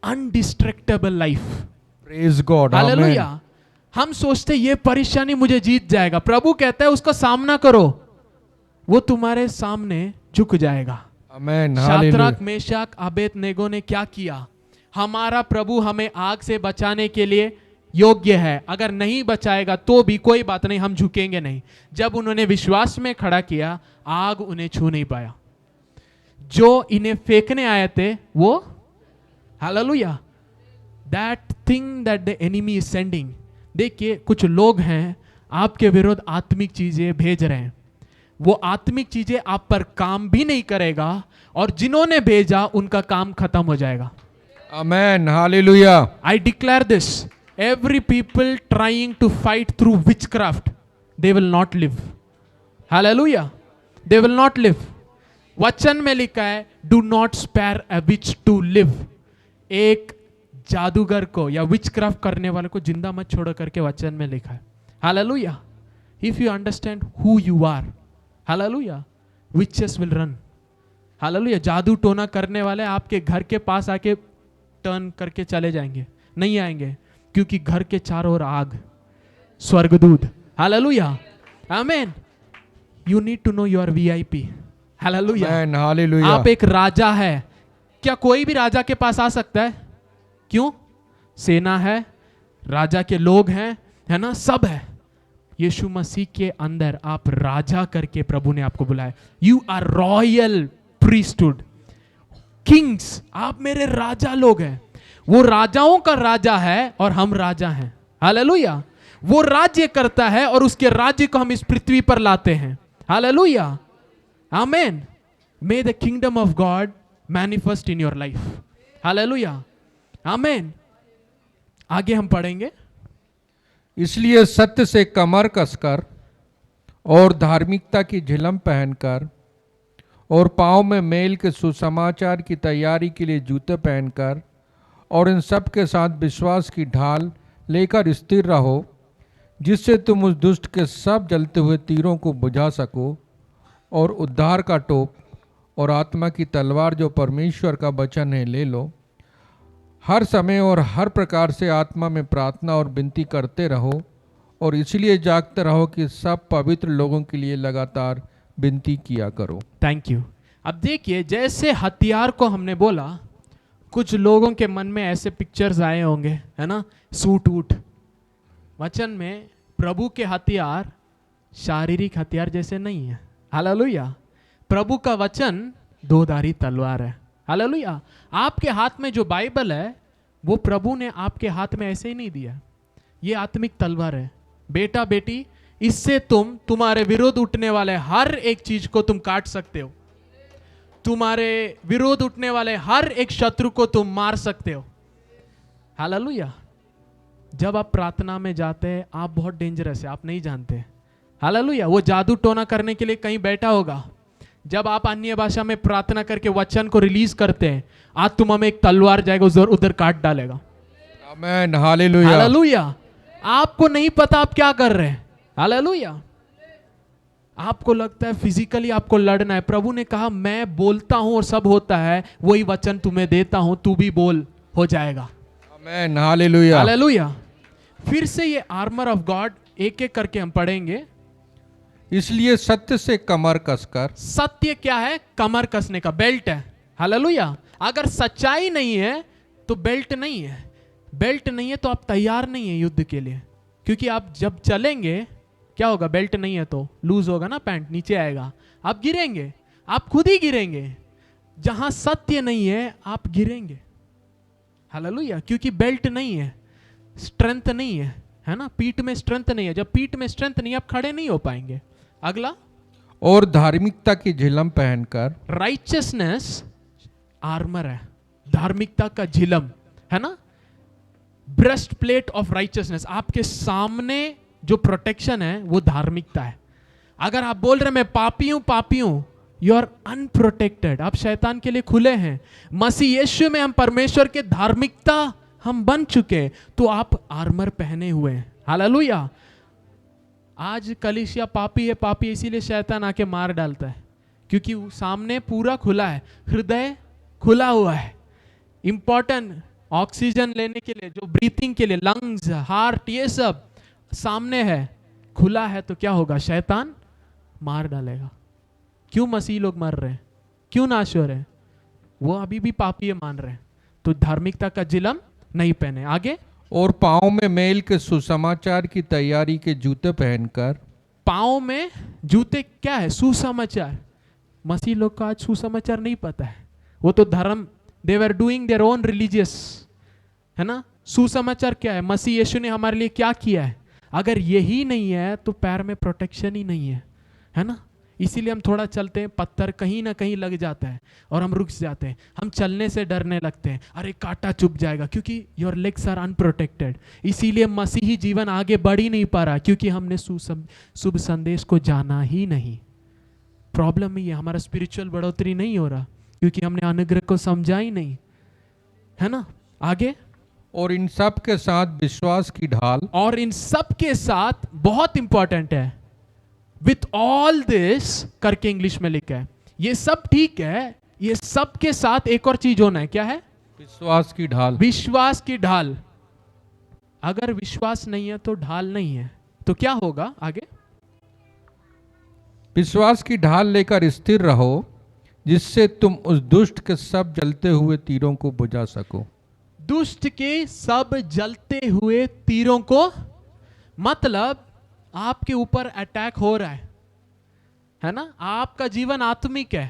Speaker 1: undistractable life.
Speaker 2: Praise God,
Speaker 1: hallelujah. हम सोचते ये परेशानी मुझे जीत जाएगा, प्रभु कहता है उसका सामना करो, वो तुम्हारे सामने झुक जाएगा।
Speaker 2: आमीन,
Speaker 1: शाद्राक, मेशक, अबेदनेगो ने क्या किया? हमारा प्रभु हमें आग से बचाने के लिए योग्य है, अगर नहीं बचाएगा तो भी कोई बात नहीं, हम झुकेंगे नहीं। जब उन्होंने विश्वास में खड़ा किया, आग उन्हें छू नहीं पाया। जो इन्हें फेंकने आए थे वो, hallelujah, that thing that the enemy is sending. देखिए कुछ लोग हैं आपके विरुद्ध आत्मिक चीजें भेज रहे हैं, वो आत्मिक चीजें आप पर काम भी नहीं करेगा और जिन्होंने भेजा उनका काम खत्म हो जाएगा।
Speaker 2: आमेन, hallelujah.
Speaker 1: I declare this, every people trying to fight through witchcraft, they will not live. Hallelujah, they will not live. वचन में लिखा है, do not spare a witch to live. एक जादूगर को या विचक्राफ्ट करने वाले को जिंदा मत छोड़ो करके वचन में लिखा है। Hallelujah. If you understand who you are, Hallelujah, witches will run. Hallelujah. जादू टोना करने वाले आपके घर के पास आके टर्न करके चले जाएंगे, नहीं आएंगे, क्योंकि घर के चारों ओर आग, स्वर्गदूत। Hallelujah, amen. You need to know your VIP. Hallelujah,
Speaker 2: hallelujah.
Speaker 1: आप एक राजा है। क्या कोई भी राजा के पास आ सकता है? क्यों? सेना है, राजा के लोग हैं, है ना, सब है। यीशु मसीह के अंदर आप राजा करके प्रभु ने आपको बुलाया। You are royal priesthood, kings, आप मेरे राजा लोग हैं। वो राजाओं का राजा है और हम राजा हैं। हालेलुया, वो राज्य करता है और उसके राज्य को हम इस पृथ्वी पर लाते हैं। Hallelujah, amen. May the kingdom of God manifest in your life. Hallelujah, amen. आगे हम पढ़ेंगे।
Speaker 2: इसलिए सत्य से कमर कसकर और धार्मिकता की झिलम पहनकर और पाँव में मेल के सुसमाचार की तैयारी के लिए जूते पहनकर और इन सब के साथ विश्वास की ढाल लेकर स्थिर रहो, जिससे तुम उस दुष्ट के सब जलते हुए तीरों को बुझा सको, और उद्धार का टोप और आत्मा की तलवार जो परमेश्वर का वचन है ले लो। हर समय और हर प्रकार से आत्मा में प्रार्थना और विनती करते रहो, और इसलिए जागते रहो कि सब पवित्र लोगों के लिए लगातार विनती किया करो।
Speaker 1: Thank you. अब देखिए, जैसे हथियार को हमने बोला, कुछ लोगों के मन में ऐसे पिक्चर्स आए होंगे, है ना, सूट वूट। वचन में प्रभु के हथियार शारीरिक हथियार जैसे नहीं है। हालेलुया, प्रभु का वचन दोधारी तलवार है। हालेलुया, आपके हाथ में जो बाइबल है वो प्रभु ने आपके हाथ में ऐसे ही नहीं दिया, ये आत्मिक तलवार है। बेटा बेटी, इससे तुम तुम्हारे विरोध उठने वाले हर एक चीज को तुम काट सकते हो। तुम्हारे विरोध उठने वाले हर एक शत्रु को तुम मार सकते हो। हालेलुया, जब आप प्रार्थना में जाते हैं आप बहुत डेंजरस है, आप नहीं जानते। हालेलुया, वो जादू टोना करने के लिए कहीं बैठा होगा। जब आप अन्य भाषा में प्रार्थना करके वचन को रिलीज करते हैं, आज तुम हमें एक तलवार जाएगा उधर काट डालेगा।
Speaker 2: आमेन, हालेलुया।
Speaker 1: हालेलुया, आपको नहीं पता आप क्या कर रहे हैं। हालेलुया, आपको लगता है फिजिकली आपको लड़ना है। प्रभु ने कहा मैं बोलता हूं और सब होता है, वही वचन तुम्हें देता हूं, तू भी बोल, हो जाएगा।
Speaker 2: आमेन, हालेलुया।
Speaker 1: हालेलुया। फिर से ये आर्मर ऑफ गॉड एक एक करके हम पढ़ेंगे।
Speaker 2: इसलिए सत्य से कमर कसकर।
Speaker 1: सत्य क्या है? कमर कसने का, बेल्ट है। हालेलुया, अगर सच्चाई नहीं है तो बेल्ट नहीं है। बेल्ट नहीं है तो आप तैयार नहीं है युद्ध के लिए, क्योंकि आप जब चलेंगे क्या होगा? बेल्ट नहीं है तो लूज होगा ना, पैंट नीचे आएगा, आप गिरेंगे, आप खुद ही गिरेंगे। जहां सत्य नहीं है आप गिरेंगे। हालेलुया, क्योंकि बेल्ट नहीं है, स्ट्रेंथ नहीं है ना, पीठ में स्ट्रेंथ नहीं है। जब पीठ में स्ट्रेंथ नहीं है आप खड़े नहीं हो पाएंगे। अगला,
Speaker 2: और धार्मिकता की झिलम पहनकर।
Speaker 1: राइचियसनेस आर्मर है, धार्मिकता का झिलम है ना, ब्रेस्ट प्लेट ऑफ राइचियसनेस। आपके सामने जो प्रोटेक्शन है वो धार्मिकता है। अगर आप बोल रहे मैं पापी हूं, यू आर अनप्रोटेक्टेड, आप शैतान के लिए खुले हैं। मसीह यीशु में हम परमेश्वर के धार्मिकता हम बन चुके, तो आप आर्मर पहने हुए हैं। हालेलुया। आज कलीसिया पापी है इसीलिए शैतान आके मार डालता है, क्योंकि सामने पूरा खुला है, हृदय खुला हुआ है। इंपॉर्टेंट ऑक्सीजन लेने के लिए, जो ब्रीथिंग के लिए, लंग्स, हार्ट, ये सब सामने है, खुला है, तो क्या होगा? शैतान मार डालेगा। क्यों मसीह लोग मर रहे हैं? क्यों नाश हो रहे हैं? वो अभी भी पापी मान रहे हैं, तो धार्मिकता का जिलम नहीं पहने। आगे,
Speaker 2: और पाँव में मेल के सुसमाचार की तैयारी के जूते पहनकर।
Speaker 1: पाँव में जूते क्या है? सुसमाचार। मसीह लोग को आज सुसमाचार नहीं पता है, वो तो धर्म, they were doing their own religious, है ना। सुसमाचार क्या है? मसीह यीशु ने हमारे लिए क्या किया है। अगर यही नहीं है तो पैर में प्रोटेक्शन ही नहीं है ना। इसीलिए हम थोड़ा चलते हैं, पत्थर कहीं ना कहीं लग जाता है और हम रुक जाते हैं, हम चलने से डरने लगते हैं, अरे कांटा चुभ जाएगा, क्योंकि योर लेग्स आर अनप्रोटेक्टेड। इसीलिए मसीही जीवन आगे बढ़ ही नहीं पा रहा, क्योंकि हमने शुभ संदेश को जाना ही नहीं। प्रॉब्लम ही है, हमारा स्पिरिचुअल बढ़ोतरी नहीं हो रहा, क्योंकि हमने अनुग्रह को समझा ही नहीं, है ना। आगे,
Speaker 2: और इन सब के साथ विश्वास की ढाल।
Speaker 1: और इन सब के साथ, बहुत इंपॉर्टेंट है, विथ ऑल दिस करके इंग्लिश में लिखा है। ये सब ठीक है, ये सब के साथ एक और चीज होना है, क्या है?
Speaker 2: विश्वास की ढाल।
Speaker 1: विश्वास की ढाल। अगर विश्वास नहीं है तो ढाल नहीं है, तो क्या होगा? आगे,
Speaker 2: विश्वास की ढाल लेकर स्थिर रहो, जिससे तुम उस दुष्ट के सब जलते हुए तीरों को बुझा सको।
Speaker 1: दुष्ट के सब जलते हुए तीरों को, मतलब आपके ऊपर अटैक हो रहा है ना। आपका जीवन आत्मिक है,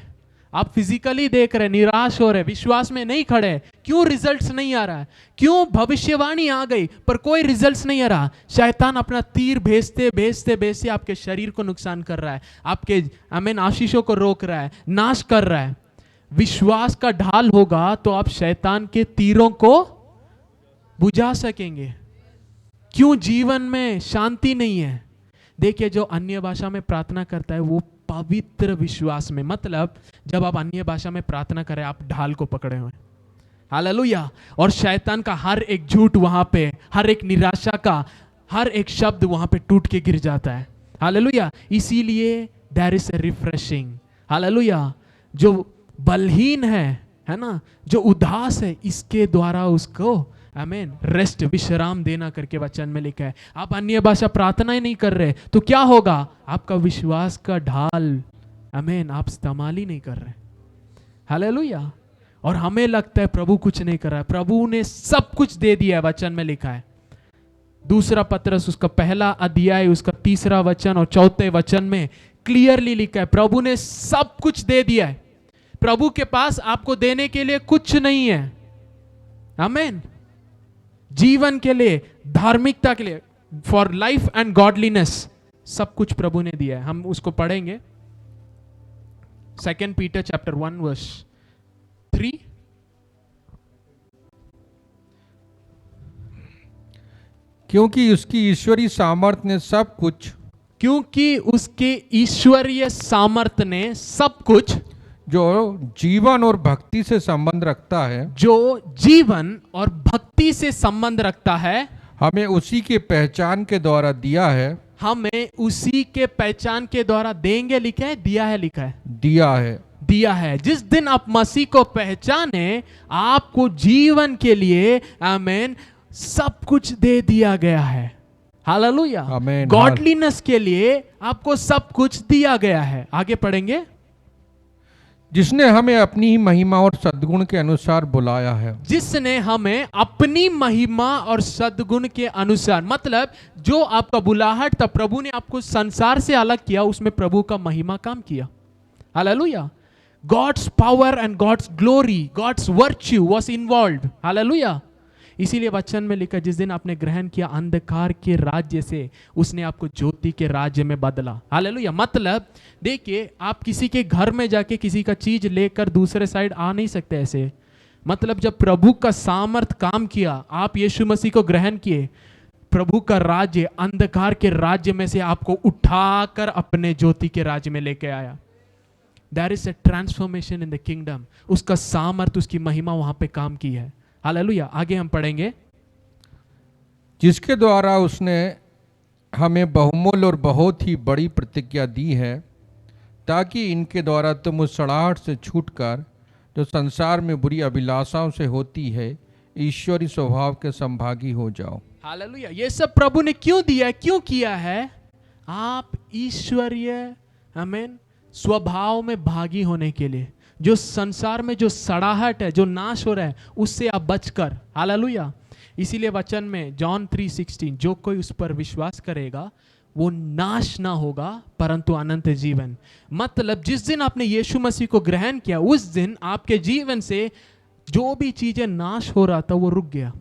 Speaker 1: आप फिजिकली देख रहे, निराश हो रहे, विश्वास में नहीं खड़े, क्यों रिजल्ट्स नहीं आ रहा है? क्यों भविष्यवाणी आ गई पर कोई रिजल्ट्स नहीं आ रहा? शैतान अपना तीर भेजते भेजते भेजते आपके शरीर को नुकसान कर रहा है, आपके आमीन आशीषों को रोक रहा है, नाश कर रहा है। विश्वास का ढाल होगा तो आप शैतान के तीरों को बुझा सकेंगे। क्यों जीवन में शांति नहीं है? देखिए, जो अन्य भाषा में प्रार्थना करता है वो पवित्र विश्वास में, मतलब जब आप अन्य भाषा में प्रार्थना करें आप ढाल को पकड़े हुए, हालेलुया। और शैतान का हर एक झूठ वहां पे, हर एक निराशा का हर एक शब्द वहां पे टूट के गिर जाता है, हालेलुया। इसीलिए there is a refreshing, hallelujah. जो बलहीन है ना, जो उदास है, इसके द्वारा उसको आमीन रेस्ट, विश्राम देना करके वचन में लिखा है। आप अन्य भाषा प्रार्थना ही नहीं कर रहे तो क्या होगा? आपका विश्वास का ढाल, आमीन, आप इस्तेमाल ही नहीं कर रहे, हालेलुया। और हमें लगता है प्रभु कुछ नहीं कर रहा है, प्रभु ने सब कुछ दे दिया है। वचन में लिखा है, दूसरा पत्रस उसका पहला अध्याय उसका 3 वचन और 4 वचन में क्लियरली लिखा है, प्रभु ने सब कुछ दे दिया है। प्रभु के पास आपको देने के लिए कुछ नहीं है, आमीन। जीवन के लिए, धार्मिकता के लिए, फॉर लाइफ एंड गॉडलीनेस, सब कुछ प्रभु ने दिया है। हम उसको पढ़ेंगे 2 पीटर चैप्टर 1 वर्स 3।
Speaker 2: क्योंकि उसकी ईश्वरीय सामर्थ ने सब कुछ,
Speaker 1: क्योंकि उसके ईश्वरीय सामर्थ ने सब कुछ,
Speaker 2: जो जीवन और भक्ति से संबंध रखता है,
Speaker 1: जो जीवन और भक्ति से संबंध रखता है,
Speaker 2: हमें उसी के पहचान के द्वारा दिया है।
Speaker 1: हमें उसी के पहचान के द्वारा देंगे, लिखा है, दिया है, लिखा है,
Speaker 2: दिया है,
Speaker 1: दिया है। जिस दिन आप मसीह को पहचाने, आपको जीवन के लिए आमीन सब कुछ दे दिया गया है, हालेलुया।
Speaker 2: आमीन।
Speaker 1: गॉडलीनेस के लिए आपको सब कुछ दिया गया है। आगे पढ़ेंगे,
Speaker 2: जिसने हमें अपनी ही महिमा और सद्गुण के अनुसार बुलाया है।
Speaker 1: जिसने हमें अपनी महिमा और सद्गुण के अनुसार, मतलब जो आपका बुलाहट था, प्रभु ने आपको संसार से अलग किया, उसमें प्रभु का महिमा काम किया, hallelujah. God's power and God's glory, God's virtue was involved, hallelujah. इसीलिए वचन में लिखा, जिस दिन आपने ग्रहण किया अंधकार के राज्य से, उसने आपको ज्योति के राज्य में बदला, हालेलुया। मतलब देखिए, आप किसी के घर में जाके किसी का चीज लेकर दूसरे साइड आ नहीं सकते ऐसे। मतलब जब प्रभु का सामर्थ काम किया, आप यीशु मसीह को ग्रहण किए, प्रभु का राज्य अंधकार के राज्य में से आपको उठाकर अपने ज्योति के राज्य में लेके आया। There is a transformation in the kingdom. उसका सामर्थ, उसकी महिमा वहां पे काम की है, हालेलुया। आगे हम पढ़ेंगे,
Speaker 2: जिसके द्वारा उसने हमें बहुमूल्य और बहुत ही बड़ी प्रतिज्ञा दी है, ताकि इनके द्वारा तुम उस सड़ाहट से छूटकर, जो संसार में बुरी अभिलाषाओं से होती है, ईश्वरी स्वभाव के संभागी हो जाओ।
Speaker 1: हालेलुया। ये सब प्रभु ने क्यों दिया है, क्यों किया है? आप ईश्वरीय आमीन स्वभाव में भागी होने के लिए, जो संसार में जो सड़ाहट है, जो नाश हो रहा है, उससे आप बचकर, हालेलुया। इसीलिए वचन में जॉन 3:16, जो कोई उस पर विश्वास करेगा वो नाश ना होगा परंतु अनंत जीवन। मतलब जिस दिन आपने यीशु मसीह को ग्रहण किया उस दिन आपके जीवन से जो भी चीजें नाश हो रहा था वो रुक गया,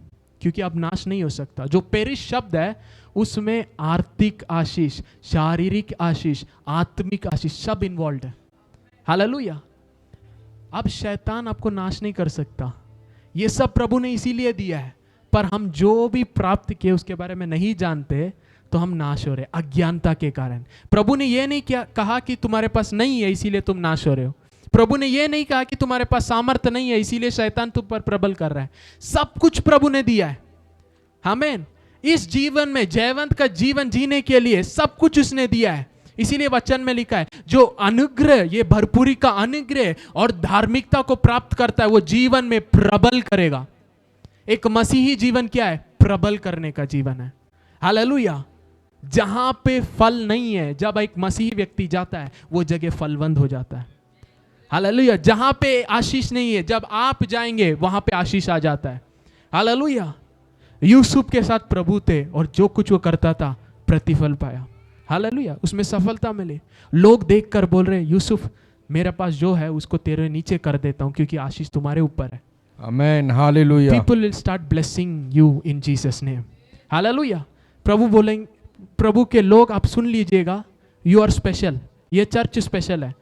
Speaker 1: क्योंकि अब नाश नहीं हो सकता। जो पेरिश शब्द है उसमें आर्थिक आशीष, शारीरिक आशीष, आत्मिक आशीष सब इन्वॉल्व है। हालेलुया। अब शैतान आपको नाश नहीं कर सकता, ये सब प्रभु ने इसीलिए दिया है। पर हम जो भी प्राप्त किए उसके बारे में नहीं जानते तो हम नाश हो रहे अज्ञानता के कारण। प्रभु ने यह नहीं कहा कि तुम्हारे पास नहीं है इसीलिए तुम नाश हो रहे हो। प्रभु ने यह नहीं कहा कि तुम्हारे पास सामर्थ्य नहीं है इसीलिए शैतान तुम पर प्रबल कर रहा है। सब कुछ प्रभु ने दिया है। आमीन। इस जीवन में जयवंत का जीवन जीने के लिए सब कुछ उसने दिया है। इसीलिए वचन में लिखा है जो अनुग्रह, ये भरपूरी का अनुग्रह और धार्मिकता को प्राप्त करता है वो जीवन में प्रबल करेगा। एक मसीही जीवन क्या है? प्रबल करने का जीवन है। हालेलुया। जहां पे फल नहीं है, जब एक मसीही व्यक्ति जाता है वो जगह फलवंत हो जाता है। हालेलुया। जहां पे आशीष नहीं है, जब आप जाएंगे वहां पे आशीष आ जाता है। हालेलुया। यूसुफ के साथ प्रभु थे और जो कुछ वो करता था प्रतिफल पाया। हालेलुया। उसमें सफलता मिली। लोग देखकर बोल रहे यूसुफ मेरे पास जो है उसको तेरे नीचे कर देता हूं क्योंकि आशीष तुम्हारे ऊपर है।
Speaker 2: Amen. Hallelujah.
Speaker 1: People will start blessing you in Jesus name. Hallelujah. प्रभु बोलेंगे, प्रभु के लोग आप सुन लीजिएगा, यू आर स्पेशल। ये चर्च स्पेशल है।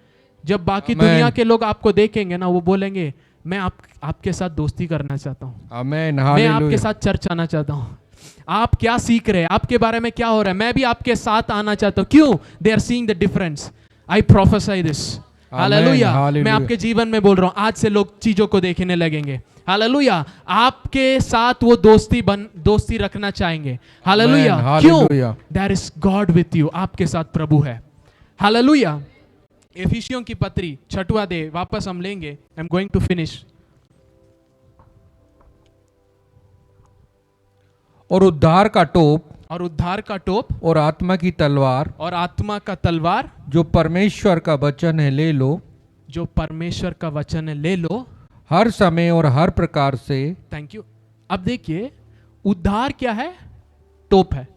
Speaker 1: जब बाकी दुनिया के लोग आपको देखेंगे ना वो बोलेंगे मैं आपके साथ दोस्ती करना चाहता हूँ।
Speaker 2: आमेन।
Speaker 1: मैं आपके साथ चर्च आना चाहता हूँ। आप क्या सीख रहे हैं, आपके बारे में क्या हो रहा है, मैं भी आपके साथ आना चाहता हूँ। क्यों? They are seeing the difference. I prophesy this. Hallelujah. मैं आपके जीवन में बोल रहा हूँ, आज से लोग चीजों को देखने लगेंगे। हालेलुया। आपके साथ वो दोस्ती रखना चाहेंगे। हालेलुया। क्यों? There is God with you. आपके साथ प्रभु है। हालेलुया। एफिसियों की पत्री 6वां अध्याय वापस हम लेंगे। I am going to finish.
Speaker 2: और उद्धार का टोप,
Speaker 1: और उद्धार का टोप,
Speaker 2: और आत्मा की तलवार,
Speaker 1: और आत्मा का तलवार,
Speaker 2: जो परमेश्वर का वचन है ले लो,
Speaker 1: जो परमेश्वर का वचन है ले लो,
Speaker 2: हर समय और हर प्रकार से।
Speaker 1: Thank you. अब देखिए उद्धार क्या है? टोप है।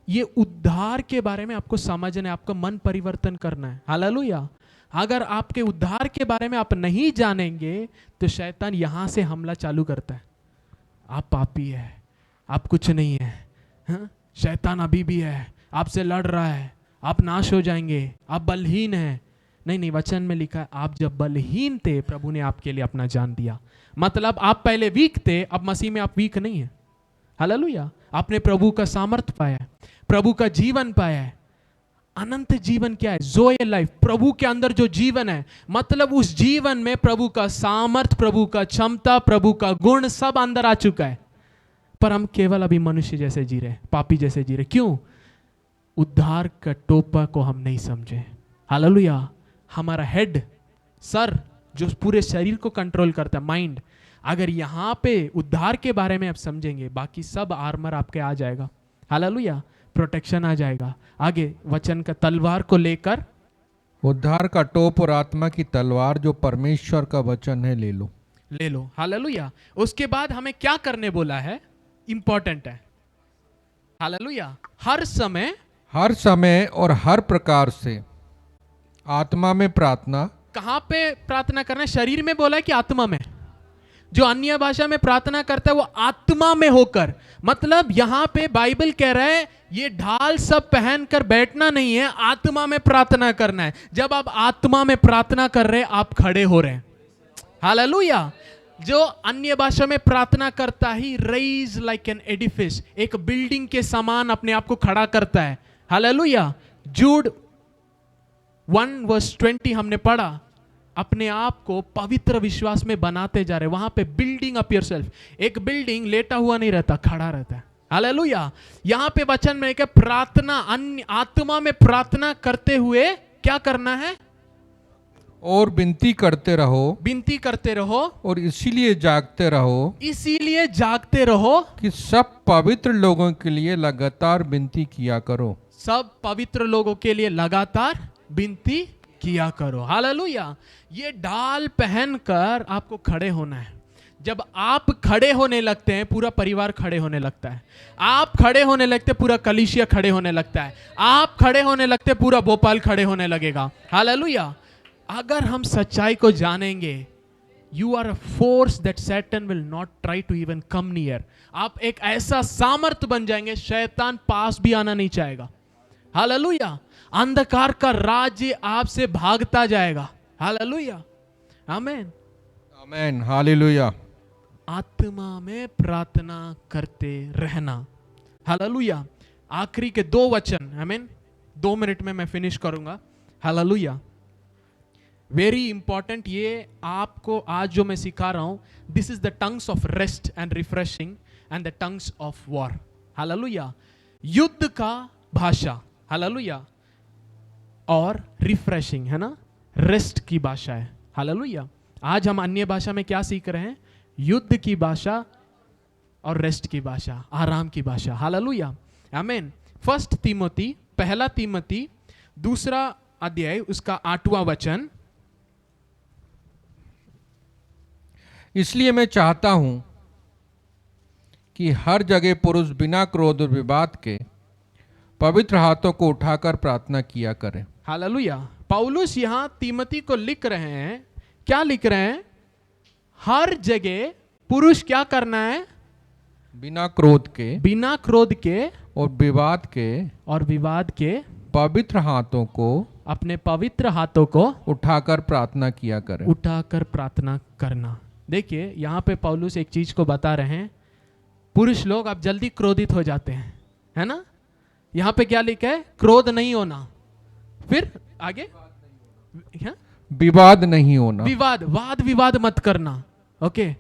Speaker 1: ये उद्धार के बारे में आपको समझना है, आपका मन परिवर्तन करना है। हालेलुया। अगर आपके उद्धार के बारे में आप नहीं जानेंगे तो शैतान यहां से हमला चालू करता है। आप पापी है, आप कुछ नहीं है, हाँ? शैतान अभी भी है, आपसे लड़ रहा है, आप नाश हो जाएंगे, आप बलहीन हैं। नहीं, वचन में लिखा है आप जब बलहीन थे प्रभु ने आपके लिए अपना जान दिया। मतलब आप पहले वीक थे, अब मसीह में आप वीक नहीं है। हालेलुया। आपने प्रभु का सामर्थ पाया है, प्रभु का जीवन पाया है। अनंत जीवन क्या है? ज़ोए लाइफ। प्रभु के अंदर जो जीवन है, मतलब उस जीवन में प्रभु का सामर्थ, प्रभु का क्षमता, प्रभु का गुण सब अंदर आ चुका है। पर हम केवल अभी मनुष्य जैसे जी रहे, पापी जैसे जी रहे। क्यों? उद्धार का टोपा को हम नहीं समझे। हालेलुया। हमारा हेड, सर, जो पूरे शरीर को कंट्रोल करता है, माइंड, अगर यहां पे उद्धार के बारे में आप समझेंगे बाकी सब आर्मर आपके आ जाएगा। हालेलुया। प्रोटेक्शन आ जाएगा। आगे वचन का तलवार को लेकर,
Speaker 2: उद्धार का टोप और आत्मा की तलवार जो परमेश्वर का वचन है ले लो,
Speaker 1: ले लो। हालेलुया। उसके बाद हमें क्या करने बोला है? इंपॉर्टेंट है। हालेलुया। हर समय
Speaker 2: और हर प्रकार से आत्मा में प्रार्थना।
Speaker 1: कहां पे प्रार्थना करना है? शरीर में बोला है कि आत्मा में? जो अन्य भाषा में प्रार्थना करता है वो आत्मा में होकर। मतलब यहां पे बाइबल कह रहा है ये ढाल सब पहनकर बैठना नहीं है, आत्मा में प्रार्थना करना है। जब आप आत्मा में प्रार्थना कर रहे हैं आप खड़े हो रहे हैं। हालेलुया। जो अन्य भाषा में प्रार्थना करता ही रेज लाइक एन एडिफिस, एक बिल्डिंग के समान अपने आप को खड़ा करता है। हालेलुया। जूड 1:20 हमने पढ़ा, अपने आप को पवित्र विश्वास में बनाते जा रहे। वहां पे बिल्डिंग अप योरसेल्फ। एक बिल्डिंग लेटा हुआ नहीं रहता, खड़ा रहता है। हालेलुया। यहां पे वचन में क्या? प्रार्थना, अन्य आत्मा में प्रार्थना करते हुए क्या करना है?
Speaker 2: और विनती करते रहो, और इसीलिए जागते रहो कि सब पवित्र लोगों के लिए लगातार विनती किया करो।
Speaker 1: सब पवित्र लोगों के लिए लगातार विनती किया करो। हालेलुया। ये ढाल पहनकर आपको खड़े होना है। जब आप खड़े होने लगते हैं पूरा परिवार खड़े होने लगता है, आप खड़े होने लगते पूरा कलीसिया खड़े होने लगता है, आप खड़े होने लगते पूरा भोपाल खड़े होने लगेगा। हालेलुया। अगर हम सच्चाई को जानेंगे, you are a force that Satan will not try to even come near. आप एक ऐसा सामर्थ बन जाएंगे, शैतान पास भी आना नहीं चाहेगा। हालेलुया। अंधकार का राज्य आपसे भागता जाएगा। हालेलुया। आमीन
Speaker 2: आमीन। हालेलुया।
Speaker 1: आत्मा में प्रार्थना करते रहना। हालेलुया। आखिरी के 2 वचन, आमीन, 2 मिनट में मैं फिनिश करूंगा। हालेलुया। वेरी इंपॉर्टेंट, ये आपको आज जो मैं सिखा रहा हूं, this is the tongues of rest and refreshing and the tongues of war. Hallelujah. युद्ध का भाषा, हालेलुया, और रिफ्रेशिंग है ना, रेस्ट की भाषा है। हालेलुया। आज हम अन्य भाषा में क्या सीख रहे हैं? युद्ध की भाषा और रेस्ट की भाषा, आराम की भाषा। हालेलुया। आमीन। 1 तीमोथी, 1 तीमोथी 2 अध्याय उसका 8वां वचन।
Speaker 2: इसलिए मैं चाहता हूं कि हर जगह पुरुष बिना क्रोध और विवाद के पवित्र हाथों को उठाकर प्रार्थना किया करें।
Speaker 1: हालेलुया। पौलुस यहां तीमोथी को लिख रहे हैं, क्या लिख रहे हैं? हर जगह पुरुष क्या करना है?
Speaker 2: बिना क्रोध के,
Speaker 1: बिना क्रोध के
Speaker 2: और विवाद के पवित्र हाथों को,
Speaker 1: अपने पवित्र हाथों को
Speaker 2: उठाकर प्रार्थना किया करें।
Speaker 1: उठाकर प्रार्थना करना। देखिए यहां पे पौलुस एक चीज को बता रहे हैं, पुरुष लोग अब जल्दी क्रोधित हो जाते हैं, है ना। यहां पे क्या लिखा है? क्रोध नहीं होना। फिर आगे
Speaker 2: विवाद नहीं होना,
Speaker 1: वाद विवाद मत करना। ओके।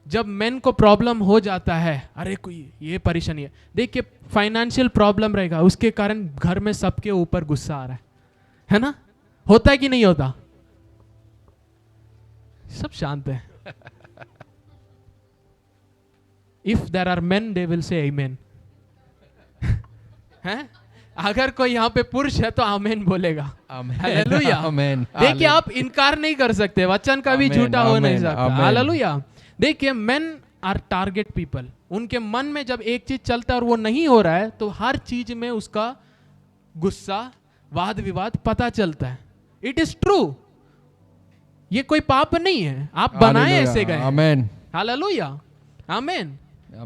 Speaker 1: जब मेन को प्रॉब्लम हो जाता है, अरे कोई ये परेशानी है, देखिए फाइनेंशियल प्रॉब्लम रहेगा, उसके कारण घर में सबके ऊपर गुस्सा आ रहा है ना, होता है कि नहीं होता? सब शांत है। If there are men they will say amen. हैं? अगर कोई यहाँ पे पुरुष है तो आमेन बोलेगा। हालेलुया। देखिए आप इनकार नहीं कर सकते, वचन का भी झूठा हो नहीं सकता। हालेलुया। देखिए मेन आर टारगेट पीपल, उनके मन में जब एक चीज चलता है और वो नहीं हो रहा है तो हर चीज में उसका गुस्सा, वाद विवाद पता चलता है। इट इज ट्रू, ये कोई पाप नहीं है, आप बनाए ऐसे गए।
Speaker 2: Amen.
Speaker 1: Hallelujah. Amen.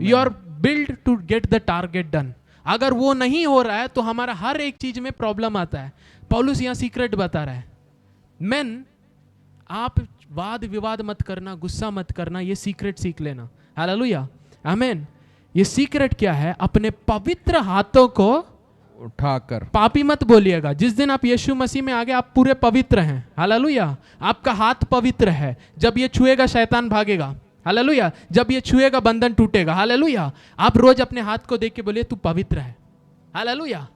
Speaker 1: You are build to get the target done. अगर वो नहीं हो रहा है तो हमारा हर एक चीज में प्रॉब्लम आता है। पौलुस यहां सीक्रेट बता रहा है, मेन आप वाद विवाद मत करना, गुस्सा मत करना, ये सीक्रेट सीख लेना। हालेलुया। आमीन। ये सीक्रेट क्या है? अपने पवित्र हाथों को
Speaker 2: उठाकर,
Speaker 1: पापी मत बोलिएगा। जिस दिन आप यीशु मसीह में आ गए आप पूरे पवित्र हैं। हालेलुया। आपका हाथ पवित्र है, जब ये छुएगा शैतान भागेगा। हालेलुया। जब ये छुएगा बंधन टूटेगा। हालेलुया। आप रोज अपने हाथ को देख के बोलिए तू पवित्र है। हालेलुया।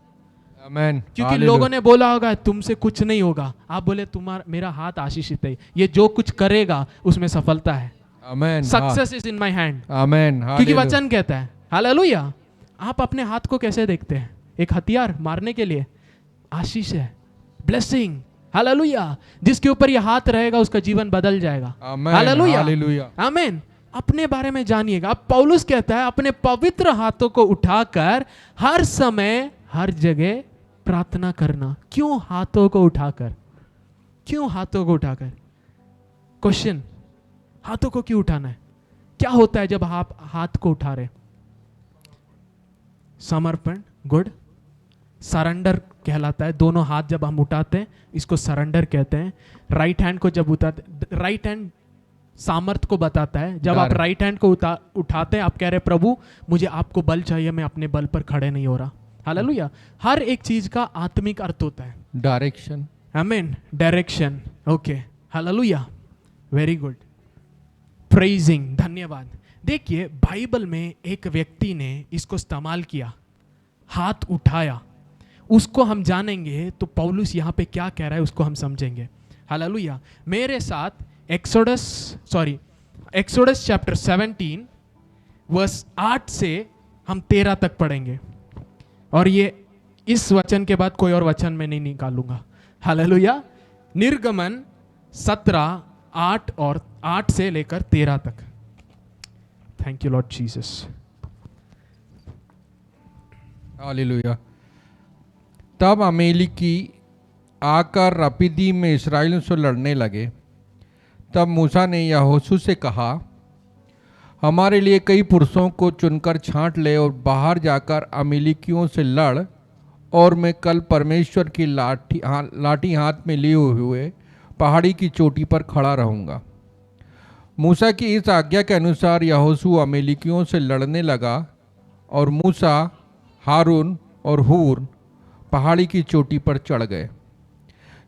Speaker 2: आमेन।
Speaker 1: क्योंकि लोगों ने बोला होगा तुमसे कुछ नहीं होगा, आप बोले तुम्हारा मेरा हाथ आशीषित है, ये जो कुछ करेगा उसमें सफलता है।
Speaker 2: Amen.
Speaker 1: Success is in my hand.
Speaker 2: Amen.
Speaker 1: क्योंकि वचन कहता है। हालेलुया। आप अपने हाथ को कैसे देखते हैं? एक हथियार मारने के लिए, आशीष है, ब्लेसिंग। हालेलुया। जिसके ऊपर ये हाथ रहेगा उसका जीवन बदल जाएगा। हालेलुया। आमीन। अपने बारे में जानिएगा। अब पौलुस कहता है अपने पवित्र हाथों को उठाकर हर समय हर जगह प्रार्थना करना। क्यों हाथों को उठाकर? क्यों हाथों को उठाकर? क्वेश्चन, हाथों को क्यों उठाना है? क्या होता है जब आप हाथ को उठा रहे? समर्पण, गुड, सरेंडर कहलाता है। दोनों हाथ जब हम उठाते हैं इसको सरेंडर कहते हैं। राइट हैंड को जब उठाते, राइट हैंड सामर्थ को बताता है। जब आप राइट हैंड को उठाते हैं आप कह रहे प्रभु मुझे आपको बल चाहिए, मैं अपने बल पर खड़े नहीं हो रहा। हालेलुया। हर एक चीज का आत्मिक अर्थ होता है।
Speaker 2: डायरेक्शन।
Speaker 1: आमीन। Direction. Okay. Hallelujah. Very good. Praising. धन्यवाद। देखिए बाइबल में एक व्यक्ति ने इसको इस्तेमाल किया, हाथ उठाया, उसको हम जानेंगे तो पौलुस यहाँ पे क्या कह रहा है उसको हम समझेंगे। हालेलुया। मेरे साथ एक्सोडस चैप्टर 17 वर्स 8 से हम 13 तक पढ़ेंगे, और ये इस वचन के बाद कोई और वचन में नहीं निकालूंगा। हालेलुया। निर्गमन 17 8 और 8 से लेकर 13 तक। Thank you Lord Jesus.
Speaker 2: Hallelujah. तब अमेलेकी आकर रपीदी में इस्राएलियों से लड़ने लगे। तब मूसा ने यहोशू से कहा, हमारे लिए कई पुरुषों को चुनकर छांट ले और बाहर जाकर अमेलेकियों से लड़, और मैं कल परमेश्वर की लाठी हाथ में लिए हुए पहाड़ी की चोटी पर खड़ा रहूँगा। मूसा की इस आज्ञा के अनुसार यहोशू अमेलेकियों से लड़ने लगा, और मूसा, हारून और हूर पहाड़ी की चोटी पर चढ़ गए।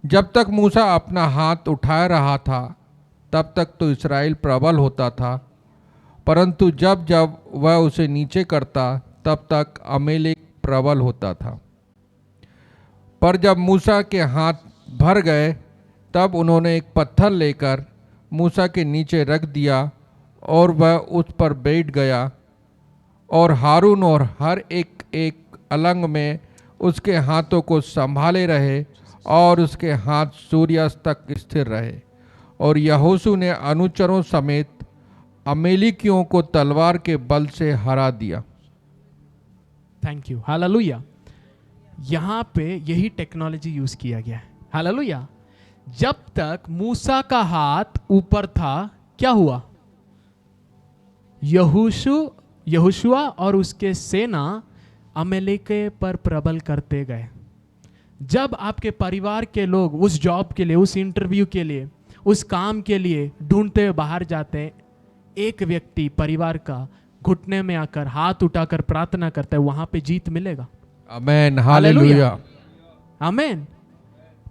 Speaker 2: जब तक मूसा अपना हाथ उठा रहा था तब तक तो इस्राएल प्रबल होता था, परंतु जब जब वह उसे नीचे करता तब तक अमेलेक प्रबल होता था। पर जब मूसा के हाथ भर गए तब उन्होंने एक पत्थर लेकर मूसा के नीचे रख दिया और वह उस पर बैठ गया, और हारून और हर एक एक अलंग में उसके हाथों को संभाले रहे और उसके हाथ सूर्यास्त तक स्थिर रहे। और यहोशू ने अनुचरों समेत अमेलेकियों को तलवार के बल से हरा दिया।
Speaker 1: Thank you, hallelujah. यहाँ पे यही टेक्नोलॉजी यूज किया गया है, हालेलुया। जब तक मूसा का हाथ ऊपर था क्या हुआ? यहोशुआ और उसके सेना अमेलेके पर प्रबल करते गए। जब आपके परिवार के लोग उस जॉब के लिए, उस इंटरव्यू के लिए, उस काम के लिए ढूंढते हुए बाहर जाते हैं, एक व्यक्ति परिवार का घुटने में आकर हाथ उठाकर प्रार्थना करता है, वहां पे जीत मिलेगा।
Speaker 2: Amen, hallelujah,
Speaker 1: amen.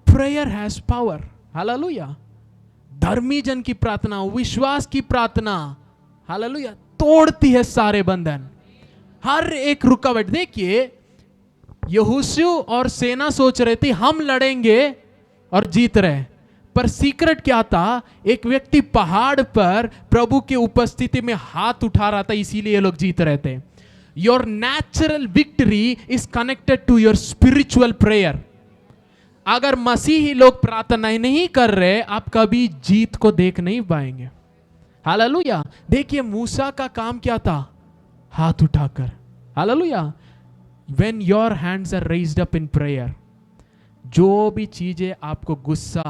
Speaker 1: Prayer has power, hallelujah. धर्मी जन की प्रार्थना, विश्वास की प्रार्थना, हालेलुया, तोड़ती है सारे बंधन, हर एक रुकावट। देखिए यहोशू और सेना सोच रहे थे हम लड़ेंगे और जीत रहे, पर सीक्रेट क्या था? एक व्यक्ति पहाड़ पर प्रभु की उपस्थिति में हाथ उठा रहा था, इसीलिए ये लोग जीत रहे थे। Your natural victory is connected to your spiritual prayer. अगर मसीही लोग प्रार्थनाएं नहीं कर रहे, आप कभी जीत को देख नहीं पाएंगे, हालेलुया। देखिए मूसा का काम क्या था? हाथ उठाकर, hallelujah. When your hands are raised up in prayer, जो भी चीजें आपको गुस्सा,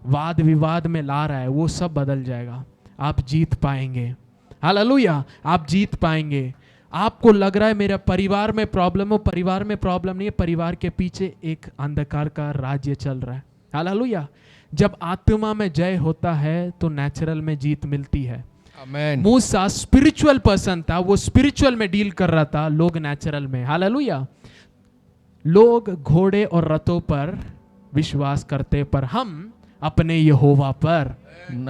Speaker 1: वाद विवाद में ला रहा है, वो सब बदल जाएगा, आप जीत पाएंगे, हालेलुया। आप जीत पाएंगे। आपको लग रहा है मेरा परिवार में प्रॉब्लम हो, परिवार में प्रॉब्लम नहीं है, परिवार के पीछे एक अंधकार का राज्य चल रहा है, हालेलुया। जब आत्मा में जय होता है तो नेचुरल में जीत मिलती है। मूसा स्पिरिचुअल पर्सन था, वो स्पिरिचुअल में डील कर रहा था, लोग नेचुरल में, हालेलुया। लोग घोड़े और रथों पर विश्वास करते, पर हम अपने यहोवा पर,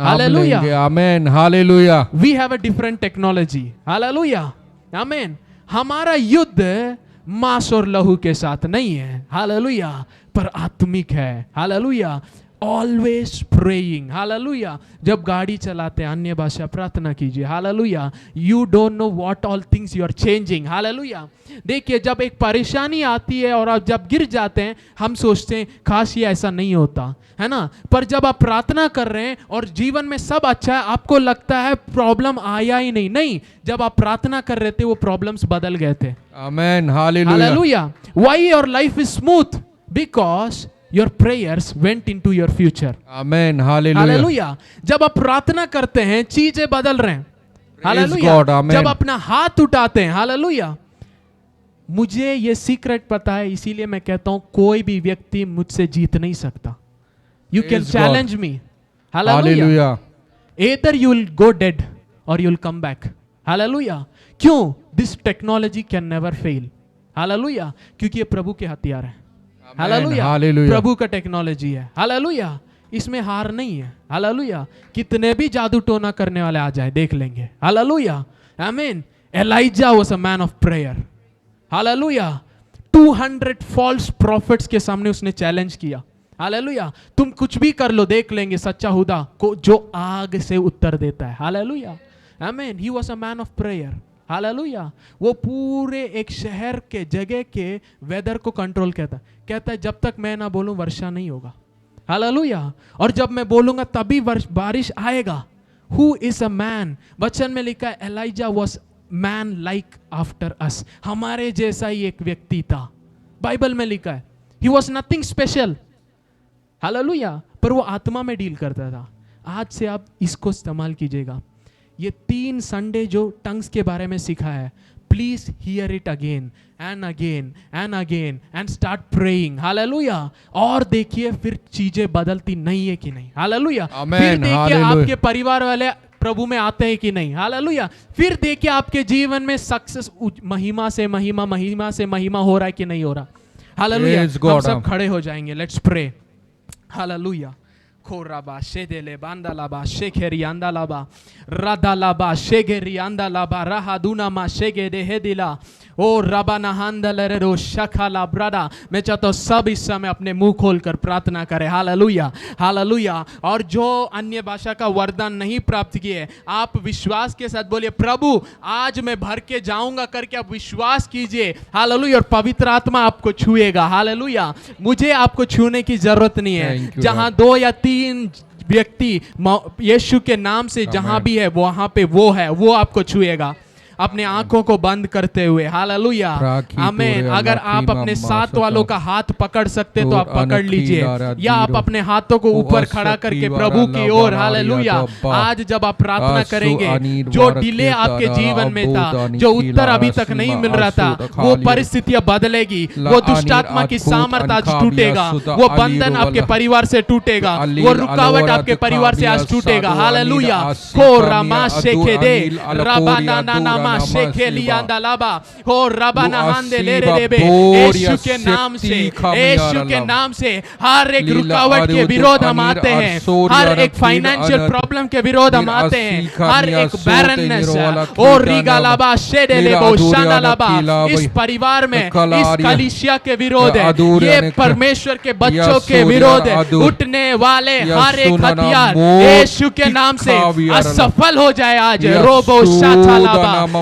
Speaker 1: hallelujah,
Speaker 2: amen, hallelujah.
Speaker 1: We have a different technology, hallelujah, amen. हमारा युद्ध मांस और लहू के साथ नहीं है, हालेलुया, पर आत्मिक है, हालेलुया। Always praying, hallelujah. जब गाड़ी चलाते हैं अन्य भाषा प्रार्थना कीजिए, hallelujah. You don't know what all things you are changing, hallelujah. देखिए जब एक परेशानी आती है और आप जब गिर जाते हैं, हम सोचते हैं काश ये ऐसा नहीं होता, है ना। पर जब आप प्रार्थना कर रहे हैं और जीवन में सब अच्छा है, आपको लगता है प्रॉब्लम आया ही नहीं, नहीं, जब आप प्रार्थना कर रहे थे वो प्रॉब्लम्स बदल गए थे,
Speaker 2: amen, hallelujah,
Speaker 1: hallelujah. Why your life is smooth? Because your prayers went into your future,
Speaker 2: amen, hallelujah,
Speaker 1: hallelujah. जब आप प्रार्थना करते हैं चीजें बदल रहे हैं, हालेलुया। जब अपना हाथ उठाते हैं, हालेलुया। मुझे ये सीक्रेट पता है, इसीलिए मैं कहता हूं कोई भी व्यक्ति मुझसे जीत नहीं सकता। You can challenge me, hallelujah. either you will go dead or you will come back, hallelujah. क्यों? This technology can never fail, hallelujah, क्योंकि ये प्रभु के हथियार है, हालेलुया। प्रभु का टेक्नोलॉजी है, हालेलुया। इसमें हार नहीं है, हालेलुया। कितने भी जादू टोना करने वाले आ जाए, देख लेंगे, hallelujah, amen. Elijah was a man of prayer, hallelujah. 200 false prophets के सामने उसने चैलेंज किया, हालेलुया। तुम कुछ भी कर लो, देख लेंगे सच्चा खुदा को जो आग से उत्तर देता है, हालेलुया, आमीन। ही was a man of prayer, hallelujah. वो पूरे एक शहर के जगह के वेदर को कंट्रोल कहता है जब तक मैं ना बोलूं वर्षा नहीं होगा, हालेलुया, और जब मैं बोलूंगा तभी बारिश आएगा। Who is a man? वचन में लिखा है Elijah was man like after us, हमारे जैसा ही एक व्यक्ति था। बाइबल में लिखा है he was nothing special, hallelujah, पर वो आत्मा में डील करता था। आज से आप इसको इस्तेमाल कीजिएगा। ये 3 संडे जो टंग्स के बारे में सीखा है, please here it again and again and again and start praying, hallelujah. और देखिए फिर चीजें बदलती नहीं है कि नहीं, हालेलुया। फिर देखिए आपके परिवार वाले प्रभु में आते हैं कि नहीं, हालेलुया। फिर देखिए आपके जीवन में सक्सेस महिमा से महिमा, महिमा से महिमा हो रहा है कि नहीं हो रहा, हालेलुया। हम सब खड़े हो जाएंगे, लेट्स प्रे, हालेलुया। खोराबा शेदेले बांदालाबा शेखेरियांदालाबा रादालाबा शेगेरियांदालाबा राहादुनामा शेगेदेहेदिला ओ रबानाहांदलरेरो शखाला ब्रादा। मैं चाहता हूँ सब इस समय अपने मुंह खोलकर प्रार्थना करें, हालेलुया, हालेलुया। और जो अन्य भाषा का वरदान नहीं प्राप्त किए, आप विश्वास के साथ बोलिए, प्रभु आज मैं भर के जाऊंगा करके आप विश्वास कीजिए, हालेलुया। और पवित्र आत्मा आपको छुएगा, हालेलुया। मुझे आपको छूने की जरूरत नहीं है। जहां 2 या 3 व्यक्ति यीशु के नाम से जहां भी है वहां पे वो है, वो आपको छुएगा। अपने आंखों को बंद करते हुए, हालेलुया, आमीन। अगर आप अपने साथ वालों का हाथ पकड़ सकते तो आप पकड़ लीजिए, या आप अपने हाथों को ऊपर खड़ा करके प्रभु की ओर, हालेलुया। आज जब आप प्रार्थना करेंगे, जो डिले आपके जीवन में था, जो उत्तर अभी तक नहीं मिल रहा था, वो परिस्थितियां बदलेगी। वो दुष्ट आत्मा की सामर्थ आज टूटेगा, वो बंधन आपके परिवार से टूटेगा, वो रुकावट आपके परिवार से आज टूटेगा, हालेलुया। हो रमा शेखे दे रबाना शेखेलियांदालाबा हो रबानाहांदेलेरेबे। यीशु के नाम से, यीशु के नाम से हर एक रुकावट के विरोध हम आते हैं, हर एक फाइनेंशियल प्रॉब्लम के विरोध हम आते हैं, हर एक बैरननेस ओ रिगालाबा शेडेलेबो शानालाबा, इस परिवार में, इस कलीसिया के विरोध है, ये परमेश्वर के बच्चों के विरोध है। उठने वाले हर एक हथियार यीशु के नाम से असफल हो जाए आज। रोबो शाथालाबा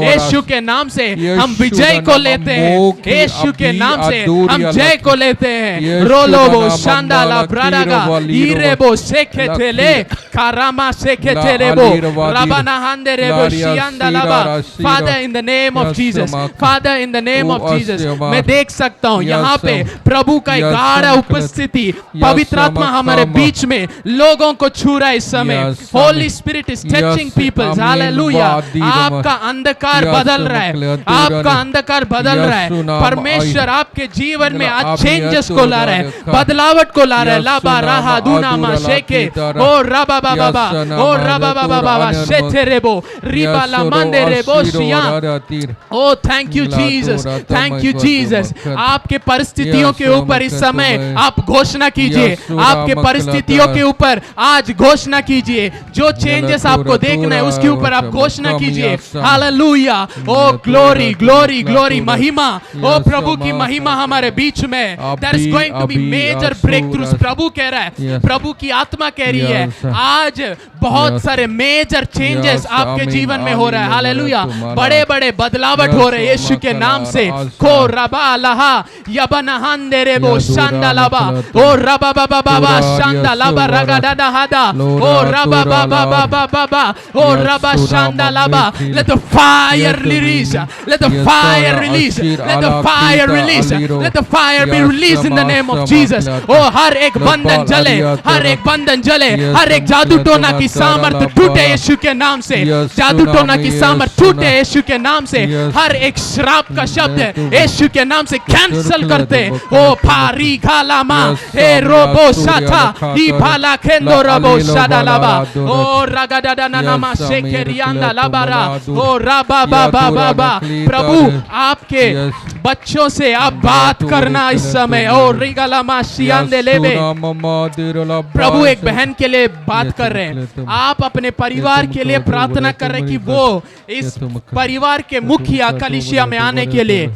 Speaker 1: यीशु के नाम से हम विजय को लेते हैं, यीशु के नाम से हम जय को लेते हैं। रोलोबो शांडाला ब्राडागा इरेबो शेखेतेले कारामा शेखेतेलेबो रबानाहांदेरेबो शियांदालाबा। Father in the name of Jesus, father in the name of Jesus, मैं देख सकता हूँ यहाँ पे प्रभु का एक गाढ़ा उपस्थिति, पवित्र आत्मा हमारे बीच में लोगों को छू रहा है इस समय। Holy Spirit is touching peoples, hallelujah. आपका अंधकार बदल रहा है, आपका अंधकार बदल रहा है। परमेश्वर आपके जीवन में आज चेंजेस को ला रहा है, बदलावट को ला रहा है। लाबा राहा दुनामा शेके ओ रबा बाबा ओ रबा बाबा शेथेरेबो रिबा ला मंदेरेबो शिया। Oh thank you Jesus, thank you Jesus. आपके परिस्थितियों के ऊपर इस समय आप घोषणा कीजिए, आपके परिस्थितियों के ऊपर आज घोषणा कीजिए। जो चेंजेस आपको देखना है उसके ऊपर आप घोषणा कीजिए, hallelujah. Oh glory glory glory, महिमा, ओ प्रभु की महिमा हमारे बीच में। There is going to be major breakthroughs, प्रभु कह रहा है, प्रभु की आत्मा कह रही है, आज बहुत सारे मेजर चेंजेस आपके जीवन में हो रहा है, हालेलुया। बड़े बड़े बदलावट हो रहे हैं यीशु के नाम से। खो रबा लहा यबनहांदेरेबो शांडालाबा ओ रबा बाबा बाबा शांडालाबा रगादादा हादा ओ रबा बाबा बाबा बाबा ओ रबा शांडालाबा। Let the fire release, let the fire release, let the fire release, let the fire be released in the name of Jesus। ओ हर एक बंधन जले, हर एक बंधन जले, हर एक जादू टोना की सामर्थ टूटे यीशु के नाम से, जादू टोना की सामर्थ टूटे यीशु के नाम से। हर एक श्राप का शब्द यीशु के नाम से कैंसिल करते। ओ फारी खालामा ए रोबो साथा ई भाला खेंदो रबो शादालाबा ओ रगादादा नामा शेखेरियांदा लाबारा ओ राबा बाबा बाबा। प्रभु आपके बच्चों से आप बात करना इस समय। ओ रिगालामा शियांदे लेबे, प्रभु एक बहन के लिए बात कर रहे हैं, आप अपने परिवार के लिए प्रार्थना कर रहे हैं कि वो इस परिवार के मुखिया कलीसिया में आने के लिए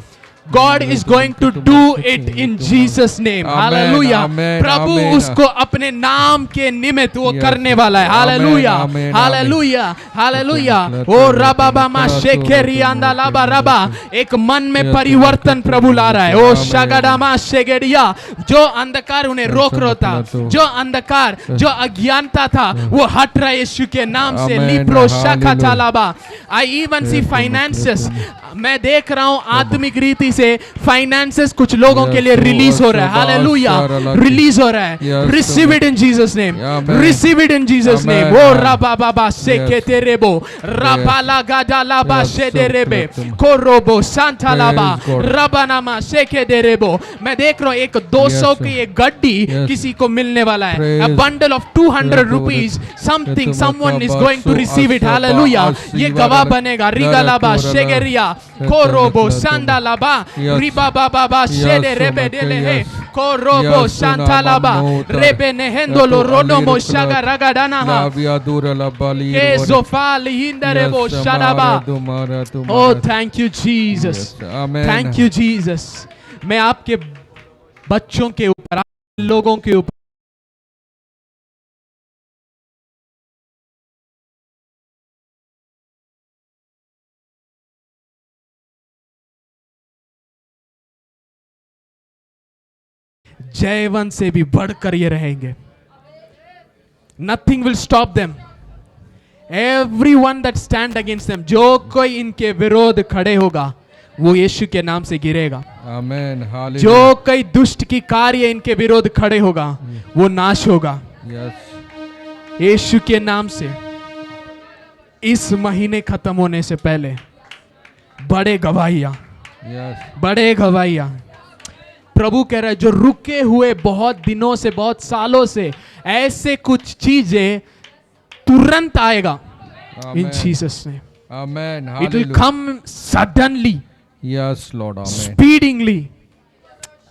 Speaker 1: God is going to do it in Jesus name.
Speaker 2: Amen,
Speaker 1: Hallelujah.
Speaker 2: amen,
Speaker 1: Prabhu
Speaker 2: amen.
Speaker 1: उसको अपने नाम के निमित्त वो
Speaker 2: Yes.
Speaker 1: करने वाला है.
Speaker 2: Amen,
Speaker 1: Hallelujah.
Speaker 2: amen,
Speaker 1: Hallelujah. Hallelujah.
Speaker 2: Let
Speaker 1: ओ
Speaker 2: us
Speaker 1: रबा बामा
Speaker 2: let us
Speaker 1: शेखेरी
Speaker 2: let us
Speaker 1: अंदा
Speaker 2: let us
Speaker 1: लाबा
Speaker 2: let
Speaker 1: रबा
Speaker 2: us
Speaker 1: एक मन में
Speaker 2: Yes,
Speaker 1: परिवर्तन
Speaker 2: let us
Speaker 1: प्रभु ला रहा है. ओ
Speaker 2: Amen.
Speaker 1: शगडामा शेगेरिया जो अंधकार उन्हें
Speaker 2: Yes,
Speaker 1: रोक रहा था,
Speaker 2: let us
Speaker 1: जो अंधकार जो अज्ञानता था वो हट रहा है यीशु के नाम से.
Speaker 2: Amen.
Speaker 1: लिप्रो
Speaker 2: Hallelujah.
Speaker 1: शकाचालाबा. I even see
Speaker 2: Yes,
Speaker 1: finances.
Speaker 2: let
Speaker 1: मैं देख रहा हूं आत्मिक रीति से फाइनेंसेस कुछ लोगों के
Speaker 2: Yes,
Speaker 1: लिए
Speaker 2: Lord.
Speaker 1: रिलीज हो रहा है. हालेलुया.
Speaker 2: Yes,
Speaker 1: रिलीज हो रहा है.
Speaker 2: Yes,
Speaker 1: receive
Speaker 2: Lord.
Speaker 1: It in Jesus name.
Speaker 2: Amen.
Speaker 1: Receive it in Jesus name.
Speaker 2: Amen.
Speaker 1: ओ रबा बाबा से
Speaker 2: Yes.
Speaker 1: के तेरेबो रबाला गाडाला बा
Speaker 2: Yes,
Speaker 1: से देरेबे
Speaker 2: Lord.
Speaker 1: कोरोबो सांतालाबा
Speaker 2: Praise God.
Speaker 1: रबानामा से के देरेबो. मैं देख रहा हूं एक 200
Speaker 2: Yes,
Speaker 1: की एक गड्डी
Speaker 2: Yes.
Speaker 1: किसी को मिलने वाला है.
Speaker 2: Praise.
Speaker 1: A bundle of 200
Speaker 2: Yes,
Speaker 1: rupees. Something
Speaker 2: Yes,
Speaker 1: someone is
Speaker 2: Lord.
Speaker 1: going to receive it.
Speaker 2: Yes,
Speaker 1: Hallelujah.
Speaker 2: Lord.
Speaker 1: ये
Speaker 2: Yes,
Speaker 1: गवाह
Speaker 2: Lord.
Speaker 1: बनेगा. रिगालाबा
Speaker 2: Yes, Lord.
Speaker 1: शेगेरिया
Speaker 2: Yes,
Speaker 1: कोरोबो
Speaker 2: Lord.
Speaker 1: सांदालाबा
Speaker 2: Yes.
Speaker 1: Riba बाबा बा शेदे
Speaker 2: Yes,
Speaker 1: रेबे
Speaker 2: Lord.
Speaker 1: डेले हे
Speaker 2: Yes.
Speaker 1: कोरोबो
Speaker 2: Yes,
Speaker 1: सांतालाबा
Speaker 2: Lord.
Speaker 1: रेबे नेहेंदोलो
Speaker 2: Yes,
Speaker 1: रोडोमो
Speaker 2: Lord.
Speaker 1: shaga ragadana ha
Speaker 2: Lavia dura la bali
Speaker 1: ke
Speaker 2: Lord.
Speaker 1: zofal hindarebo
Speaker 2: Yes,
Speaker 1: shadaba.
Speaker 2: तुम्हारा
Speaker 1: Oh, thank you Jesus.
Speaker 2: Yes, amen.
Speaker 1: Thank you Jesus. मैं आपके बच्चों के ऊपर, आप लोगों के ऊपर जयवंत से भी बढ़कर ये रहेंगे. Nothing will stop them. Everyone that stand against them, जो कोई इनके विरोध खड़े होगा वो यीशु के नाम से गिरेगा.
Speaker 2: Amen. Hallelujah.
Speaker 1: जो कोई दुष्ट की कार्य इनके विरोध खड़े होगा वो नाश होगा
Speaker 2: Yes.
Speaker 1: यीशु के नाम से. इस महीने खत्म होने से पहले बड़े गवाहियां,
Speaker 2: Yes.
Speaker 1: बड़े गवाहियां. प्रभु कह रहा है जो रुके हुए बहुत दिनों से, बहुत सालों से, ऐसे कुछ चीजें तुरंत आएगा. इन
Speaker 2: Amen.
Speaker 1: जीसस ने
Speaker 2: Amen.
Speaker 1: It will
Speaker 2: Hallelujah.
Speaker 1: Come suddenly,
Speaker 2: Yes, Lord. Amen.
Speaker 1: स्पीडिंगली.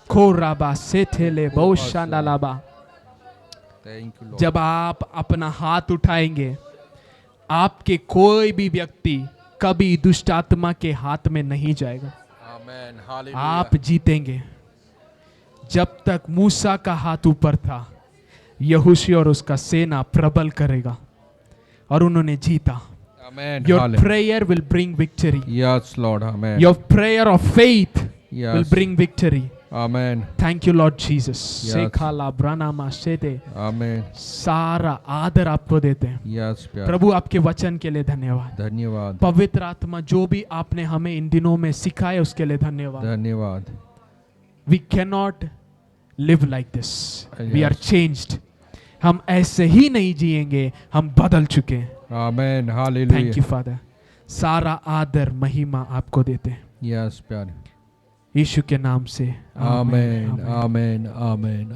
Speaker 1: कोराबा सेथेले बहुशालाबा.
Speaker 2: Thank you, Lord.
Speaker 1: जब आप अपना हाथ उठाएंगे आपके कोई भी व्यक्ति कभी दुष्ट आत्मा के हाथ में नहीं जाएगा.
Speaker 2: Amen. Hallelujah.
Speaker 1: आप जीतेंगे. जब तक मूसा का हाथ ऊपर था यहोशू और उसका सेना प्रबल करेगा और उन्होंने जीता.
Speaker 2: Amen.
Speaker 1: Your
Speaker 2: Hallelujah.
Speaker 1: prayer will bring victory.
Speaker 2: Yes, Lord. Amen.
Speaker 1: Your prayer of faith
Speaker 2: Yes.
Speaker 1: will bring victory.
Speaker 2: Amen.
Speaker 1: Thank you Lord Jesus.
Speaker 2: Yes.
Speaker 1: Sekhala ब्रानामा शेदे.
Speaker 2: Amen.
Speaker 1: सारा आदर आपको देते हैं.
Speaker 2: Yes, प्यार.
Speaker 1: प्रभु आपके वचन के लिए धन्यवाद.
Speaker 2: धन्यवाद.
Speaker 1: पवित्र आत्मा जो भी आपने हमें इन दिनों में सिखाए उसके लिए धन्यवाद.
Speaker 2: धन्यवाद.
Speaker 1: We cannot live like this. We
Speaker 2: Yes.
Speaker 1: are changed. हम ऐसे ही नहीं जिएंगे, हम बदल चुके हैं.
Speaker 2: Amen. Hallelujah.
Speaker 1: Thank you Father. सारा आदर महिमा आपको देते हैं
Speaker 2: Yes, प्यार.
Speaker 1: यीशु के नाम से.
Speaker 2: Amen. Amen. Amen.